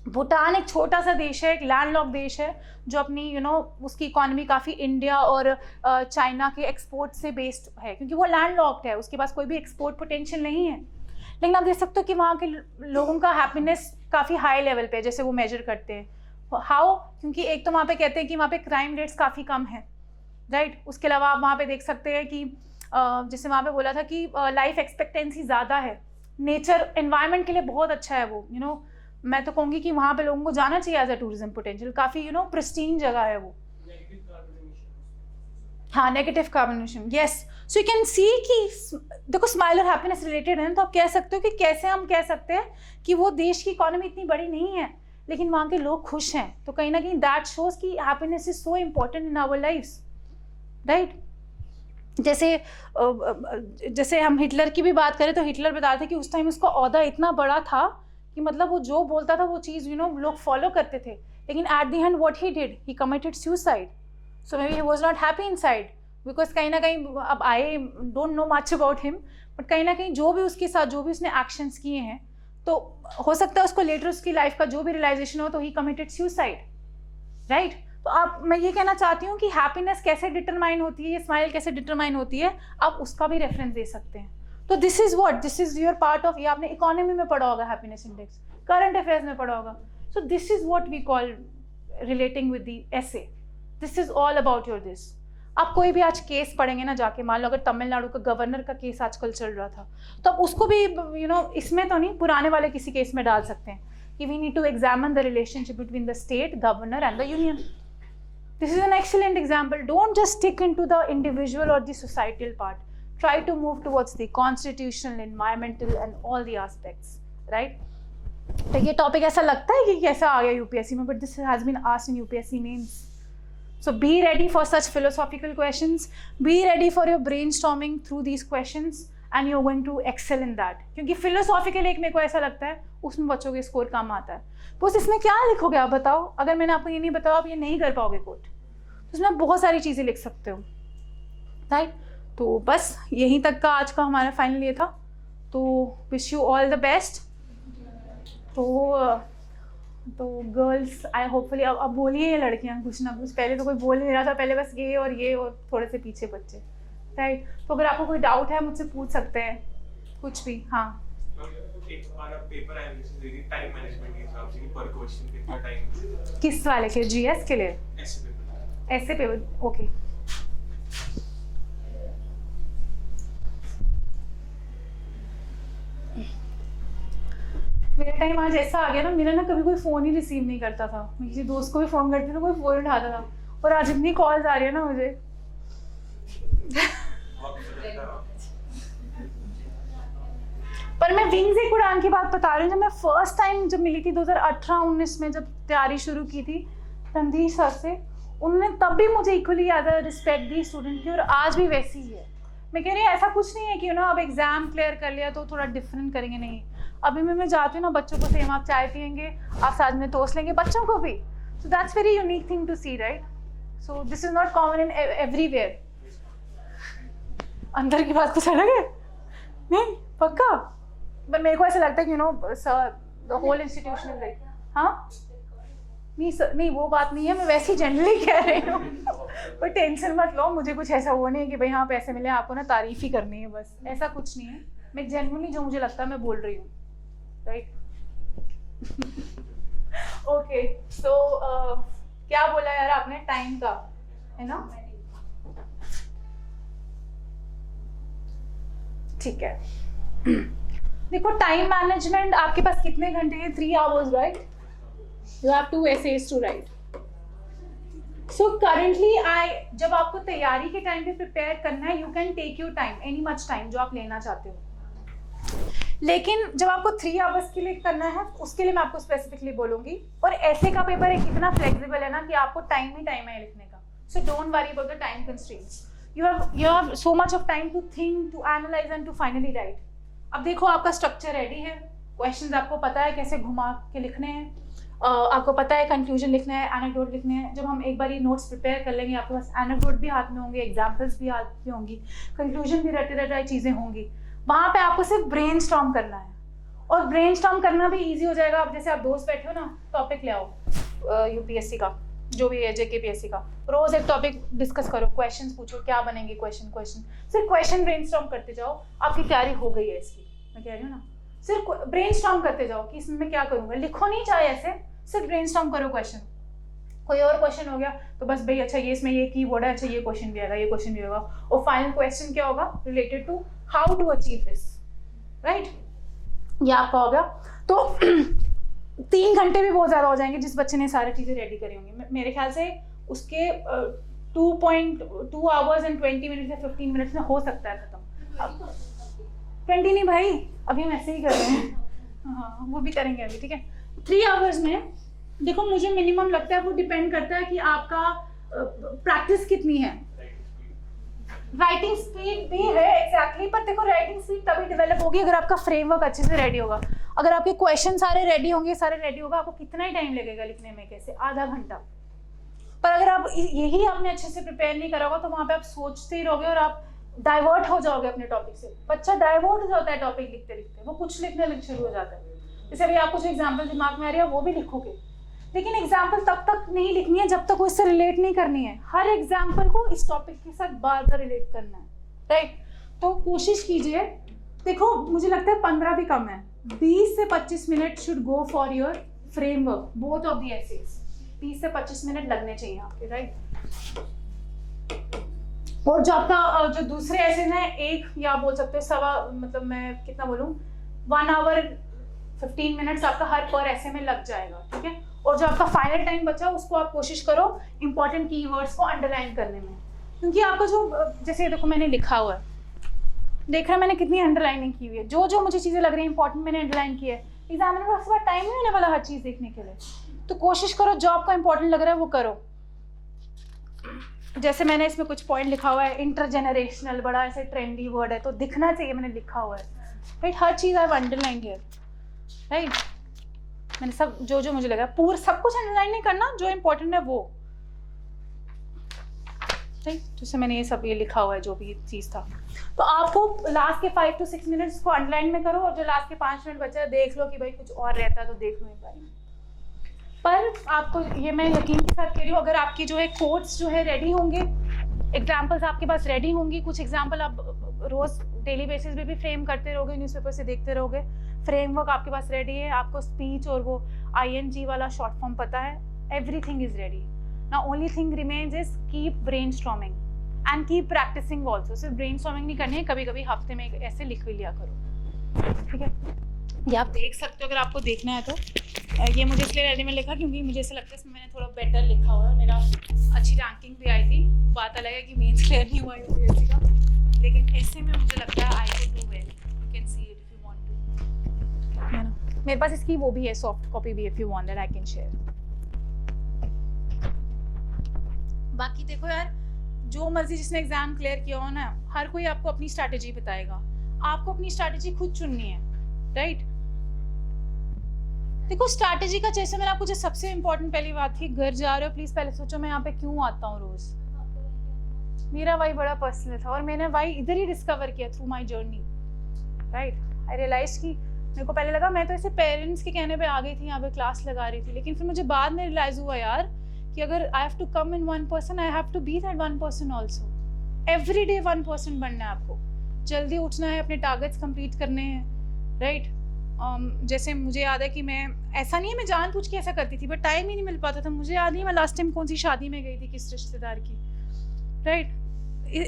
भूटान एक छोटा सा देश है, एक लैंडलॉक देश है जो अपनी उसकी इकोनॉमी काफ़ी इंडिया और चाइना के एक्सपोर्ट से बेस्ड है, क्योंकि वो लैंडलॉक्ड है, उसके पास कोई भी एक्सपोर्ट पोटेंशियल नहीं है। लेकिन आप देख सकते हो कि वहाँ के लोगों का हैप्पीनेस काफ़ी हाई लेवल पे है, जैसे वो मेजर करते हैं। हाउ? क्योंकि एक तो वहाँ पे कहते हैं कि वहाँ पे क्राइम रेट्स काफ़ी कम है, राइट। उसके अलावा आप वहाँ पे देख सकते हैं कि जैसे वहाँ पे बोला था कि लाइफ एक्सपेक्टेंसी ज़्यादा है, नेचर एनवायरनमेंट के लिए बहुत अच्छा है वो। मैं तो कहूँगी कि वहाँ पे लोगों को जाना चाहिए एज अ टूरिज्म पोटेंशियल, काफ़ी प्रिस्टीन जगह है वो। हाँ, negative carbon emission, yes. So you can सी कि देखो स्माइल और हैप्पीनेस रिलेटेड है, तो आप कह सकते हो कि कैसे हम कह सकते हैं कि वो देश की इकोनॉमी इतनी बड़ी नहीं है लेकिन वहाँ के लोग खुश हैं, तो कहीं ना कहीं दैट शोज कि happiness is so important in our lifes, right. जैसे हम हिटलर की भी बात करें तो हिटलर बताते थे कि उस टाइम उसका ओहदा इतना बड़ा था कि मतलब वो जो बोलता था वो चीज़ लोग फॉलो करते थे, लेकिन at the end what he did, he committed suicide. So may be he was not happy inside, because कहीं ना कहीं, अब I don't know much about him, but कहीं ना कहीं जो भी उसके साथ जो भी उसने एक्शंस किए हैं, तो हो सकता है उसको लेटर उसकी लाइफ का जो भी रियलाइजेशन हो तो ही कमिटेड सुसाइड, राइट। तो मैं ये कहना चाहती हूँ कि हैप्पीनेस कैसे डिटरमाइन होती है, ये स्माइल कैसे डिटरमाइन होती है, आप उसका भी रेफरेंस दे सकते हैं। तो this is your part of, ये आपने इकोनॉमी में पढ़ा होगा हैप्पीनेस इंडेक्स, करंट अफेयर्स में पढ़ा होगा। So this is what we call relating with the essay, this is all about your this. आप कोई भी आज केस पढ़ेंगे ना जाके, मान लो अगर तमिलनाडु का गवर्नर का केस आजकल चल रहा था, तो आप उसको भी इसमें तो नहीं, पुराने वाले किसी केस में डाल सकते हैं कि we need to examine the relationship between the state, governor and the union. This is an excellent example. Don't just stick into the individual और the societal part, try to move towards the constitutional, environmental and all the aspects, right? तो ये topic ऐसा लगता है कि कैसा आ गया UPSC में, but this has been asked in UPSC mains. So be ready for such philosophical questions, be ready for your brainstorming through these questions and you're going to excel in that. क्योंकि philosophical एक मेरे को ऐसा लगता है उसमें बच्चों के स्कोर कम आता है। बस इसमें क्या लिखोगे आप बताओ? अगर मैंने आपको ये नहीं बताया आप ये नहीं कर पाओगे कोट। उसमें बहुत सारी चीज़ें लिख सकते हो, राइट। तो बस यहीं तक का आज का हमारा फाइनल ये था। तो wish you all the best. तो गर्ल्स आई होपफुली अब बोलिए ये लड़कियां कुछ ना कुछ, पहले तो कोई बोल नहीं रहा था, पहले बस ये और थोड़े से पीछे बच्चे, राइट। तो अगर आपको कोई डाउट है मुझसे पूछ सकते हैं कुछ भी। हाँ, एक हमारा पेपर एनालिसिस दे दी टाइम मैनेजमेंट के हिसाब से कि पर क्वेश्चन कितना टाइम, किस वाले के, जीएस के लिए? ऐसे पेपर, ओके। मेरा टाइम आज ऐसा आ गया ना, मेरा ना कभी कोई फ़ोन ही रिसीव नहीं करता था, मैं किसी दोस्त को भी फ़ोन करती थी कोई फ़ोन उठाता था, और आज इतनी कॉल्स आ रही है ना मुझे। पर मैं विंग्स एक उड़ान की बात बता रही हूँ। जब मैं फर्स्ट टाइम जब मिली थी 2018-19 में, जब तैयारी शुरू की थी रणधीर सर से, उन्होंने तब भी मुझे इक्वली ज़्यादा रिस्पेक्ट दी स्टूडेंट की, और आज भी वैसी ही है। मैं कह रही हूँ ऐसा कुछ नहीं है कि अब एग्ज़ाम क्लियर कर लिया तो थोड़ा डिफरेंट करेंगे, नहीं। अभी मैं जाती हूँ ना, बच्चों को सेम आप चाय पियेंगे, आप साथ में टोस्ट लेंगे, बच्चों को भी। So that's very unique thing to see, right. So this is not common in everywhere. अंदर की बात कुछ अलग है, नहीं पक्का। पर मेरे को ऐसा लगता है कि sir the whole institution is like, हाँ नहीं सर, नहीं वो बात नहीं है, मैं वैसे ही जनरली कह रही हूँ। पर टेंशन मत लो, मुझे कुछ ऐसा वो नहीं है कि भाई हाँ पैसे मिले आपको ना तारीफ ही करनी है, बस ऐसा कुछ नहीं है। मैं जेन्युइनली जो मुझे लगता है मैं बोल रही हूँ, राइट। ओके, सो क्या बोला यार आपने टाइम का, है ना? ठीक है। देखो टाइम मैनेजमेंट, आपके पास कितने घंटे हैं? 3 hours, right? You have 2 essays to write. So currently जब आपको तैयारी के टाइम पे प्रिपेयर करना है, you can take your time, any much time जो आप लेना चाहते हो। लेकिन जब आपको 3 hours के लिए करना है, उसके लिए मैं आपको स्पेसिफिकली बोलूंगी। और ऐसे का पेपर एक इतना फ्लेक्सिबल है ना कि आपको टाइम ही टाइम है लिखने का। So don't worry about the time constraints. You have so much of time to think, to analyse and to finally write. अब देखो आपका स्ट्रक्चर रेडी है, क्वेश्चंस आपको पता है कैसे घुमा के लिखने हैं, आपको पता है कंक्लूजन लिखना है, एनेक्डोट लिखने हैं। जब हम एक बार ये नोट्स प्रिपेयर कर लेंगे, आपके पास एनेक्डोट भी हाथ में होंगे, एग्जाम्पल्स भी हाथ में होंगी, कंक्लूजन भी रटे चीज़ें होंगी। वहाँ पे आपको सिर्फ ब्रेनस्टॉर्म करना है, और ब्रेनस्टॉर्म करना भी इजी हो जाएगा। अब जैसे आप दोस्त बैठे हो ना, टॉपिक ले आओ यूपीएससी का, जो भी है जेकेपीएससी का, रोज एक टॉपिक डिस्कस करो, क्वेश्चंस पूछो क्या बनेंगे, क्वेश्चन सिर्फ क्वेश्चन ब्रेनस्टॉर्म करते जाओ, आपकी तैयारी हो गई है इसकी। मैं कह रही हूँ ना, सिर्फ ब्रेनस्टॉर्म करते जाओ कि इसमें मैं क्या करूँगा, लिखो नहीं चाहे ऐसे, सिर्फ ब्रेनस्टॉर्म करो। क्वेश्चन कोई और क्वेश्चन हो गया तो बस भाई अच्छा ये इसमें ये कीवर्ड है, अच्छा ये क्वेश्चन भी आएगा, ये क्वेश्चन भी होगा, और फाइनल क्वेश्चन क्या होगा related to how to achieve this, right. ये आपका हो गया। तो 3 घंटे भी बहुत ज़्यादा हो जाएंगे जिस बच्चे ने सारी चीज़ें रेडी करी होंगी। मेरे ख्याल से उसके 2 hours and 20 minutes या 15 minutes में हो सकता है खत्म। 20 नहीं भाई, अभी हम ऐसे ही कर रहे हैं, हाँ वो भी करेंगे अभी, ठीक है। 3 hours में देखो मुझे मिनिमम लगता है, वो डिपेंड करता है कि आपका प्रैक्टिस कितनी है, राइटिंग स्पीड भी है एग्जैक्टली। पर देखो राइटिंग स्पीड तभी डेवलप होगी अगर आपका फ्रेमवर्क अच्छे से रेडी होगा। अगर आपके क्वेश्चन सारे रेडी होंगे, सारे रेडी होगा, आपको कितना ही टाइम लगेगा लिखने में, कैसे आधा घंटा। पर अगर आप यही आपने अच्छे से प्रिपेयर नहीं करा होगा तो वहाँ पे आप सोचते ही रहोगे और आप डाइवर्ट हो जाओगे अपने टॉपिक से। बच्चा डाइवर्ट हो जाता है टॉपिक लिखते लिखते, वो कुछ लिखने शुरू हो जाता है। जैसे अभी आपको जो एग्जाम्पल दिमाग में आ रही है वो भी लिखोगे, लेकिन एग्जाम्पल तब तक नहीं लिखनी है जब तक वो इससे रिलेट नहीं करनी है। हर एग्जाम्पल को इस टॉपिक के साथ बार बार रिलेट करना है, राइट। तो कोशिश कीजिए, देखो मुझे लगता है 15 भी कम है, 20 से 25 minute should go for your framework, both of the essays. 20 से 25 मिनट लगने चाहिए आपके, राइट। और जो आपका जो दूसरे एसेज हैं, एक या बोल सकते हैं सवा, मतलब मैं कितना बोलूँ, 1 hour 15 मिनट्स आपका हर पर ऐसे में लग जाएगा, ठीक है। और जो आपका फाइनल टाइम बचा उसको आप कोशिश करो इंपॉर्टेंट कीवर्ड्स को अंडरलाइन करने में, क्योंकि आपका जो जैसे देखो मैंने लिखा हुआ है, देख रहे हैं मैंने कितनी अंडरलाइनिंग की हुई है, जो जो मुझे चीज़ें लग रही हैं इंपॉर्टेंट मैंने अंडरलाइन की है। एग्जामिनर को उसके बाद टाइम नहीं होने वाला हर चीज़ देखने के लिए, तो कोशिश करो जो आपको इंपॉर्टेंट लग रहा है वो करो। जैसे मैंने इसमें कुछ पॉइंट लिखा हुआ है, इंटरजेनरेशनल, बड़ा ऐसे ट्रेंडी वर्ड है तो दिखना चाहिए, मैंने लिखा हुआ है, right. Her cheese I have underlined here, right. मैंने सब जो जो मुझे लगा पूरा सब कुछ अंडरलाइन नहीं करना, जो इम्पोर्टेंट है वो। राइट, जैसे मैंने ये सब ये लिखा हुआ है जो भी चीज़ था। तो आपको लास्ट के 5 to 6 मिनट्स को अंडरलाइन में करो, और जो लास्ट के 5 मिनट बचा देख लो कि भाई कुछ और रहता तो देख लो एक बार। पर आपको ये मैं यकीन के साथ कह रही हूँ, अगर आपकी जो है कोट्स जो है रेडी होंगे, एग्जाम्पल्स आपके पास रेडी होंगी, कुछ एग्जाम्पल आप रोज डेली बेसिस पे भी फ्रेम करते रहोगे, न्यूज़पेपर से देखते रहोगे, फ्रेमवर्क आपके पास रेडी है, आपको स्पीच और वो ING वाला शॉर्ट फॉर्म पता है, everything is ready. Now only thing remains is keep brainstorming and keep practising also. सिर्फ ब्रेनस्टॉर्मिंग नहीं करनी है, कभी कभी हफ्ते में ऐसे लिख भी लिया करो, ठीक है। ये आप देख सकते हो अगर आपको देखना है तो। ये मुझे इसलिए रेडी में लिखा क्योंकि मुझे ऐसा लगता है इसमें मैंने थोड़ा बेटर लिखा हुआ है, मेरा अच्छी रैंकिंग भी आई थी। बात अलग है कि मेंस क्लियर नहीं हुआ UPSC का, लेकिन ऐसे में मुझे लगता है I can do well, you can see it if you want to, है ना। मेरे पास इसकी वो भी है, सॉफ्ट कॉपी भी, if you want that I can share. बाकी देखो यार, जो मर्जी जिसने एग्जाम क्लियर किया हो ना, हर कोई आपको अपनी स्ट्रैटेजी बताएगा, आपको अपनी स्ट्रैटेजी खुद चुननी है, राइट। देखो स्ट्रैटेजी का, जैसे मैंने आपको जो सबसे इंपॉर्टेंट पहली बात थी, घर जा रहे हो प्लीज पहले सोचो मैं यहाँ पे क्यों आता हूँ रोज। मेरा वाई बड़ा पर्सनल था और मैंने वाई इधर ही डिस्कवर किया through my journey, right. I realise कि मेरे को पहले लगा मैं तो ऐसे पेरेंट्स के कहने पे आ गई थी, यहाँ पे क्लास लगा रही थी, लेकिन फिर मुझे बाद में रियलाइज हुआ यार कि अगर I have to come in 1%, I have to be that 1% also. Every day 1% बनना है आपको, जल्दी उठना है, अपने टारगेट्स कंप्लीट करने हैं, राइट। जैसे मुझे याद है कि मैं, ऐसा नहीं है मैं जानबूझ के ऐसा करती थी, बट टाइम ही नहीं मिल पाता था। मुझे याद नहीं मैं लास्ट टाइम कौन सी शादी में गई थी, किस रिश्तेदार की, राइट।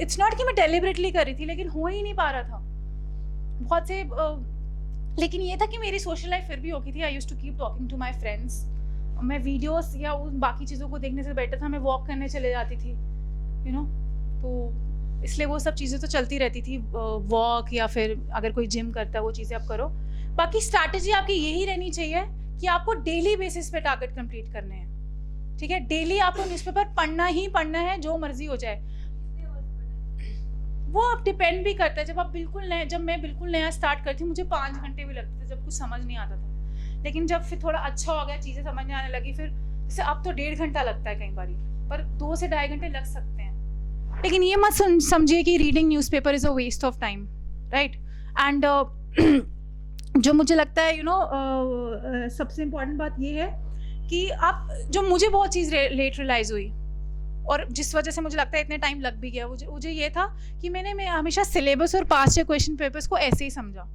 इट्स नॉट कि मैं डेलिबरेटली कर रही थी, लेकिन हो ही नहीं पा रहा था बहुत से। लेकिन ये था कि मेरी सोशल लाइफ फिर भी होती थी। I used to keep talking to my friends. मैं वीडियोस या उन बाकी चीज़ों को देखने से बेटर था मैं वॉक करने चले जाती थी, यू नो। तो इसलिए वो सब चीज़ें तो चलती रहती थी, वॉक या फिर अगर कोई जिम करता है वो चीज़ें आप करो। बाकी स्ट्रैटेजी आपकी यही रहनी चाहिए कि आपको डेली बेसिस पे टारगेट कंप्लीट करने हैं, ठीक है। डेली आपको न्यूज़पेपर पढ़ना ही पढ़ना है, जो मर्जी हो जाए। वो अब डिपेंड भी करता है। जब मैं बिल्कुल नया स्टार्ट करती थी मुझे 5 घंटे भी लगते थे, जब कुछ समझ नहीं आता था। लेकिन जब फिर थोड़ा अच्छा हो गया, चीज़ें समझ में आने लगी, फिर जैसे अब तो 1.5 घंटा लगता है कई बार, पर 2 से 2.5 घंटे लग सकते हैं। लेकिन ये मत समझिए कि reading newspaper is a waste of time, right. And जो मुझे लगता है सबसे इम्पॉर्टेंट बात ये है कि आप, जो मुझे बहुत चीज़ लेट रियलाइज़ हुई और जिस वजह से मुझे लगता है इतने टाइम लग भी गया, मुझे ये था कि मैं हमेशा सिलेबस और पास्ट या क्वेश्चन पेपर्स को ऐसे ही समझा।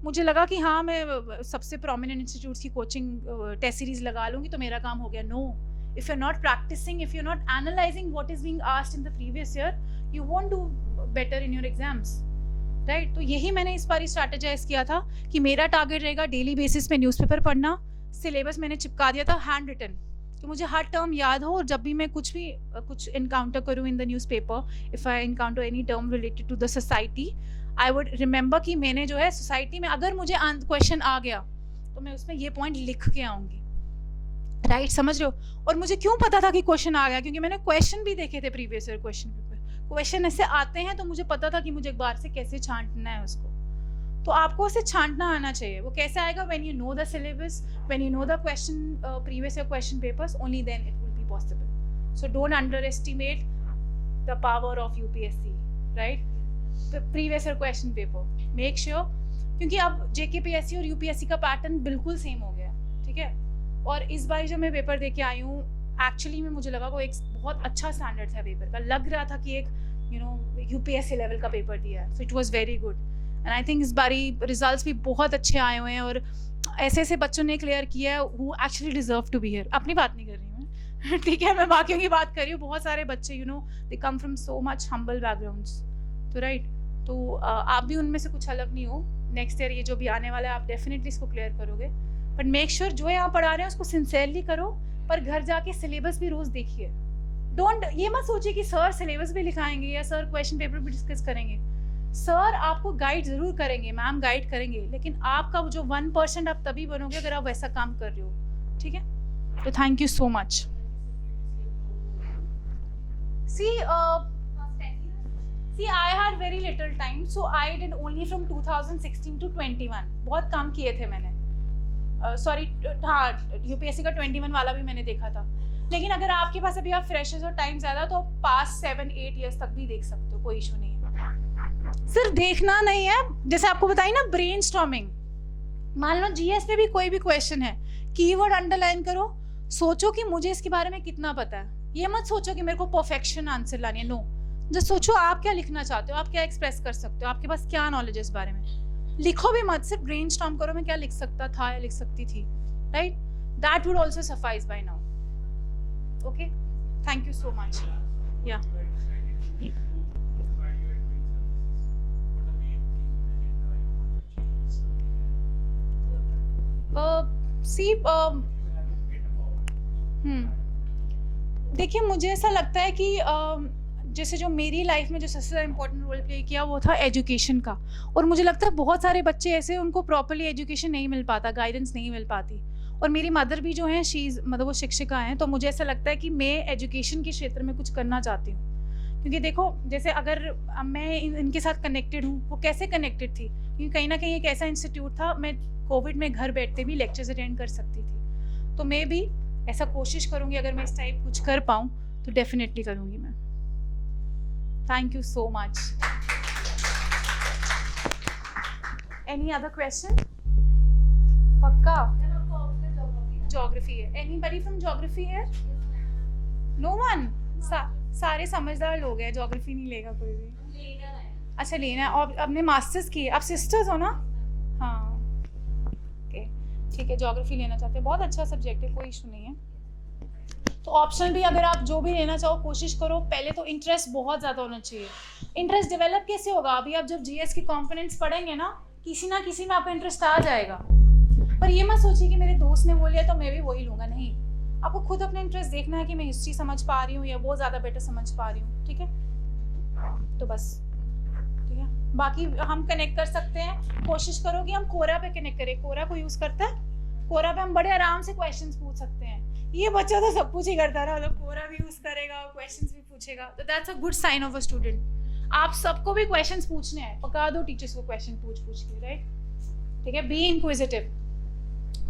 मुझे लगा कि हाँ मैं सबसे प्रोमिनेंट इंस्टीट्यूट्स की कोचिंग टेस्ट सीरीज लगा लूँगी तो मेरा काम हो गया। No, if you are not practising, if you are not analysing what is being asked in the previous year, you won't do better in your exams, right. तो यही मैंने इस बार स्ट्रैटेजाइज किया था कि मेरा टारगेट रहेगा डेली बेसिस पे न्यूज़पेपर पढ़ना। सिलेबस मैंने चिपका दिया था हैंड रिटन, कि मुझे हर टर्म याद हो, और जब भी मैं कुछ इनकाउंटर करूँ in the newspaper, if I encounter any term related to the society, I would remember कि मैंने जो है सोसाइटी में अगर मुझे क्वेश्चन आ गया तो मैं उसमें ये पॉइंट लिख के आऊँगी, राइट। समझ रहे हो। और मुझे क्यों पता था कि क्वेश्चन आ गया, क्योंकि मैंने क्वेश्चन भी देखे थे previous year question paper. Question ऐसे आते हैं तो मुझे पता था कि मुझे एक बार से कैसे छांटना है उसको। तो आपको उसे छांटना आना चाहिए। वो कैसे आएगा? When you know the syllabus, when you know the question, previous year question papers, only then it will be possible. So don't under estimate the power of UPSC, right. Previous year question paper make sure, क्योंकि अब JKPSC और UPSC का pattern बिल्कुल same हो गया, ठीक है। और इस बार जो मैं पेपर दे के आई हूँ, एक्चुअली में मुझे लगा वो एक बहुत अच्छा स्टैंडर्ड था पेपर का। लग रहा था कि एक UPSC लेवल का पेपर दिया है। So it was very good and I think इस बारी रिजल्ट्स भी बहुत अच्छे आए हुए हैं और ऐसे ऐसे बच्चों ने क्लियर किया है who actually deserve to be here. अपनी बात नहीं कर रही हूँ ठीक है, मैं बाकियों की बात कर रही हूँ। बहुत सारे बच्चे they come from so much humble backgrounds, तो राइट। तो आप भी उनमें से कुछ अलग नहीं हो। नेक्स्ट ईयर ये जो भी आने वाला है आप डेफिनेटली इसको क्लियर करोगे, बट मेक श्योर जो यहाँ पढ़ा रहे हैं उसको सिंसियरली करो, पर घर जाके सिलेबस भी रोज देखिए। डोंट ये मत सोचिए कि सर सिलेबस भी लिखाएंगे या सर क्वेश्चन पेपर भी डिस्कस करेंगे। सर आपको गाइड जरूर करेंगे, मैम गाइड करेंगे, लेकिन आपका जो 1% आप तभी बनोगे अगर आप वैसा काम कर रहे हो, ठीक है। तो thank you so much. See, I had very little time, so I did only from 2016 to 21. बहुत काम किए थे मैंने। सॉरी, हाँ UPSC का 21 वाला भी मैंने देखा था। लेकिन अगर आपके पास अभी आप फ्रेशर्स और टाइम ज़्यादा तो पास 7-8 ईयर्स तक भी देख सकते हो, कोई इशू नहीं है। सिर्फ देखना नहीं है, जैसे आपको बताई ना ब्रेनस्टॉर्मिंग, मान लो जीएस पे भी कोई भी क्वेश्चन है, कीवर्ड अंडरलाइन करो, सोचो कि मुझे इसके बारे में कितना पता है। ये मत सोचो कि मेरे को परफेक्शन आंसर लानी है, नो, जस्ट सोचो आप क्या लिखना चाहते हो, आप क्या एक्सप्रेस कर सकते हो, आपके पास क्या नॉलेज है इस बारे में। लिखो भी मत, सिर्फ ब्रेनस्टॉर्म करो मैं क्या लिख सकता था या लिख सकती थी, right? That would also suffice by now. Okay, thank you so much. या देखिए मुझे ऐसा लगता है कि जैसे जो मेरी लाइफ में जो सबसे ज़्यादा इम्पोर्टेंट रोल प्ले किया वो था एजुकेशन का। और मुझे लगता है बहुत सारे बच्चे ऐसे उनको प्रॉपर्ली एजुकेशन नहीं मिल पाता, गाइडेंस नहीं मिल पाती। और मेरी मदर भी जो हैं मतलब वो शिक्षिका हैं, तो मुझे ऐसा लगता है कि मैं एजुकेशन के क्षेत्र में कुछ करना चाहती हूँ। क्योंकि देखो जैसे अगर मैं इनके साथ कनेक्टेड हूँ, वो कैसे कनेक्टेड थी, क्योंकि कहीं ना कहीं एक ऐसा इंस्टीट्यूट था, मैं कोविड में घर बैठते भी लेक्चर्स अटेंड कर सकती थी। तो मैं भी ऐसा कोशिश करूँगी, अगर मैं इस टाइप कुछ कर पाऊँ तो डेफिनेटली करूँगी मैं। Thank you so much. Any other question? पक्का ज्योग्राफी है। एनीबडी फ्रॉम ज्योग्राफी है? No one? सारे समझदार लोग हैं, ज्योग्राफी नहीं लेगा कोई भी। अच्छा लेना है, और अपने मास्टर्स की, आप सिस्टर्स हो ना? हाँ ओके ठीक है, ज्योग्राफी लेना चाहते हैं, बहुत अच्छा सब्जेक्ट है, कोई इशू नहीं है। तो ऑप्शन भी अगर आप जो भी लेना चाहो कोशिश करो, पहले तो इंटरेस्ट बहुत ज़्यादा होना चाहिए। इंटरेस्ट डेवलप कैसे होगा? अभी आप जब जीएस के कंपोनेंट्स पढ़ेंगे ना किसी में आपका इंटरेस्ट आ जाएगा। पर ये मत सोचिए कि मेरे दोस्त ने वो लिया तो मैं भी वही लूँगा, नहीं। आपको खुद अपना इंटरेस्ट देखना है कि मैं हिस्ट्री समझ पा रही हूँ या वो ज़्यादा बेटर समझ पा रही हूँ, ठीक है? तो बस ठीक है, बाकी हम कनेक्ट कर सकते हैं। कोशिश करो कि हम कोरा पे कनेक्ट करें। कोरा को यूज़ करता है, कोरा पे हम बड़े आराम से क्वेश्चंस पूछ सकते हैं। ये बच्चा तो सब कुछ ही करता रहा, मतलब कोरा भी यूज़ करेगा, क्वेश्चंस भी पूछेगा, तो that's a good sign of a student. आप सबको भी क्वेश्चंस पूछने हैं, पका दो टीचर्स को क्वेश्चन पूछ के, राइट? ठीक है, बी इंक्विजिटिव।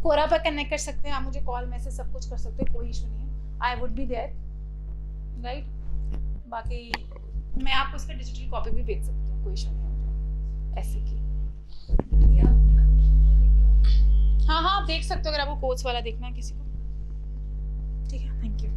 कोरा पर कनेक्ट कर सकते हैं आप, मुझे कॉल मैसेज सब कुछ कर सकते हैं, कोई इशू नहीं है। I would be there, right? बाकी मैं आपको इसका डिजिटल कॉपी भी भेज सकती हूँ, कोई इशू नहीं है ऐसे की। हाँ आप देख सकते हो अगर आपको कोर्स वाला देखना है किसी को। ठीक है, थैंक यू।